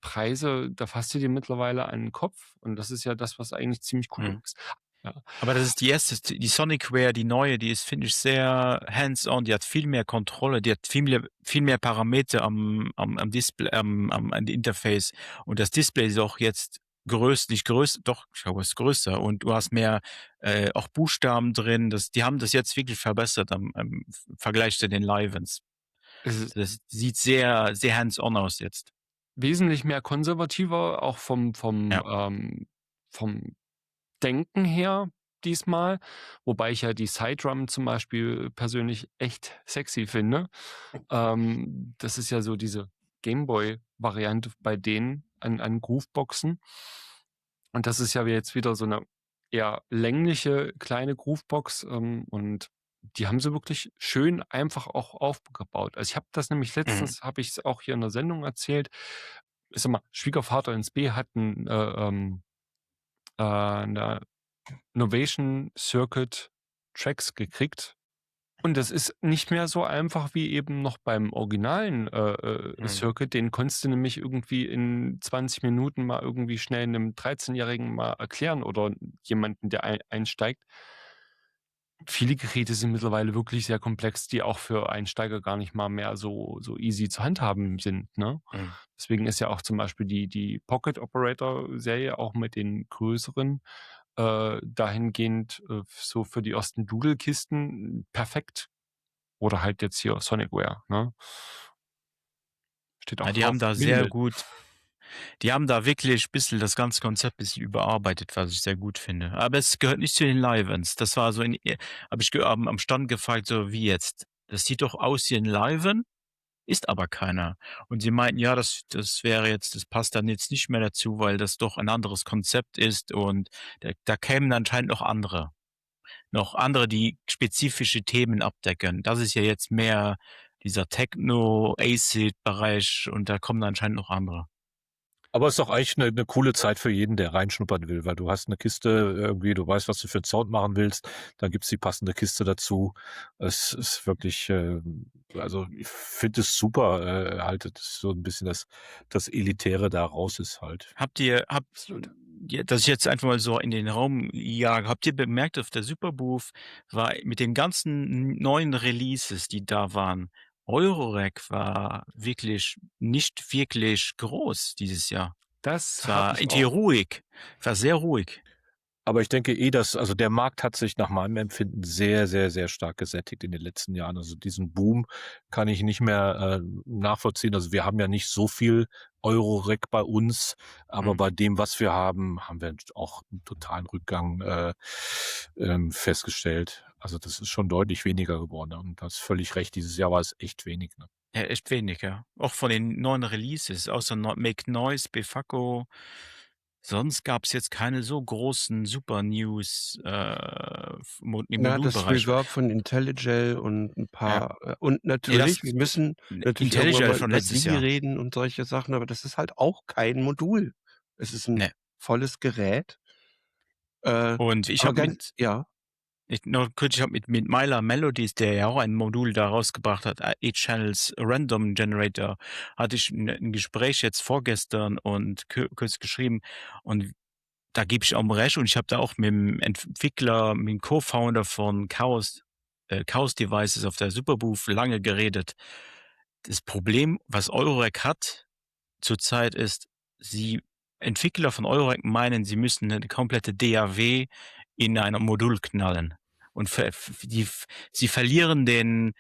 Preise, da fasst du dir mittlerweile an 'n Kopf und das ist ja das, was eigentlich ziemlich cool Mhm. ist. Ja. Aber das ist die erste, die Sonicware, die neue, die ist, finde ich, sehr hands-on. Die hat viel mehr Kontrolle, die hat viel mehr Parameter am Display, am Interface. Und das Display ist auch jetzt nicht größer, doch, ich glaube, es ist größer. Und du hast mehr auch Buchstaben drin. Die haben das jetzt wirklich verbessert am Vergleich zu den Livens. Es ist Das sieht sehr, sehr hands-on aus jetzt. wesentlich mehr konservativer, auch Ja. vom Denken her diesmal, wobei ich ja die Sidedrum zum Beispiel persönlich echt sexy finde. Das ist ja so diese Gameboy-Variante bei denen an Grooveboxen. Und das ist ja jetzt wieder so eine eher längliche kleine Groovebox, und die haben sie wirklich schön einfach auch aufgebaut. Also, ich habe das nämlich Mhm. letztens habe ich's auch hier in der Sendung erzählt. Ich sage mal, Schwiegervater ins B hat 'ne Novation Circuit Tracks gekriegt. Und das ist nicht mehr so einfach wie eben noch beim originalen, Mhm. Circuit. Den konntest du nämlich irgendwie in 20 Minuten mal irgendwie schnell 'nem 13-Jährigen mal erklären oder jemanden, der einsteigt. viele Geräte sind mittlerweile wirklich sehr komplex, die auch für Einsteiger gar nicht mal mehr so easy zu handhaben sind, ne? Mhm. Deswegen ist ja auch zum Beispiel die Pocket Operator Serie auch mit den größeren, dahingehend, so für die ersten Doodle-Kisten perfekt. Oder halt jetzt hier Sonicware, ne? Steht Ja, auch drauf, die haben da wirklich ein bisschen das ganze Konzept bisschen überarbeitet, was ich sehr gut finde. Aber es gehört nicht zu den Live-Events. Das war so habe ich am Stand gefragt, so wie jetzt? Das sieht doch aus wie ein Live-Event, ist aber keiner. Und sie meinten, ja, das wäre jetzt, das passt dann jetzt nicht mehr dazu, weil das doch ein anderes Konzept ist und da kämen anscheinend noch andere, die spezifische Themen abdecken. Das ist ja jetzt mehr dieser Techno-Acid-Bereich und da kommen anscheinend noch andere. Aber es ist doch eigentlich eine coole Zeit für jeden, der reinschnuppern will, weil du hast eine Kiste irgendwie, du weißt, was du für 'n Sound machen willst, dann gibt's die passende Kiste dazu. Es ist wirklich, also, ich finde es super, halt, dass so ein bisschen das Elitäre da raus ist halt. absolut. Ja, dass ich jetzt einfach mal so in den Raum jage, habt ihr bemerkt, auf der Superbooth war mit den ganzen neuen Releases, die da waren, Eurorack war wirklich nicht wirklich groß dieses Jahr. Das Es habe war ich irgendwie auch. ruhig, war sehr ruhig. Aber ich denke dass also der Markt hat sich nach meinem Empfinden sehr, sehr, sehr stark gesättigt in den letzten Jahren. Also diesen Boom kann ich nicht mehr, nachvollziehen. Also wir haben ja nicht so viel Eurorack bei uns, aber Mhm. bei dem, was wir haben, haben wir auch 'n totalen Rückgang, festgestellt. Also das ist schon deutlich weniger geworden und du hast völlig recht, dieses Jahr war es echt wenig, ne? Ja, echt wenig, ja. Auch von den neuen Releases, außer Make Noise, Befaco. Sonst gab's jetzt keine so großen Super-News im Na, das Modulbereich. Reverb von IntelliJ und 'n Ja. paar und Ne, natürlich, wir müssen natürlich irgendwann IntelliJ mal von über letztes SIGI Jahr. reden und solche Sachen, aber das ist halt auch kein Modul. Es ist 'n Ne. volles Gerät. Äh, Und ich aber habe ganz ja, ich habe mit Myla Melodies, der ja auch ein Modul da rausgebracht hat, 8 Channels Random Generator, hatte ich 'n Gespräch jetzt vorgestern und kurz geschrieben und da gebe ich auch recht und ich habe da auch mit dem Entwickler, mit dem Co-Founder von Chaos Devices auf der Superbooth lange geredet. Das Problem, was Eurorack hat zurzeit ist, sie Entwickler von Eurorack meinen, sie müssen 'ne komplette DAW in ein Modul knallen und sie verlieren den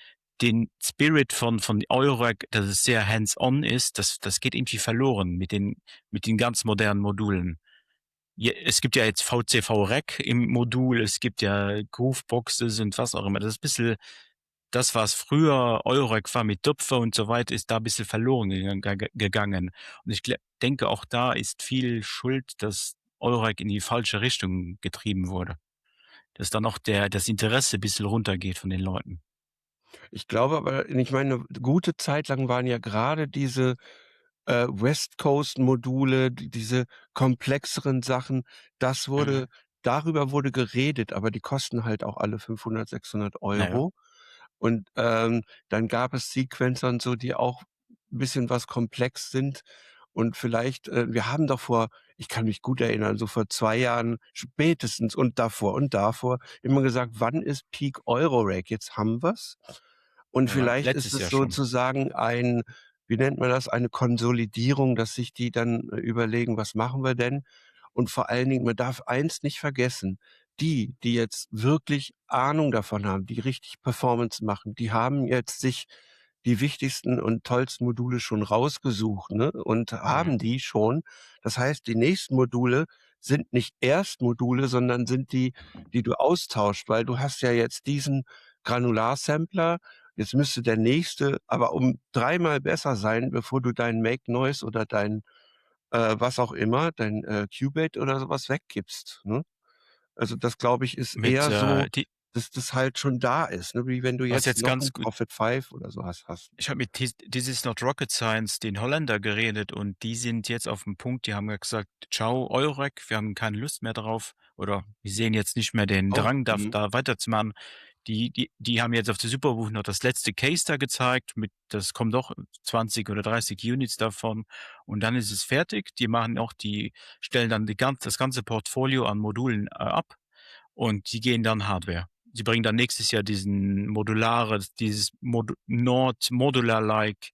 Spirit von Eurorack, dass es sehr hands-on ist. Das geht irgendwie verloren mit den ganz modernen Modulen. Es gibt ja jetzt VCV-Rack im Modul, es gibt ja Grooveboxes und was auch immer. Das ist bisschen das, was früher Eurorack war mit Töpfer und so weiter, ist da ein bisschen verloren gegangen. Und ich denke, auch da ist viel Schuld, dass Eurorack in die falsche Richtung getrieben wurde. Dass dann auch das Interesse ein bisschen runtergeht von den Leuten. ich glaube aber ich meine, 'ne gute Zeit lang waren ja grade diese, West Coast Module, diese komplexeren Sachen, das wurde Mhm. darüber wurde geredet, aber die kosten halt auch alle 500, 600 Ja, ja. Euro. Und, dann gab es Sequencer und so, die auch 'n bisschen was komplex sind. Und vielleicht wir haben doch ich kann mich gut erinnern, so vor 2 Jahren spätestens und davor immer gesagt: „Wann ist Peak Eurorack?“ Jetzt haben wir's. Und Ja, vielleicht ist letztes es Jahr schon. sozusagen wie nennt man das, eine Konsolidierung, dass sich die dann, überlegen: „Was machen wir denn?“ Und vor allen Dingen, man darf eins nicht vergessen: die jetzt wirklich Ahnung davon haben, die richtig Performance machen, die haben jetzt sich die wichtigsten und tollsten Module schon rausgesucht, ne, und Mhm. haben die schon. Das heißt, die nächsten Module sind nicht Erstmodule, sondern sind die, die du austauscht, weil du hast ja jetzt diesen Granularsampler, jetzt müsste der nächste aber um dreimal besser sein, bevor du dein Make Noise oder dein, was auch immer, dein, Cubase oder so was weggibst, ne? Also, das glaube ich, ist Mit, eher so, die dass das halt schon da ist, ne? Wie wenn du was jetzt jetzt noch ganz 'n gut Prophet 5 oder so hast. ich habe mit This is not Rocket Science, den Holländer, geredet und die sind jetzt auf dem Punkt, die haben ja gesagt: „Ciao, Eurorack, wir haben keine Lust mehr drauf oder wir sehen jetzt nicht mehr den Oh, Drang, mhm. da weiterzumachen.“ Die haben jetzt auf der Superbooth noch das letzte Case da gezeigt das kommen doch 20 oder 30 Units davon und dann ist es fertig. Die stellen dann das ganze Portfolio an Modulen, ab und die gehen dann Hardware. sie bringen dann nächstes Jahr dieses Modular-like,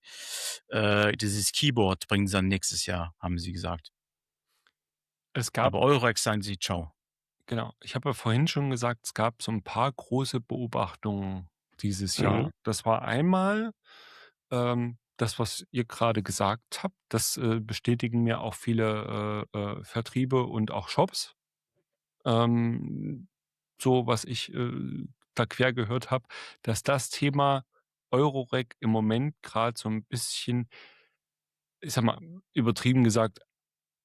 dieses Keyboard bringen sie dann nächstes Jahr, haben sie gesagt. Es gab Aber Eurex sagen sie ciao. Genau. Ich habe ja vorhin schon gesagt, es gab so ein paar große Beobachtungen dieses Jahr. Mhm. Das war einmal, das, was ihr gerade gesagt habt. Das, bestätigen mir auch viele, Vertriebe und auch Shops. So, was ich, da quer gehört habe, dass das Thema Eurorec im Moment gerade so ein bisschen, ich sage mal, übertrieben gesagt,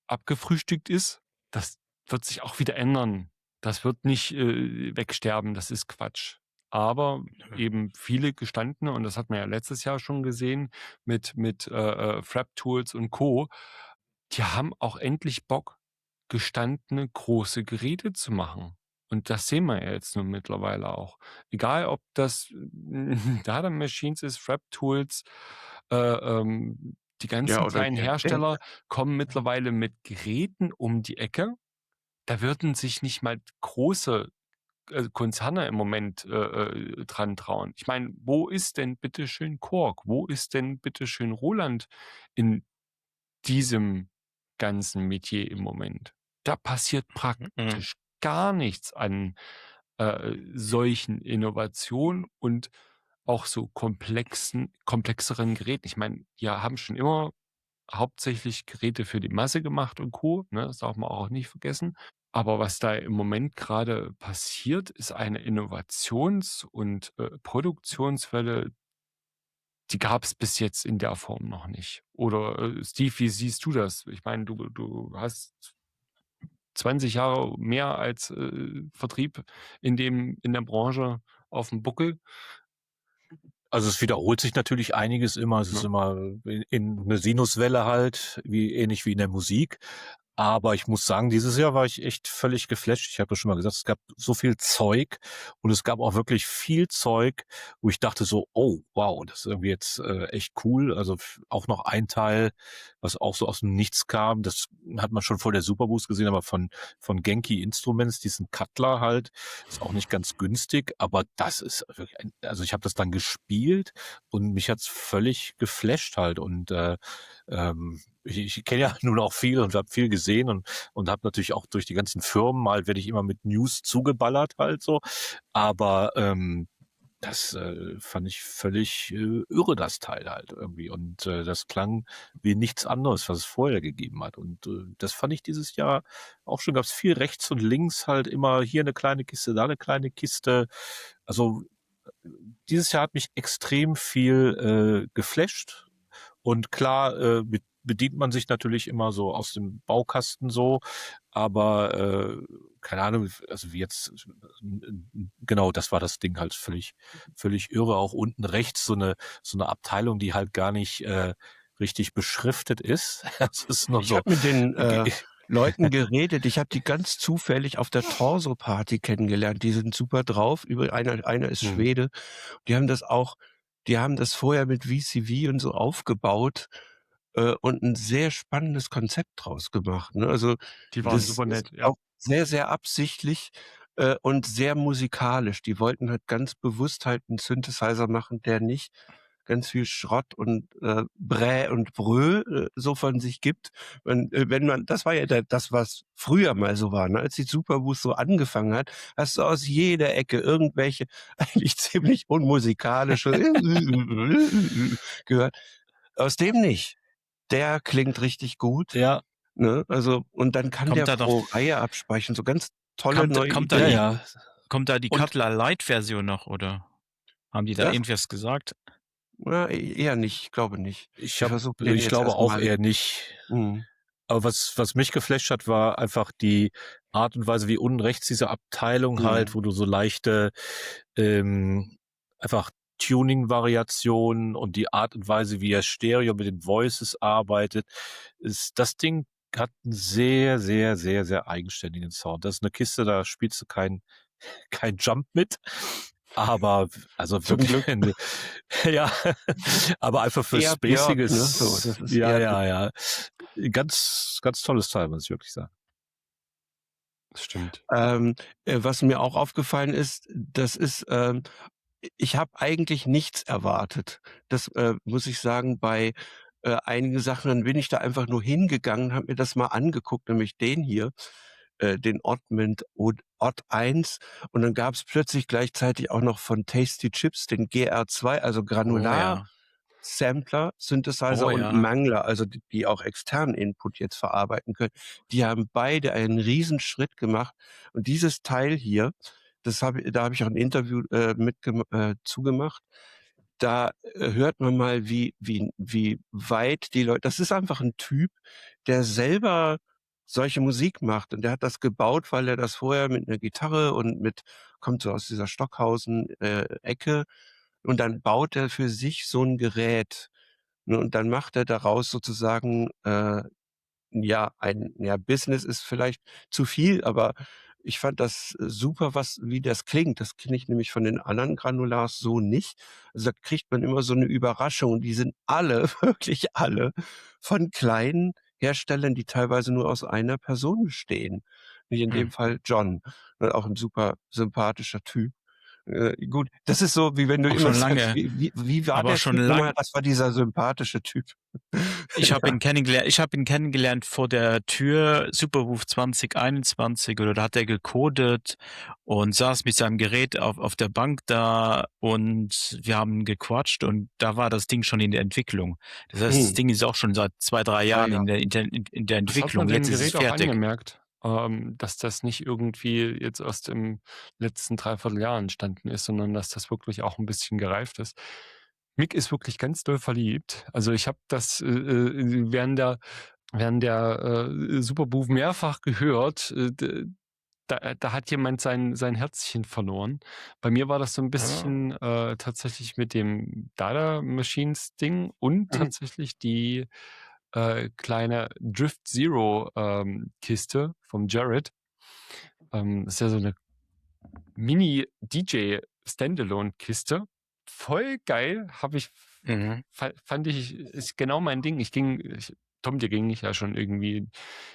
abgefrühstückt ist. Das wird sich auch wieder ändern. Das wird nicht, wegsterben, das ist Quatsch. Aber eben viele gestandene, und das hat man ja letztes Jahr schon gesehen mit Frap-Tools und Co., die haben auch endlich Bock, gestandene große Geräte zu machen. Und das sehen wir ja jetzt nun mittlerweile auch. Egal, ob das Data Machines ist, Frap-Tools, die Ja, ganzen oder kleinen Hersteller kommen mittlerweile mit Geräten um die Ecke. Da würden sich nicht mal große, Konzerne im Moment, dran trauen. Ich meine, wo ist denn bitte schön Korg? Wo ist denn bitte schön Roland in diesem ganzen Metier im Moment? Da passiert praktisch gar nichts an, solchen Innovationen und auch so komplexeren Geräten. Ich meine, die haben schon immer hauptsächlich Geräte für die Masse gemacht und Co., ne? Das darf man auch nicht vergessen. Aber was da im Moment gerade passiert, ist eine Innovations- und, Produktionswelle, die gab es bis jetzt in der Form noch nicht. Oder, Steve, wie siehst du das? Ich meine, du hast 20 Jahre mehr als, Vertrieb in der Branche auf dem Buckel, Also es wiederholt sich natürlich einiges immer. Es ist ne? immer in 'ne Sinuswelle halt, ähnlich wie in der Musik. Aber ich muss sagen, dieses Jahr war ich echt völlig geflasht. Ich habe ja schon mal gesagt, es gab so viel Zeug und es gab auch wirklich viel Zeug, wo ich dachte so: „Oh, wow, das ist irgendwie jetzt, echt cool." Also, auch noch ein Teil, was auch so aus dem Nichts kam, das hat man schon vor der Superboost gesehen, aber von Genki Instruments, diesen Cutler halt, ist auch nicht ganz günstig, aber das ist wirklich also, ich habe das dann gespielt und mich hat's völlig geflasht halt und, ich kenne ja nun auch viel und habe viel gesehen und habe natürlich auch durch die ganzen Firmen mal werde ich immer mit News zugeballert halt so. Aber, das, fand ich völlig, irre, das Teil halt irgendwie. Und, das klang wie nichts anderes, was es vorher gegeben hat. Und, das fand ich dieses Jahr auch schon gab's viel rechts und links halt immer hier eine kleine Kiste, da eine kleine Kiste. Also, dieses Jahr hat mich extrem viel, geflasht. Und klar, bedient man sich natürlich immer so aus dem Baukasten so, aber, keine Ahnung, also wie jetzt genau, das war das Ding halt völlig irre. Auch unten rechts so eine Abteilung, die halt gar nicht, richtig beschriftet ist. Das ist nur Ich so habe mit den, ge Leuten geredet. Ich habe die ganz zufällig auf der Torso-Party kennengelernt. Die sind super drauf. Einer ist Mhm. Schwede. Die haben das vorher mit VCV und so aufgebaut, und 'n sehr spannendes Konzept draus gemacht, ne? Also, Die waren das super ist nett, ja. auch sehr, sehr absichtlich, und sehr musikalisch. Die wollten halt ganz bewusst halt 'n Synthesizer machen, der nicht ganz viel Schrott und, Bräh und Brö, so von sich gibt. Wenn man das war ja das, was früher mal so war, ne? Als die Superboost so angefangen hat, hast du aus jeder Ecke irgendwelche eigentlich ziemlich unmusikalische gehört. Aus dem nicht. Der klingt richtig gut, Ja, ne? Also und dann kann Kommt der da noch, pro Reihe abspeichern, so ganz tolle kommt, neue kommt da ja, die, Ideen. ja. kommt da die Und Cutler Light Version noch, oder haben die da Das irgendwas gesagt? eher nicht, ich glaube nicht. ich Die habe versuchen den ich jetzt glaube erst auch mal eher nicht. mhm. Aber was mich geflasht hat, war einfach die Art und Weise, wie unten rechts diese Abteilung halt, Mhm. wo du so leichte, einfach Tuning-Variationen und die Art und Weise, wie er Stereo mit den Voices arbeitet, das Ding hat 'n sehr, sehr, sehr, sehr eigenständigen Sound. Das ist 'ne Kiste, da spielst du kein Jump mit, aber also Zum wirklich Glück 'ne ja, aber einfach für eher Björk, ne? So, Spaciges das ist ja, eher ja, ja. Ganz, ganz tolles Teil, muss ich wirklich sagen. Das stimmt. Was mir auch aufgefallen ist, das ist, ich habe eigentlich nichts erwartet. Das, muss ich sagen, bei, einigen Sachen, dann bin ich da einfach nur hingegangen, habe mir das mal angeguckt, nämlich den hier, den Odd 1, und dann gab's plötzlich gleichzeitig auch noch von Tasty Chips den GR2, also Oh Granular ja. Sampler, Synthesizer Oh und ja. Mangler, also die auch externen Input jetzt verarbeiten können. Die haben beide einen Riesenschritt gemacht. Und dieses Teil hier, da habe ich auch ein Interview, zugemacht. Da, hört man mal, wie weit die Leute, das ist einfach ein Typ, der selber solche Musik macht. Und der hat das gebaut, weil er das vorher mit einer Gitarre und kommt so aus dieser Stockhausen, Ecke, und dann baut er für sich so ein Gerät, ne? Und dann macht er daraus sozusagen, Business ist vielleicht zu viel, aber ich fand das super, wie das klingt. Das kenne ich nämlich von den anderen Granulars so nicht. Also, da kriegt man immer so eine Überraschung, und die sind alle, wirklich alle, von kleinen Herstellern, die teilweise nur aus einer Person bestehen. Wie in dem Hm. Fall John, auch ein super sympathischer Typ. Gut, das ist so, wie wenn du Auch immer schon sagst: lange, „Wie war aber der schon Typ nochmal? lang. Das war dieser sympathische Typ." Ich habe Ja. ihn kennengelernt vor der Tür Superwoof 2021, oder da hat er gecodet und saß mit seinem Gerät auf der Bank da, und wir haben gequatscht, und da war das Ding schon in der Entwicklung. Das heißt, das Mhm. Ding ist auch schon seit 2, 3 Ah Jahren ja. in der Das hat man Entwicklung. dem Jetzt ist es Gerät auch fertig. angemerkt, dass das nicht irgendwie jetzt aus dem letzten 3/4 Jahr entstanden ist, sondern dass das wirklich auch ein bisschen gereift ist. Mick ist wirklich ganz doll verliebt. Also, ich habe das, während der Superbooth mehrfach gehört, da hat jemand sein Herzchen verloren. Bei mir war das so ein Ah. bisschen, tatsächlich mit dem Dada Machines Ding und Mhm. tatsächlich die, kleine Drift Zero, Kiste vom Jared. Das ist ja so eine Mini-DJ-Standalone-Kiste. Voll geil, habe ich Mhm. fand ich, ist genau mein Ding. Tom, dir ging ich ja schon irgendwie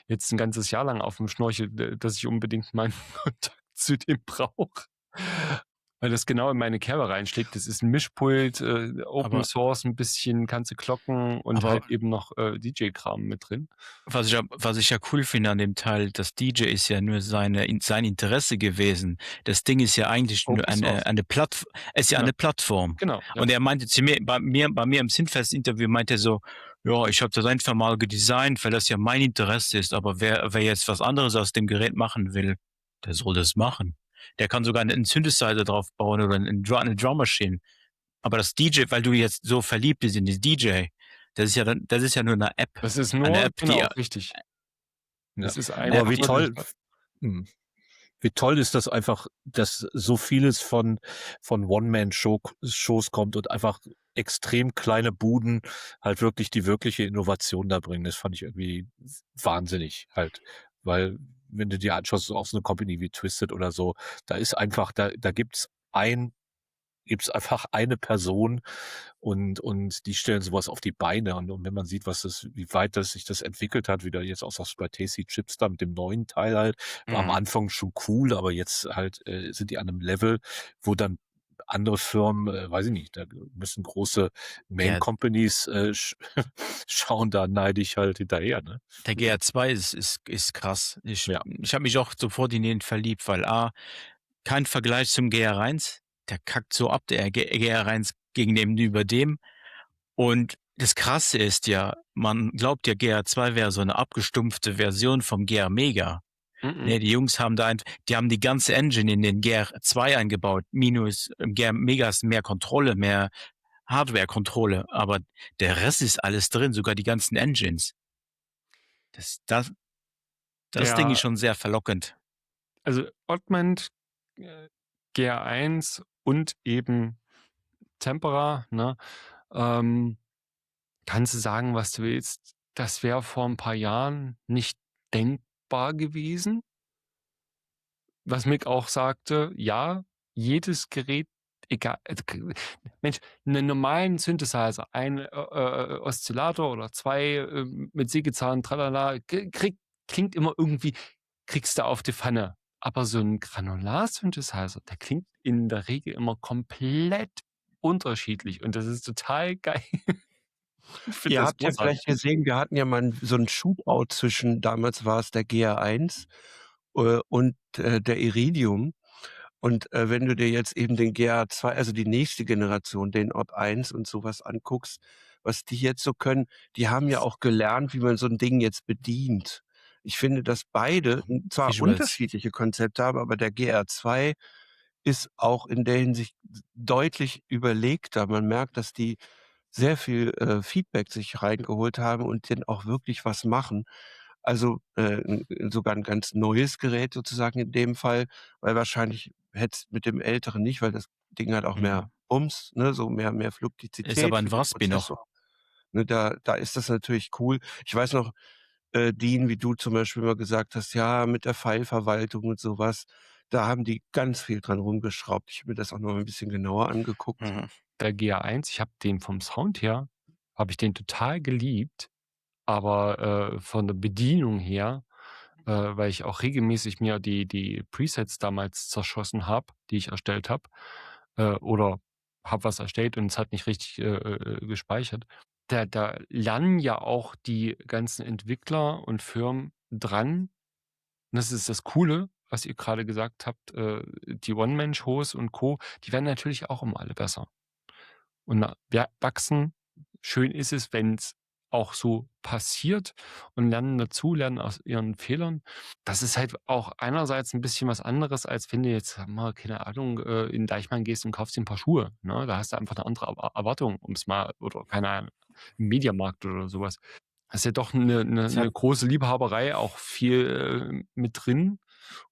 jetzt ein ganzes Jahr lang auf dem Schnorchel, dass ich unbedingt mal 'n Kontakt zu dem brauche, weil das genau in meine Kerbe reinschlägt. Das ist ein Mischpult, Open Aber Source, ein bisschen kannst du klocken und aber halt eben noch, DJ-Kram mit drin. was ich ja cool finde an dem Teil, das DJ ist ja nur sein Interesse gewesen. Das Ding ist ja eigentlich nur Open Source. ist ja Genau, eine Plattform. genau, ja. Und er meinte zu mir, bei mir im Sinfest-Interview meinte er so, ja, ich habe das einfach mal gedesignt, weil das ja mein Interesse ist, aber wer jetzt was anderes aus dem Gerät machen will, der soll das machen. Der kann sogar einen Synthesizer drauf bauen oder eine Drum Machine. Aber das DJ, weil du jetzt so verliebt bist in das DJ, das ist ja nur Das ist eine nur App, die genau, richtig. Ja. Das ist eine App, Aber einfach wie die nur toll, das. wie toll ist das einfach, dass so vieles von One-Man-Shows kommt und einfach extrem kleine Buden halt wirklich die wirkliche Innovation da bringen. Das fand ich irgendwie wahnsinnig halt, weil wenn du dir anschaust, so auch so eine Company wie Twisted oder so, da ist einfach, da gibt's einfach eine Person und die stellen sowas auf die Beine. Und wenn man sieht, wie weit sich das entwickelt hat, wie da jetzt auch sagst du bei Tasty Chips da mit dem neuen Teil halt, war am Mhm. Anfang schon cool, aber jetzt halt sind die an einem Level, wo dann andere Firmen, weiß ich nicht, da müssen große Main Ja, Companies schauen da neidisch halt hinterher, ne? der GR2 ist krass. Ja. Ich habe mich auch sofort in den verliebt, weil kein Vergleich zum GR1. Der kackt so ab, der GR1 gegenüber dem. Und das Krasse ist ja, man glaubt ja, GR2 wäre so eine abgestumpfte Version vom GR Mega. Mhm. Ne, die Jungs haben die haben die ganze Engine in den GR2 eingebaut. Minus im GR Mega ist mehr Kontrolle, mehr Hardware-Kontrolle, aber der Rest ist alles drin, sogar die ganzen Engines. Das Ding ist Der schon sehr verlockend. Also Oddment, GR1 und eben Tempera, ne? Ähm, kannst du sagen, was du willst. Das wäre vor ein paar Jahren nicht denkbar gewesen. Was Mick auch sagte, ja, jedes Gerät, egal, Mensch, 'nen normalen Synthesizer, ein, Oszillator oder 2, mit Sägezahn, tralala, klingt immer irgendwie kriegst du auf die Pfanne. Aber so ein Granular-Synthesizer, der klingt in der Regel immer komplett unterschiedlich und das ist total geil. Ich finde Ihr das habt ja großartig. vielleicht gesehen, wir hatten ja mal 'n so 'n Shootout zwischen damals war es der GR1, und, der Iridium. Und, wenn du dir jetzt eben den GR2, also die nächste Generation, den Odd 1 und so was anguckst, was die jetzt so können, die haben ja auch gelernt, wie man so 'n Ding jetzt bedient. Ich finde, dass beide zwar Ich weiß. unterschiedliche Konzepte haben, aber der GR2 ist auch in der Hinsicht deutlich überlegter. Man merkt, dass die sehr viel, Feedback sich reingeholt haben und dann auch wirklich was machen. Also, sogar 'n ganz neues Gerät sozusagen in dem Fall, weil wahrscheinlich hätt's mit dem älteren nicht, weil das Ding hat auch mehr Mhm. Bums, ne, so mehr Ist Fluidizität aber für ein den Raspi noch. Prozessor. Ne, da ist das natürlich cool. Ich weiß noch, Dean, wie du zum Beispiel mal gesagt hast: „Ja, mit der Fileverwaltung und so was“, da haben die ganz viel dran rumgeschraubt. Ich habe mir das auch noch mal 'n bisschen genauer angeguckt. Mhm. Der GA1, ich habe den vom Sound her habe ich den total geliebt, aber, von der Bedienung her, weil ich auch regelmäßig mir die Presets damals zerschossen habe, die ich erstellt habe, oder habe was erstellt und es hat nicht richtig, gespeichert. Da lernen ja auch die ganzen Entwickler und Firmen dran. Und das ist das Coole, was ihr gerade gesagt habt, die One-Man-Shows und Co., die werden natürlich auch immer alle besser. Und wir wachsen. Schön ist es, wenn es auch so passiert und lernen dazu, lernen aus ihren Fehlern. Das ist halt auch einerseits ein bisschen was anderes, als wenn du jetzt, sage mal, keine Ahnung, in Deichmann gehst und kaufst dir 'n paar Schuhe, ne? Da hast du einfach eine andere Erwartung, um's mal oder keine Ahnung, im Mediamarkt oder sowas. Das ist ja doch eine 'ne Es hat 'ne große Liebhaberei, auch viel, mit drin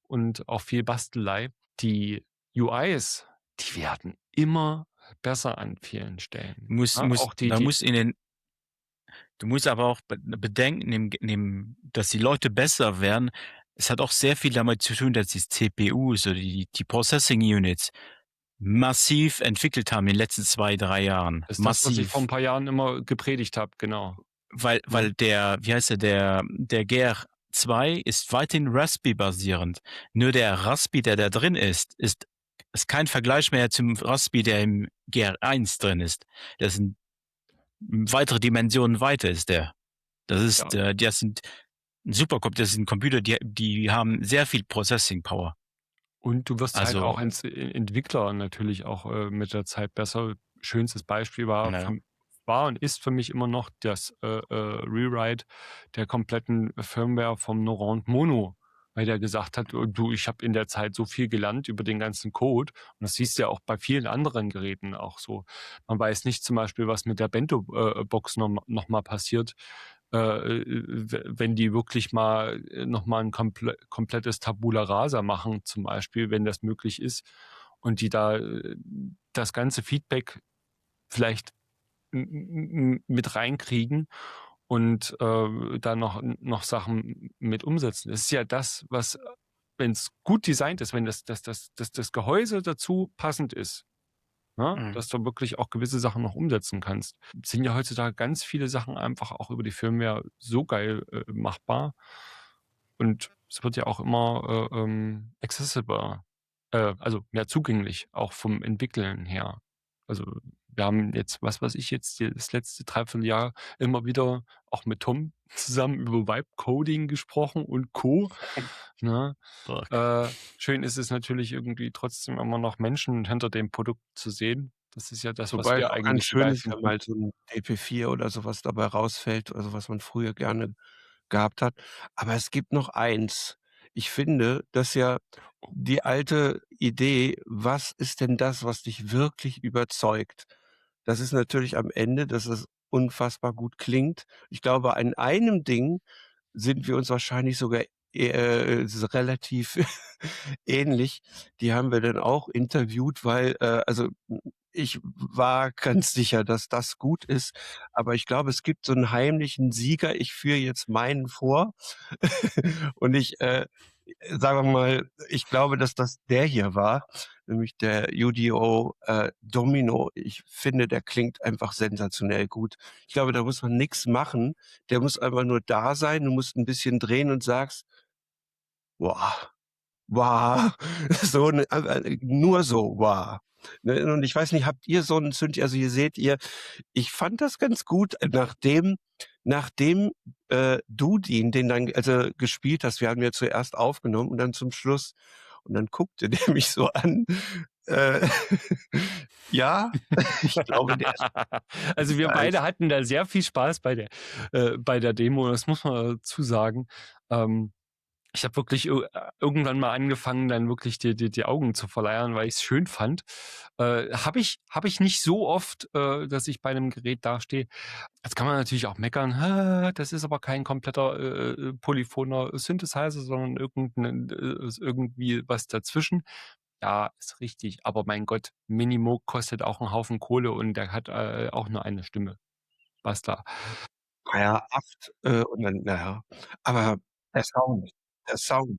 und auch viel Bastelei. Die UIs, die werden immer besser an vielen Stellen. Muss Ja, muss auch die da die muss in den Du musst aber auch bedenken, dass die Leute besser werden. Es hat auch sehr viel damit zu tun, dass die CPUs oder die Processing Units massiv entwickelt haben in den letzten 2, 3 Jahren. ist das, was ich vor Massiv. 'n paar Jahren immer gepredigt habe, genau, ne? Weil der wie heißt der GR2 ist weiterhin Raspi basierend. Nur der Raspi, der da drin ist kein Vergleich mehr zum Raspi, der im GR1 drin ist. Das sind weitere Dimensionen weiter ist der. Ja. Das sind das sind Computer, die haben sehr viel Processing Power. Und du wirst halt auch Also, als Entwickler natürlich auch, mit der Zeit besser. Schönstes Beispiel ja. war und ist für mich immer noch das, Rewrite der kompletten Firmware vom Noront Mono, weil der gesagt hat: du, ich habe in der Zeit so viel gelernt über den ganzen Code.“ Und das siehst du ja auch bei vielen anderen Geräten auch so. Man weiß nicht zum Beispiel, was mit der Bento, Box noch mal passiert, wenn die wirklich mal noch mal 'n komplettes Tabula Rasa machen zum Beispiel, wenn das möglich ist und die da, das ganze Feedback vielleicht mit reinkriegen und, da noch Sachen mit umsetzen. Das ist ja das, was, wenn es gut designt ist, wenn das Gehäuse dazu passend ist, ne, Mhm. dass du wirklich auch gewisse Sachen noch umsetzen kannst. Sind ja heutzutage ganz viele Sachen einfach auch über die Firmware so geil, machbar und es wird ja auch immer, accessible, also mehr zugänglich, auch vom Entwickeln her. Also, wir haben jetzt, was weiß ich jetzt, das letzte Dreivierteljahr immer wieder auch mit Tom zusammen über Vibe-Coding gesprochen und Co., ne? Fuck. Schön ist es natürlich irgendwie trotzdem immer noch Menschen hinter dem Produkt zu sehen. Das ist ja das, was Wobei es wir auch ganz eigentlich so schön geil ist, wenn finden. mal so 'n DP4 oder so was dabei rausfällt, also was man früher gerne gehabt hat. Aber es gibt noch eins. Ich finde, dass ja die alte Idee: „Was ist denn das, was dich wirklich überzeugt?“ Das ist natürlich am Ende, dass es unfassbar gut klingt. Ich glaube, an einem Ding sind wir uns wahrscheinlich sogar, relativ ähnlich. Die haben wir dann auch interviewt, weil, also, ich war ganz sicher, dass das gut ist, aber ich glaube, es gibt so 'n heimlichen Sieger. Ich führe jetzt meinen vor und sagen wir mal, ich glaube, dass das der hier war, nämlich der UDO, Domino. Ich finde, der klingt einfach sensationell gut. Ich glaube, da muss man nix machen. Der muss einfach nur da sein. Du musst 'n bisschen drehen und sagst: Wow. Wow. So 'ne nur so, wow. Ne, und ich weiß nicht, habt ihr so 'n also, hier seht ihr, ich fand das ganz gut, nachdem du den dann also, gespielt hast. Wir haben ja zuerst aufgenommen und dann zum Schluss und dann guckte der mich so an. Äh, ja, ich glaube, der Also, ist wir beide einfach hatten da sehr viel Spaß bei der Demo, das muss man dazu sagen. Ähm, Ich habe wirklich irgendwann mal angefangen, dann wirklich die Augen zu verleiern, weil ich's schön fand. Habe ich nicht so oft, dass ich bei 'nem Gerät dastehe. Jetzt kann man natürlich auch meckern: Das ist aber kein kompletter, polyphoner Synthesizer, sondern ist irgendwie was dazwischen.“ Ja, ist richtig, aber mein Gott, Minimoog kostet auch 'n Haufen Kohle und der hat, auch nur eine Stimme. Basta. ja, 8, und dann na ja. Aber der Sound der Sound.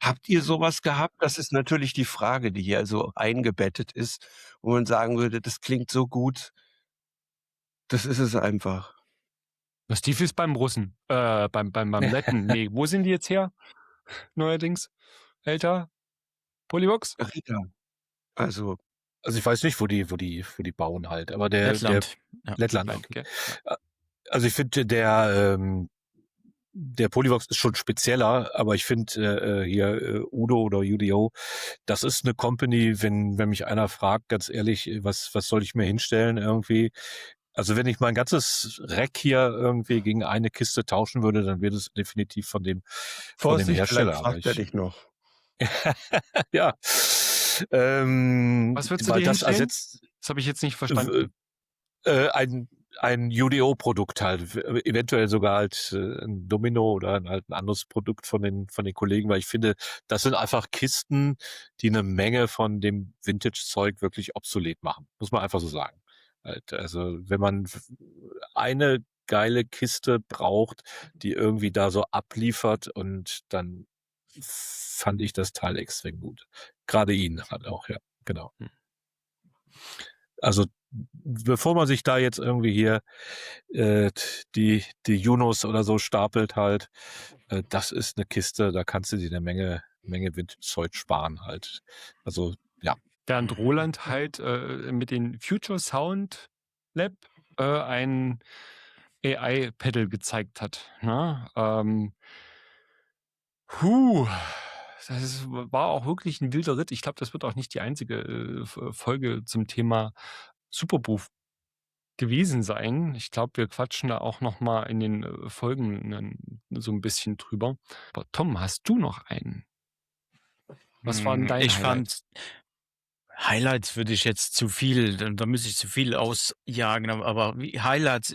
Habt ihr so was gehabt? Das ist natürlich die Frage, die hier so eingebettet ist, wo man sagen würde: „Das klingt so gut, das ist es einfach.“ Das Steve ist beim Russen, beim Letten. Ne, wo sind die jetzt her neuerdings? Älter? Polyvox? Rita, also, Also ich weiß nicht, wo die bauen halt, aber der Lettland. Ja. Lettland, Lettland, okay. gell? Ja. Also ich finde, der Polyvox ist schon spezieller, aber ich finde hier Udo oder UDO, das ist eine Company, wenn mich einer fragt, ganz ehrlich, was soll ich mir hinstellen irgendwie? Also wenn ich mein ganzes Rack hier irgendwie gegen eine Kiste tauschen würde, dann wäre es definitiv von dem Vorsicht, vielleicht Hersteller. Aber fragt er ich dich noch. ja, Was würdest du weil dir das hinstellen? ersetzt Das habe ich jetzt nicht w verstanden. ein UDO-Produkt halt, eventuell sogar halt 'n Domino oder halt 'n anderes Produkt von den Kollegen, weil ich finde, das sind einfach Kisten, die 'ne Menge von dem Vintage-Zeug wirklich obsolet machen, muss man einfach so sagen. Halt, also, wenn man eine geile Kiste braucht, die irgendwie da so abliefert und dann fand ich das Teil extrem gut. Grade ihn halt auch, ja, genau. Hm. Also, bevor man sich da jetzt irgendwie hier die Junos oder so stapelt halt, das ist eine Kiste, da kannst du dir eine Menge Vintage-Zeug sparen halt. Also, ja. Während Roland halt, mit den Future Sound Lab, ein AI-Pedal gezeigt hat, ne? War auch wirklich 'n wilder Ritt. Ich glaube, das wird auch nicht die einzige, Folge zum Thema Superbooth gewesen sein. Ich glaube, wir quatschen da auch noch mal in den, Folgen so 'n bisschen drüber. Aber Tom, hast du noch einen? Was war 'n dein Ich Highlight? fand Highlights würde ich jetzt zu viel, da müsste ich zu viel ausjagen, aber wie Highlights,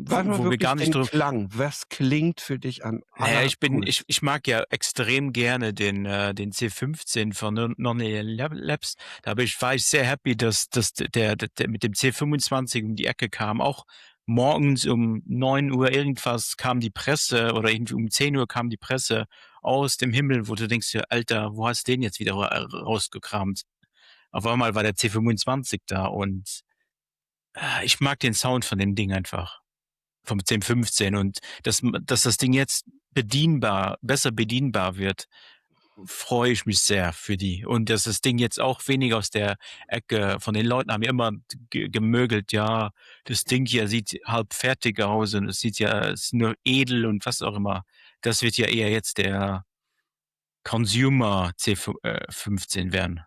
Sag mal wo wir wirklich gar nicht den drü Klang. Was klingt für dich am na ja, allercoolsten? ich mag ja extrem gerne den C15 von Nonny Labs. War ich sehr happy, dass der mit dem C25 um die Ecke kam. Auch morgens um 9 Uhr irgendwas kam die Presse oder irgendwie um 10 Uhr kam die Presse aus dem Himmel, wo du denkst dir: „Alter, wo hast du den jetzt wieder rausgekramt?“ Auf einmal war der C25 da und, ich mag den Sound von dem Ding einfach, vom C15 und dass das Ding jetzt besser bedienbar wird, freue ich mich sehr für die. Und dass das Ding jetzt auch weniger aus der Ecke von den Leuten haben ja immer gemögelt: „Ja, das Ding hier sieht halb fertig aus und es ist nur edel“ und was auch immer. Das wird ja eher jetzt der Consumer 15 werden.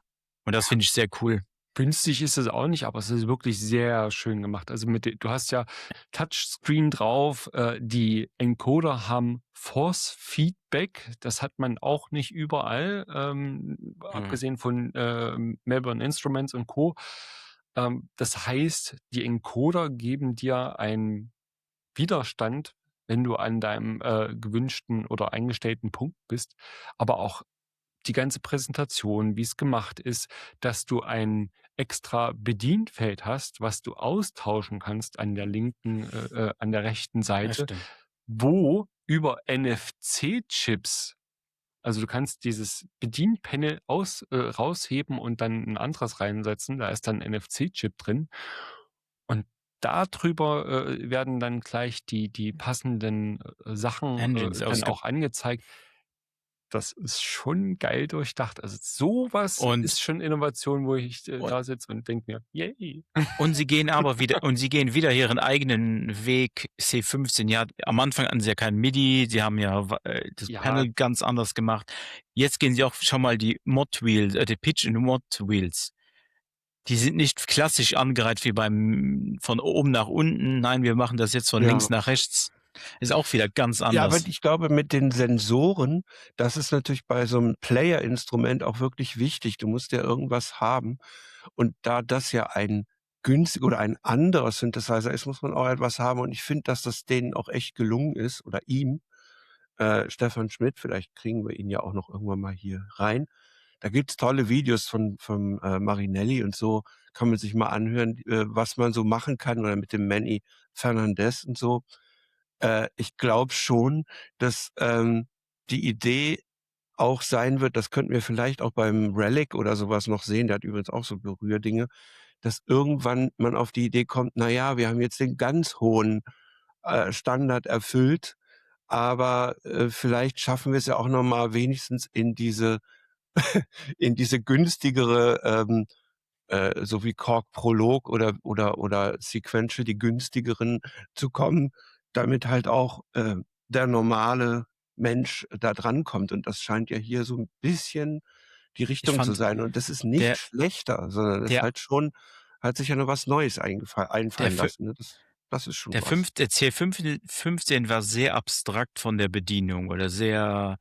Und das finde ich sehr cool. Günstig ist es auch nicht, aber es ist wirklich sehr schön gemacht. Also, du hast ja Touchscreen drauf, die Encoder haben Force Feedback. Das hat man auch nicht überall, Mhm. abgesehen von, Melbourne Instruments und Co. Das heißt, die Encoder geben dir einen Widerstand, wenn du an deinem, gewünschten oder eingestellten Punkt bist, aber auch die ganze Präsentation, wie es gemacht ist, dass du ein extra Bedienfeld hast, was du austauschen kannst an der rechten Ja, Seite, stimmt. wo über NFC-Chips, also du kannst dieses Bedienpanel rausheben und dann ein anderes reinsetzen, da ist dann 'n NFC-Chip drin und darüber, werden dann gleich die passenden, Sachen, Engines dann ausge auch angezeigt. das ist schon geil durchdacht. Also sowas Und ist schon Innovation, wo ich und da sitze und denke mir, yay. und sie gehen wieder ihren eigenen Weg. C15, ja, am Anfang hatten sie ja kein MIDI, sie haben ja das Ja, Panel ganz anders gemacht. Jetzt gehen sie auch, schau mal, die die Pitch and Mod Wheels. Die sind nicht klassisch angereiht wie beim von oben nach unten. Nein, wir machen das jetzt von Ja. links nach rechts. Ist auch wieder ganz Ja, aber anders. ich glaube, mit den Sensoren, das ist natürlich bei so 'nem Player-Instrument auch wirklich wichtig. Du musst ja irgendwas haben. Und da das ja ein oder ein anderer Synthesizer ist, muss man auch etwas haben. Und ich finde, dass das denen auch echt gelungen ist oder ihm, Stefan Schmidt, vielleicht kriegen wir ihn ja auch noch irgendwann mal hier rein. Da gibt's tolle Videos von Marinelli und so, kann man sich mal anhören, was man so machen kann oder mit dem Manny Fernandez und so. Ich glaube schon, dass, die Idee auch sein wird, das könnten wir vielleicht auch beim Relic oder sowas noch sehen, der hat übrigens auch so Berührdinge, dass irgendwann man auf die Idee kommt: „Na ja, wir haben jetzt den ganz hohen, Standard erfüllt, aber, vielleicht schaffen wir es ja auch noch mal wenigstens in diese in diese günstigere, so wie Korg Prolog oder Sequential, die günstigeren zu kommen, damit halt auch, der normale Mensch da drankommt. Und das scheint ja hier so 'n bisschen die Ich Richtung zu fand, sein. Und das ist nicht der schlechter, sondern das ist der halt schon hat sich ja noch was Neues der einfallen fü lassen, ne? Das ist schon der was. der C15 war sehr abstrakt von der Bedienung oder sehr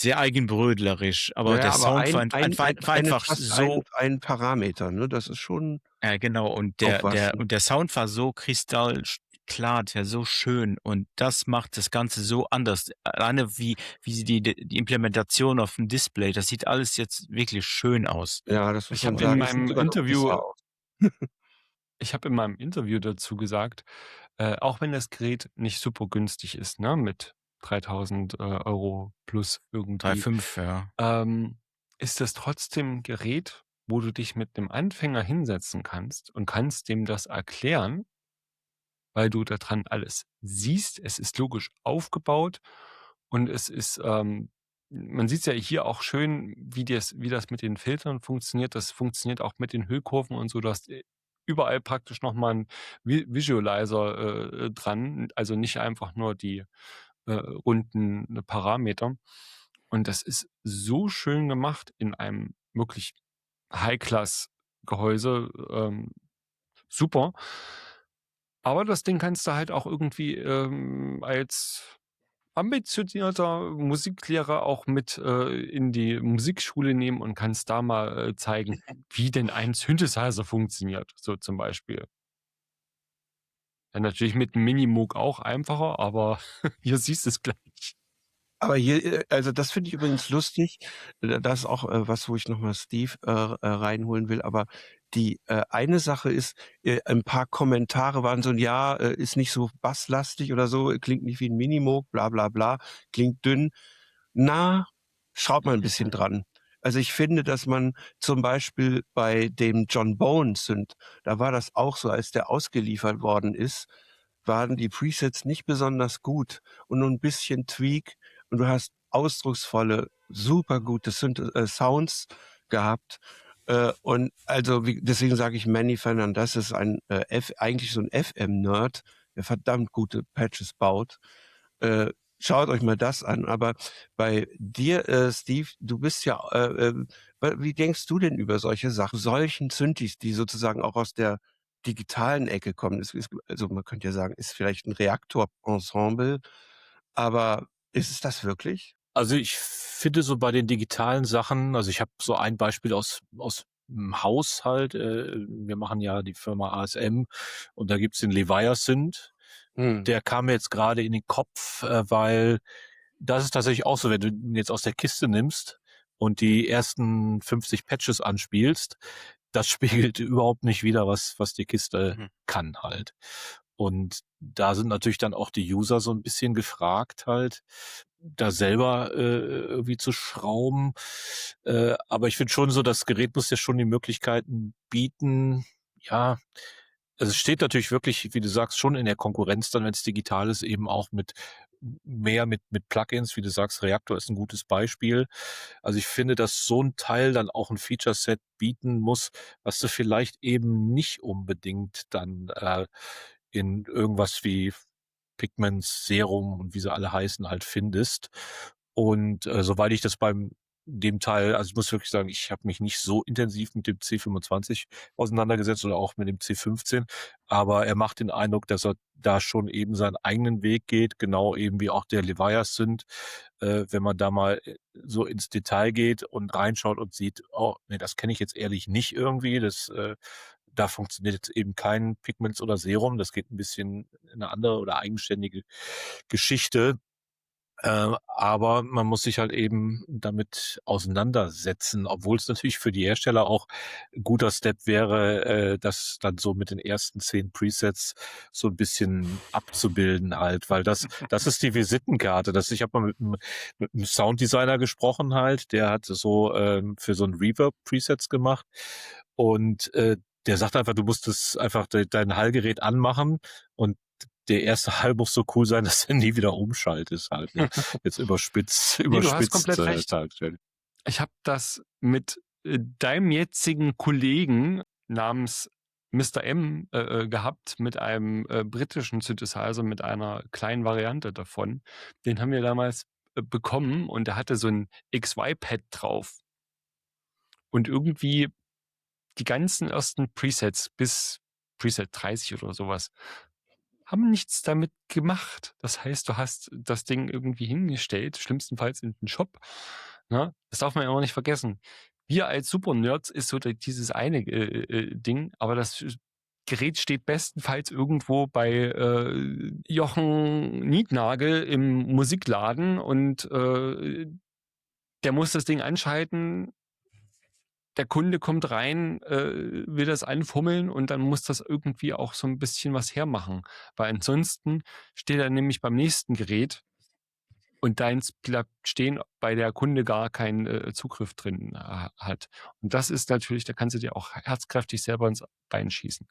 eigenbrötlerisch, Na aber der ja, aber Sound war eine einfach fast ein so, ein Parameter, ne? Das ist schon genau, und auch was, ne? der Sound war so kristallklar, der so schön, und das macht das Ganze so anders. Alleine wie sie die Implementation auf dem Display, das sieht alles jetzt wirklich schön aus. Ja, das muss ich man habe in sagen. Es sieht meinem sogar noch Interview besser aus. ich habe in meinem Interview dazu gesagt, auch wenn das Gerät nicht super günstig ist, ne, mit 3.000 Euro plus irgendwie, 3,5, ja. ist das trotzdem 'n Gerät, wo du dich mit 'nem Anfänger hinsetzen kannst und kannst dem das erklären, weil du da dran alles siehst. Es ist logisch aufgebaut und es ist, man sieht's ja hier auch schön, wie das mit den Filtern funktioniert. Das funktioniert auch mit den Hüllkurven und so. Du hast, überall praktisch noch mal 'n Visualizer, dran, also nicht einfach nur die, runden Parameter. Und das ist so schön gemacht in einem wirklich High-Class-Gehäuse, super. Aber das Ding kannst du halt auch irgendwie, als ambitionierter Musiklehrer auch mit, in die Musikschule nehmen und kannst da mal, zeigen, wie denn ein Synthesizer funktioniert, so zum Beispiel. Ja, natürlich mit 'm Minimoog auch einfacher, aber hier siehst du's gleich. Aber hier, also das finde ich übrigens lustig. Das ist auch, was, wo ich noch mal Steve, reinholen will. Aber die, eine Sache ist, 'n paar Kommentare waren so: „Ja, ist nicht so basslastig oder so, klingt nicht wie 'n Minimoog, bla bla bla, klingt dünn.“ Na, schraubt mal 'n bisschen dran. Also, ich finde, dass man zum Beispiel bei dem John Bowen Synth, da war das auch so, als der ausgeliefert worden ist, waren die Presets nicht besonders gut und nur 'n bisschen Tweak und du hast ausdrucksvolle, supergute Sounds gehabt. Und also, deswegen sage ich, Manny Fernandez ist ein, eigentlich so 'n FM-Nerd, der verdammt gute Patches baut. Äh, Schaut euch mal das an. Aber bei dir, Steve, du bist ja, wie denkst du denn über solche Sachen, solchen Synthes, die sozusagen auch aus der digitalen Ecke kommen? Also, man könnte ja sagen, ist vielleicht 'n Reaktor-Ensemble, aber ist es das wirklich? Also, ich finde so bei den digitalen Sachen, also, ich habe so ein Beispiel aus 'm Haushalt. Wir machen ja die Firma ASM und da gibt's den Leviathan. Mhm. Der kam mir jetzt grade in den Kopf, weil das ist tatsächlich auch so, wenn du ihn jetzt aus der Kiste nimmst und die ersten 50 Patches anspielst, das spiegelt überhaupt nicht wider, was die Kiste Mhm. kann halt. Und da sind natürlich dann auch die User so 'n bisschen gefragt halt, da selber, irgendwie zu schrauben. Aber ich finde schon so, das Gerät muss ja schon die Möglichkeiten bieten, ja, also, es steht natürlich wirklich, wie du sagst, schon in der Konkurrenz dann, wenn's digital ist, eben auch mit mehr mit Plugins, wie du sagst, Reaktor ist ein gutes Beispiel. Also ich finde, dass so ein Teil dann auch ein Feature-Set bieten muss, was du vielleicht eben nicht unbedingt dann in irgendwas wie Pigments, Serum und wie sie alle heißen halt findest. Und soweit ich das beim dem Teil, also ich muss wirklich sagen, ich habe mich nicht so intensiv mit dem C25 auseinandergesetzt oder auch mit dem C15, aber er macht den Eindruck, dass er da schon eben seinen eigenen Weg geht, genau eben wie auch der Levias sind. Wenn man da mal so ins Detail geht und reinschaut und sieht, oh, nee, das kenne ich jetzt ehrlich nicht irgendwie, da funktioniert jetzt eben kein Pigments oder Serum, das geht ein bisschen in eine andere oder eigenständige Geschichte. Aber man muss sich halt eben damit auseinandersetzen, obwohl es natürlich für die Hersteller auch ein guter Step wäre, das dann so mit den ersten 10 Presets so ein bisschen abzubilden halt, weil das ist die Visitenkarte. Ich habe mal mit einem Sounddesigner gesprochen halt, der hat so für so ein Reverb-Presets gemacht und der sagt einfach, du musst das einfach dein Hallgerät anmachen und der erste Hall muss so cool sein, dass er nie wieder umschaltet halt. Ne? Jetzt überspitzt Nee, du hast komplett recht. dargestellt. Ich habe das mit deinem jetzigen Kollegen namens Mr. M gehabt, mit einem britischen Synthesizer, mit einer kleinen Variante davon. Den haben wir damals bekommen und der hatte so ein XY-Pad drauf. Und irgendwie die ganzen ersten Presets bis Preset 30 oder sowas haben nichts damit gemacht. Das heißt, du hast das Ding irgendwie hingestellt, schlimmstenfalls in den Shop. Ne? Das darf man ja auch nicht vergessen. Wir als Super-Nerds ist so dieses eine Ding, aber das Gerät steht bestenfalls irgendwo bei Jochen Nietnagel im Musikladen und der muss das Ding anschalten. Der Kunde kommt rein, will das anfummeln und dann muss das irgendwie auch so ein bisschen was hermachen. Weil ansonsten steht er nämlich beim nächsten Gerät und deins bleibt stehen, weil der Kunde gar keinen Zugriff drin hat. Und das ist natürlich, da kannst du dir auch herzkräftig selber ins Bein schießen.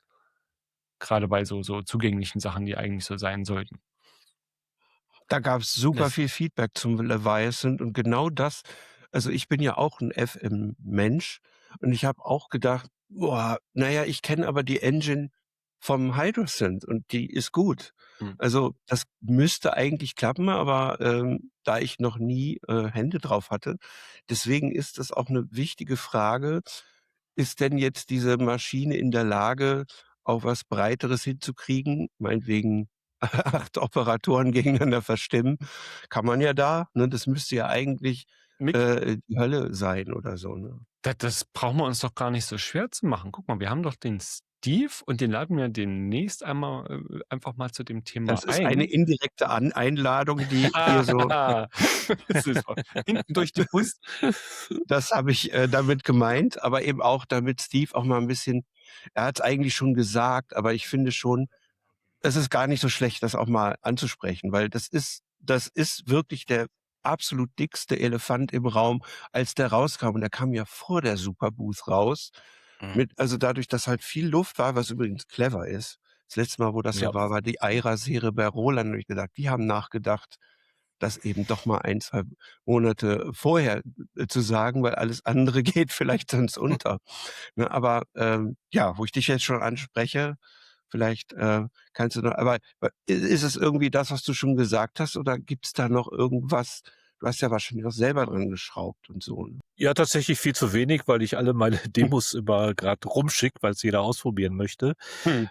Gerade bei so zugänglichen Sachen, die eigentlich so sein sollten. Da gab es super Das viel Feedback zum Leviathan und genau das, also ich bin ja auch ein FM-Mensch und ich habe auch gedacht, boah, naja, ich kenne aber die Engine vom Hydrosynth und die ist gut. Hm. Also das müsste eigentlich klappen, aber da ich noch nie Hände drauf hatte, deswegen ist das auch eine wichtige Frage, ist denn jetzt diese Maschine in der Lage, auch was Breiteres hinzukriegen, meinetwegen 8 Operatoren gegeneinander verstimmen, kann man ja da, ne? Das müsste ja eigentlich Mick, die Hölle sein oder so, ne? das brauchen wir uns doch gar nicht so schwer zu machen. Guck mal, wir haben doch den Steve und den laden wir demnächst einfach mal zu dem Thema Das ist eine ein. indirekte Einladung, die hier so Super. Hinten durch die Brust. das habe ich damit gemeint, aber eben auch, damit Steve auch mal ein bisschen, er hat's eigentlich schon gesagt, aber ich finde schon, es ist gar nicht so schlecht, das auch mal anzusprechen, weil das ist wirklich der absolut dickste Elefant im Raum, als der rauskam. Und der kam ja vor der Superbooth raus. Also dadurch, dass halt viel Luft war, was übrigens clever ist. Das letzte Mal, wo das Ja. so war die Eira-Serie bei Roland. Und ich gedacht, die haben nachgedacht, das eben doch mal 1, 2 Monate vorher zu sagen, weil alles andere geht vielleicht sonst unter. Ne, aber ja, wo ich dich jetzt schon anspreche, vielleicht kannst du noch, aber ist es irgendwie das, was du schon gesagt hast, oder gibt's da noch irgendwas? Du hast ja wahrscheinlich auch selber dran geschraubt und so. Ne? Ja, tatsächlich viel zu wenig, weil ich alle meine Demos immer gerade rumschicke, weil es jeder ausprobieren möchte. Hm.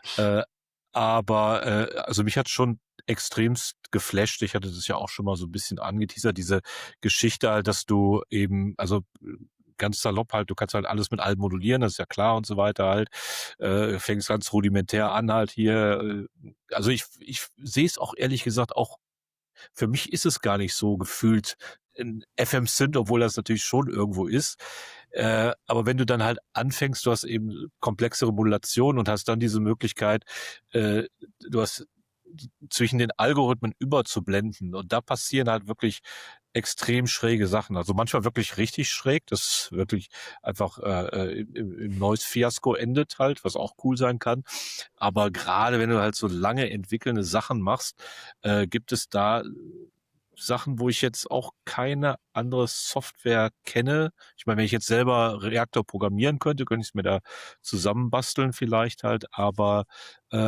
Aber also mich hat schon extremst geflasht. Ich hatte das ja auch schon mal so ein bisschen angeteasert, diese Geschichte halt, dass du eben, also ganz salopp halt, du kannst halt alles mit allem modulieren, das ist ja klar und so weiter halt. Fängst ganz rudimentär an halt hier. Also ich sehe es auch ehrlich gesagt auch, für mich ist es gar nicht so gefühlt ein FM-Synth, obwohl das natürlich schon irgendwo ist. Aber wenn du dann halt anfängst, du hast eben komplexere Modulationen und hast dann diese Möglichkeit, du hast zwischen den Algorithmen überzublenden und da passieren halt wirklich extrem schräge Sachen. Also manchmal wirklich richtig schräg, das wirklich einfach im neues Fiasko endet halt, was auch cool sein kann. Aber gerade wenn du halt so lange entwickelnde Sachen machst, gibt es da Sachen, wo ich jetzt auch keine andere Software kenne. Ich meine, wenn ich jetzt selber Reaktor programmieren könnte ich es mir da zusammenbasteln vielleicht halt, aber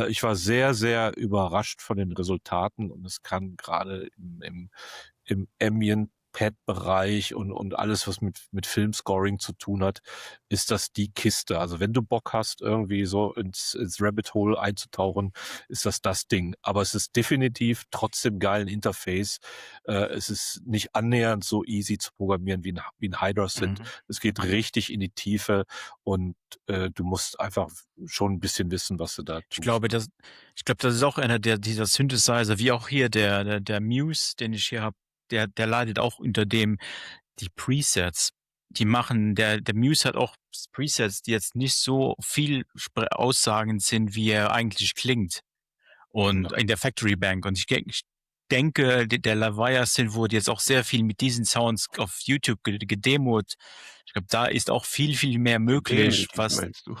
ich war sehr, sehr überrascht von den Resultaten und es kann gerade im Ambient-Pad-Bereich und alles, was mit Filmscoring zu tun hat, ist das die Kiste. Also wenn du Bock hast, irgendwie so ins Rabbit Hole einzutauchen, ist das Ding. Aber es ist definitiv trotzdem geilen Interface. Es ist nicht annähernd so easy zu programmieren wie ein Hydra sind. Es geht richtig in die Tiefe und du musst einfach schon ein bisschen wissen, was du da tust. Ich glaube, das ist auch einer dieser Synthesizer, wie auch hier der Muse, den ich hier habe, der leidet auch unter dem, die Presets, die machen, der Muse hat auch Presets, die jetzt nicht so viel aussagend sind, wie er eigentlich klingt. Und in der Factory Bank. Und ich denke, der Leviathan wurde jetzt auch sehr viel mit diesen Sounds auf YouTube gedemot. Ich glaube, da ist auch viel, viel mehr möglich, was. Meinst du?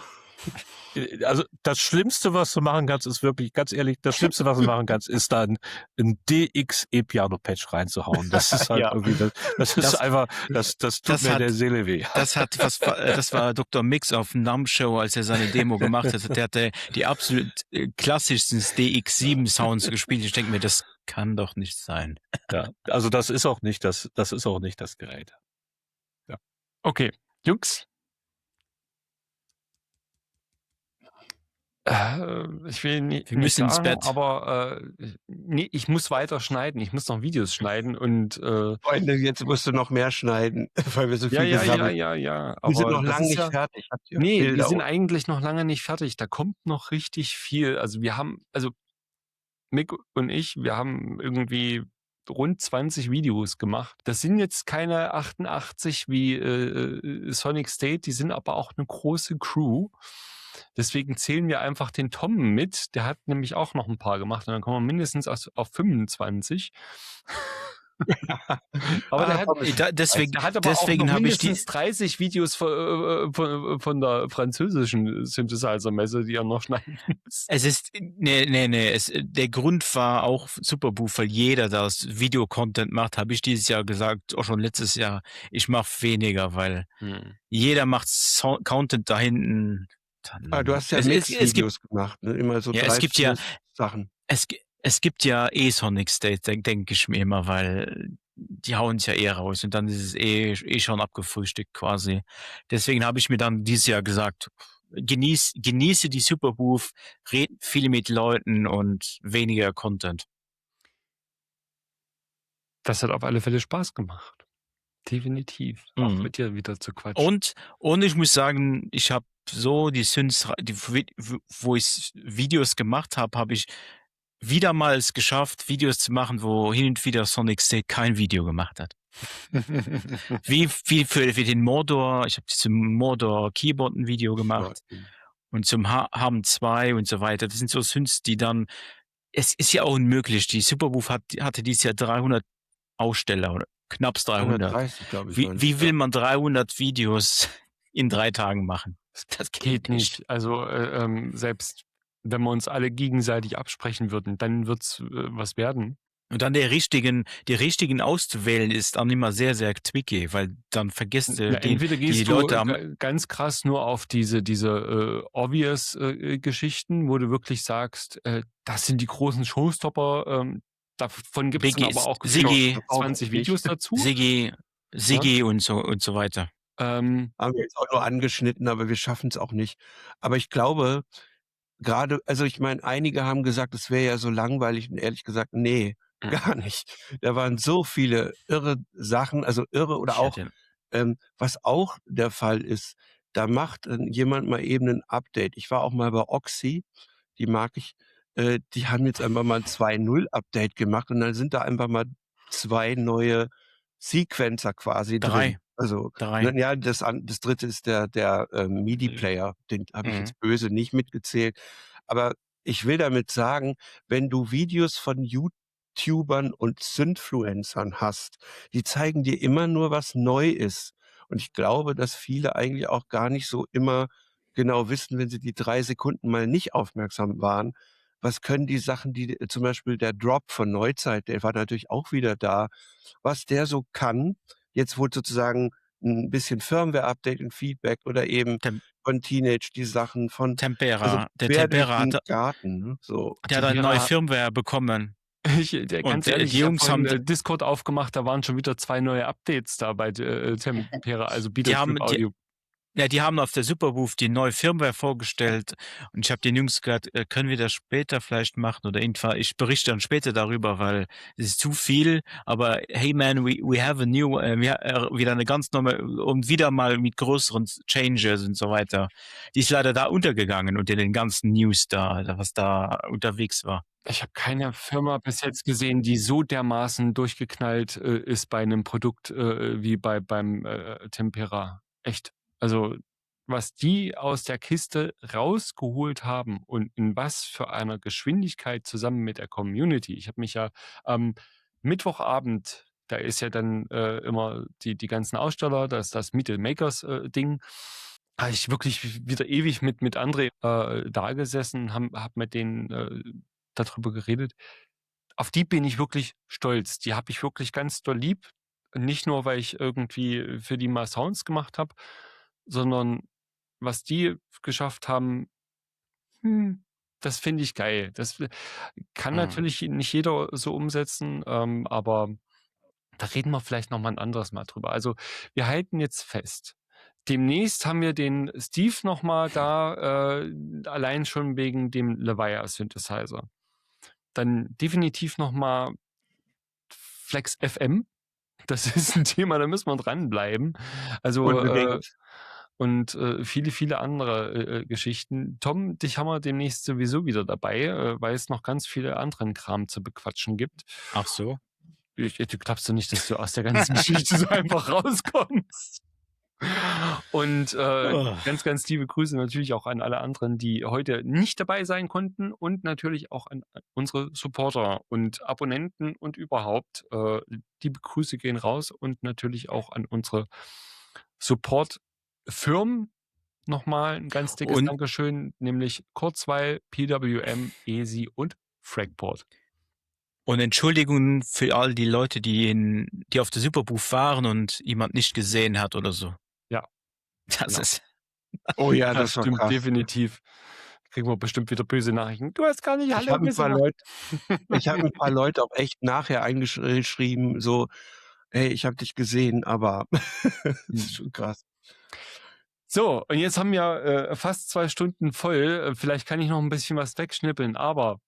Also das Schlimmste, was du machen kannst, ist wirklich, ganz ehrlich, das Schlimmste, was du machen kannst, ist dann ein DX-E-Piano-Patch reinzuhauen. Das ist halt Ja. irgendwie, das ist einfach, das tut mir der Seele weh. Das war Dr. Mix auf Numb-Show, als er seine Demo gemacht hat. Der hatte die absolut klassischsten DX7-Sounds gespielt. Ich denke mir, das kann doch nicht sein. Ja, also das ist auch nicht das Gerät. Ja. Okay, Jungs. Ich will nicht müssen ins sagen, Bett. aber nee, ich muss weiter schneiden. Ich muss noch Videos schneiden und Freunde, jetzt musst du noch mehr schneiden, weil wir so viel gesammelt. ja. Wir sind aber noch das lange ist nicht ja, fertig. Habt ihr nee, wir Bilder sind und- eigentlich noch lange nicht fertig. Da kommt noch richtig viel. Also Mick und ich, wir haben irgendwie rund 20 Videos gemacht. Das sind jetzt keine 88 wie Sonic State, die sind aber auch eine große Crew. Deswegen zählen wir einfach den Tom mit. Der hat nämlich auch noch ein paar gemacht und dann kommen wir mindestens auf 25. Aber der hat, Deswegen der hat aber auch noch habe ich die. mindestens 30 Videos von der französischen Synthesizer-Messe, die er noch schneiden muss. Es ist, nee. Der Grund war auch Superbooth, weil jeder das Video-Content macht, habe ich dieses Jahr gesagt, auch schon letztes Jahr, ich mache weniger, weil jeder macht Content da hinten. du hast ja Es Mix-Videos gemacht, ne? Immer so Ja, 3, es gibt 4 ja- Sachen. Es gibt ja Sonic State, denke ich mir immer, weil die hauen es ja raus und dann ist es schon abgefrühstückt quasi. Deswegen habe ich mir dann dieses Jahr gesagt, genieße die Superbooth, red viel mit Leuten und weniger Content. Das hat auf alle Fälle Spaß gemacht. Definitiv. Auch Mhm. mit dir wieder zu quatschen. Und ich muss sagen, ich habe so die Synths, wo ich Videos gemacht habe ich wieder mal es geschafft, Videos zu machen, wo hin und wieder Sonic State kein Video gemacht hat. Wie für den Mordor, ich habe zum Mordor Keyboard ein Video gemacht und zum Harm 2 und so weiter. Das sind so Synths, die dann, es ist ja auch unmöglich. Die Superbooth hatte dieses Jahr 300 Aussteller oder knapp 300. 130, glaube ich. Wie will man 300 Videos in 3 Tagen machen? Das Geht nicht. Also selbst wenn wir uns alle gegenseitig absprechen würden, dann wird's was werden. Und dann die richtigen auszuwählen ist auch immer sehr, sehr tricky, weil dann vergisst du Entweder die gehst Leute du ganz krass nur auf diese obvious Geschichten, wo du wirklich sagst, das sind die großen Showstopper, davon gibt es Biggie, aber auch Siggi, 20 Videos dazu. Siggi und so weiter. Haben wir jetzt auch nur angeschnitten, aber wir schaffen es auch nicht. Aber ich glaube, gerade, also ich meine, einige haben gesagt, es wäre ja so langweilig und ehrlich gesagt, nee, gar nicht. Da waren so viele irre Sachen, also irre oder auch, was auch der Fall ist, da macht jemand mal eben ein Update. Ich war auch mal bei Oxy, die mag ich, die haben jetzt einfach mal ein 2.0 Update gemacht und dann sind da einfach mal 2 neue Sequencer quasi 3. drin. Also, 3. ja, das dritte ist der MIDI-Player. Den habe ich jetzt böse nicht mitgezählt. Aber ich will damit sagen, wenn du Videos von YouTubern und Synfluencern hast, die zeigen dir immer nur, was neu ist. Und ich glaube, dass viele eigentlich auch gar nicht so immer genau wissen, wenn sie die 3 Sekunden mal nicht aufmerksam waren, was können die Sachen, die zum Beispiel der Drop von Neuzeit, der war natürlich auch wieder da, was der so kann, jetzt wo sozusagen ein bisschen Firmware-Update und Feedback oder eben Tem von Teenage die Sachen von also Tempera. Der quer durch Tempera den hat Garten, ne, so. der hat eine neue Tempera Firmware bekommen. Ganz Und, ehrlich, die ich habe Jungs vorhin, haben d Discord aufgemacht, da waren schon wieder 2 neue Updates da bei, Tempera, also die Beatle haben die Audio. Ja, die haben auf der Superbooth die neue Firmware vorgestellt und ich habe den Jungs gesagt: können wir das später vielleicht machen oder irgendwann ich berichte dann später darüber, weil es ist zu viel, aber hey man, we have a new wieder eine ganz normale und wieder mal mit größeren Changes und so weiter. Die ist leider da untergegangen unter den ganzen News was da unterwegs war. Ich habe keine Firma bis jetzt gesehen, die so dermaßen durchgeknallt, ist bei 'nem Produkt, wie beim, Tempera. Echt. Also, was die aus der Kiste rausgeholt haben und in was für einer Geschwindigkeit zusammen mit der Community. Ich habe mich ja am Mittwochabend, da ist ja dann, immer die ganzen Aussteller, das Meet the Makers, Ding, habe ich wirklich wieder ewig mit André, dagesessen, habe mit denen, da geredet. Auf die bin ich wirklich stolz. Die habe ich wirklich ganz doll lieb. Nicht nur, weil ich irgendwie für die mal Sounds gemacht habe, sondern was die geschafft haben, hm, das finde ich geil. Das kann Mhm. natürlich nicht jeder so umsetzen, aber da reden wir vielleicht noch mal 'n anderes Mal drüber. Also, wir halten jetzt fest. Demnächst haben wir den Steve noch mal da, allein schon wegen dem Levia Synthesizer. Dann definitiv noch mal Flex FM. Das ist 'n Thema, da müssen wir dranbleiben. Also, Unbedingt. und, viele, viele andere, Geschichten. Tom, dich haben wir demnächst sowieso wieder dabei, weil es noch ganz viele anderen Kram zu bequatschen gibt. Ach so. Du glaubst doch nicht, dass du aus der ganzen Geschichte so einfach rauskommst. Und, Oh. ganz, ganz liebe Grüße natürlich auch an alle anderen, die heute nicht dabei sein konnten und natürlich auch an unsere Supporter und Abonnenten und überhaupt. Liebe Grüße gehen raus und natürlich auch an unsere Support-Firmen noch mal 'n ganz dickes Und Dankeschön, nämlich Kurzweil, PWM, ESI und Fragport. Und Entschuldigung für all die Leute, die auf der Superbooth waren und jemand nicht gesehen hat oder so. Ja, Das genau. ist Oh ja, Das das war stimmt krass. definitiv. Kriegen wir bestimmt wieder böse Nachrichten. „Du hast gar nicht Ich Hallo habe 'n paar gesagt.“ Leute ich habe 'n paar Leute auch echt nachher geschrieben, so: „Hey, ich habe dich gesehen, aber“ das ist Mhm. schon krass. So, und jetzt haben wir, fast 2 Stunden voll. Vielleicht kann ich noch 'n bisschen was wegschnippeln, aber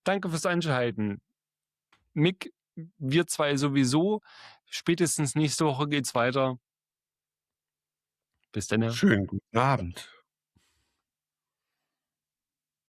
danke fürs Einschalten. Mick, wir 2 sowieso. Spätestens nächste Woche geht's weiter. Bis denne. Schönen guten Abend.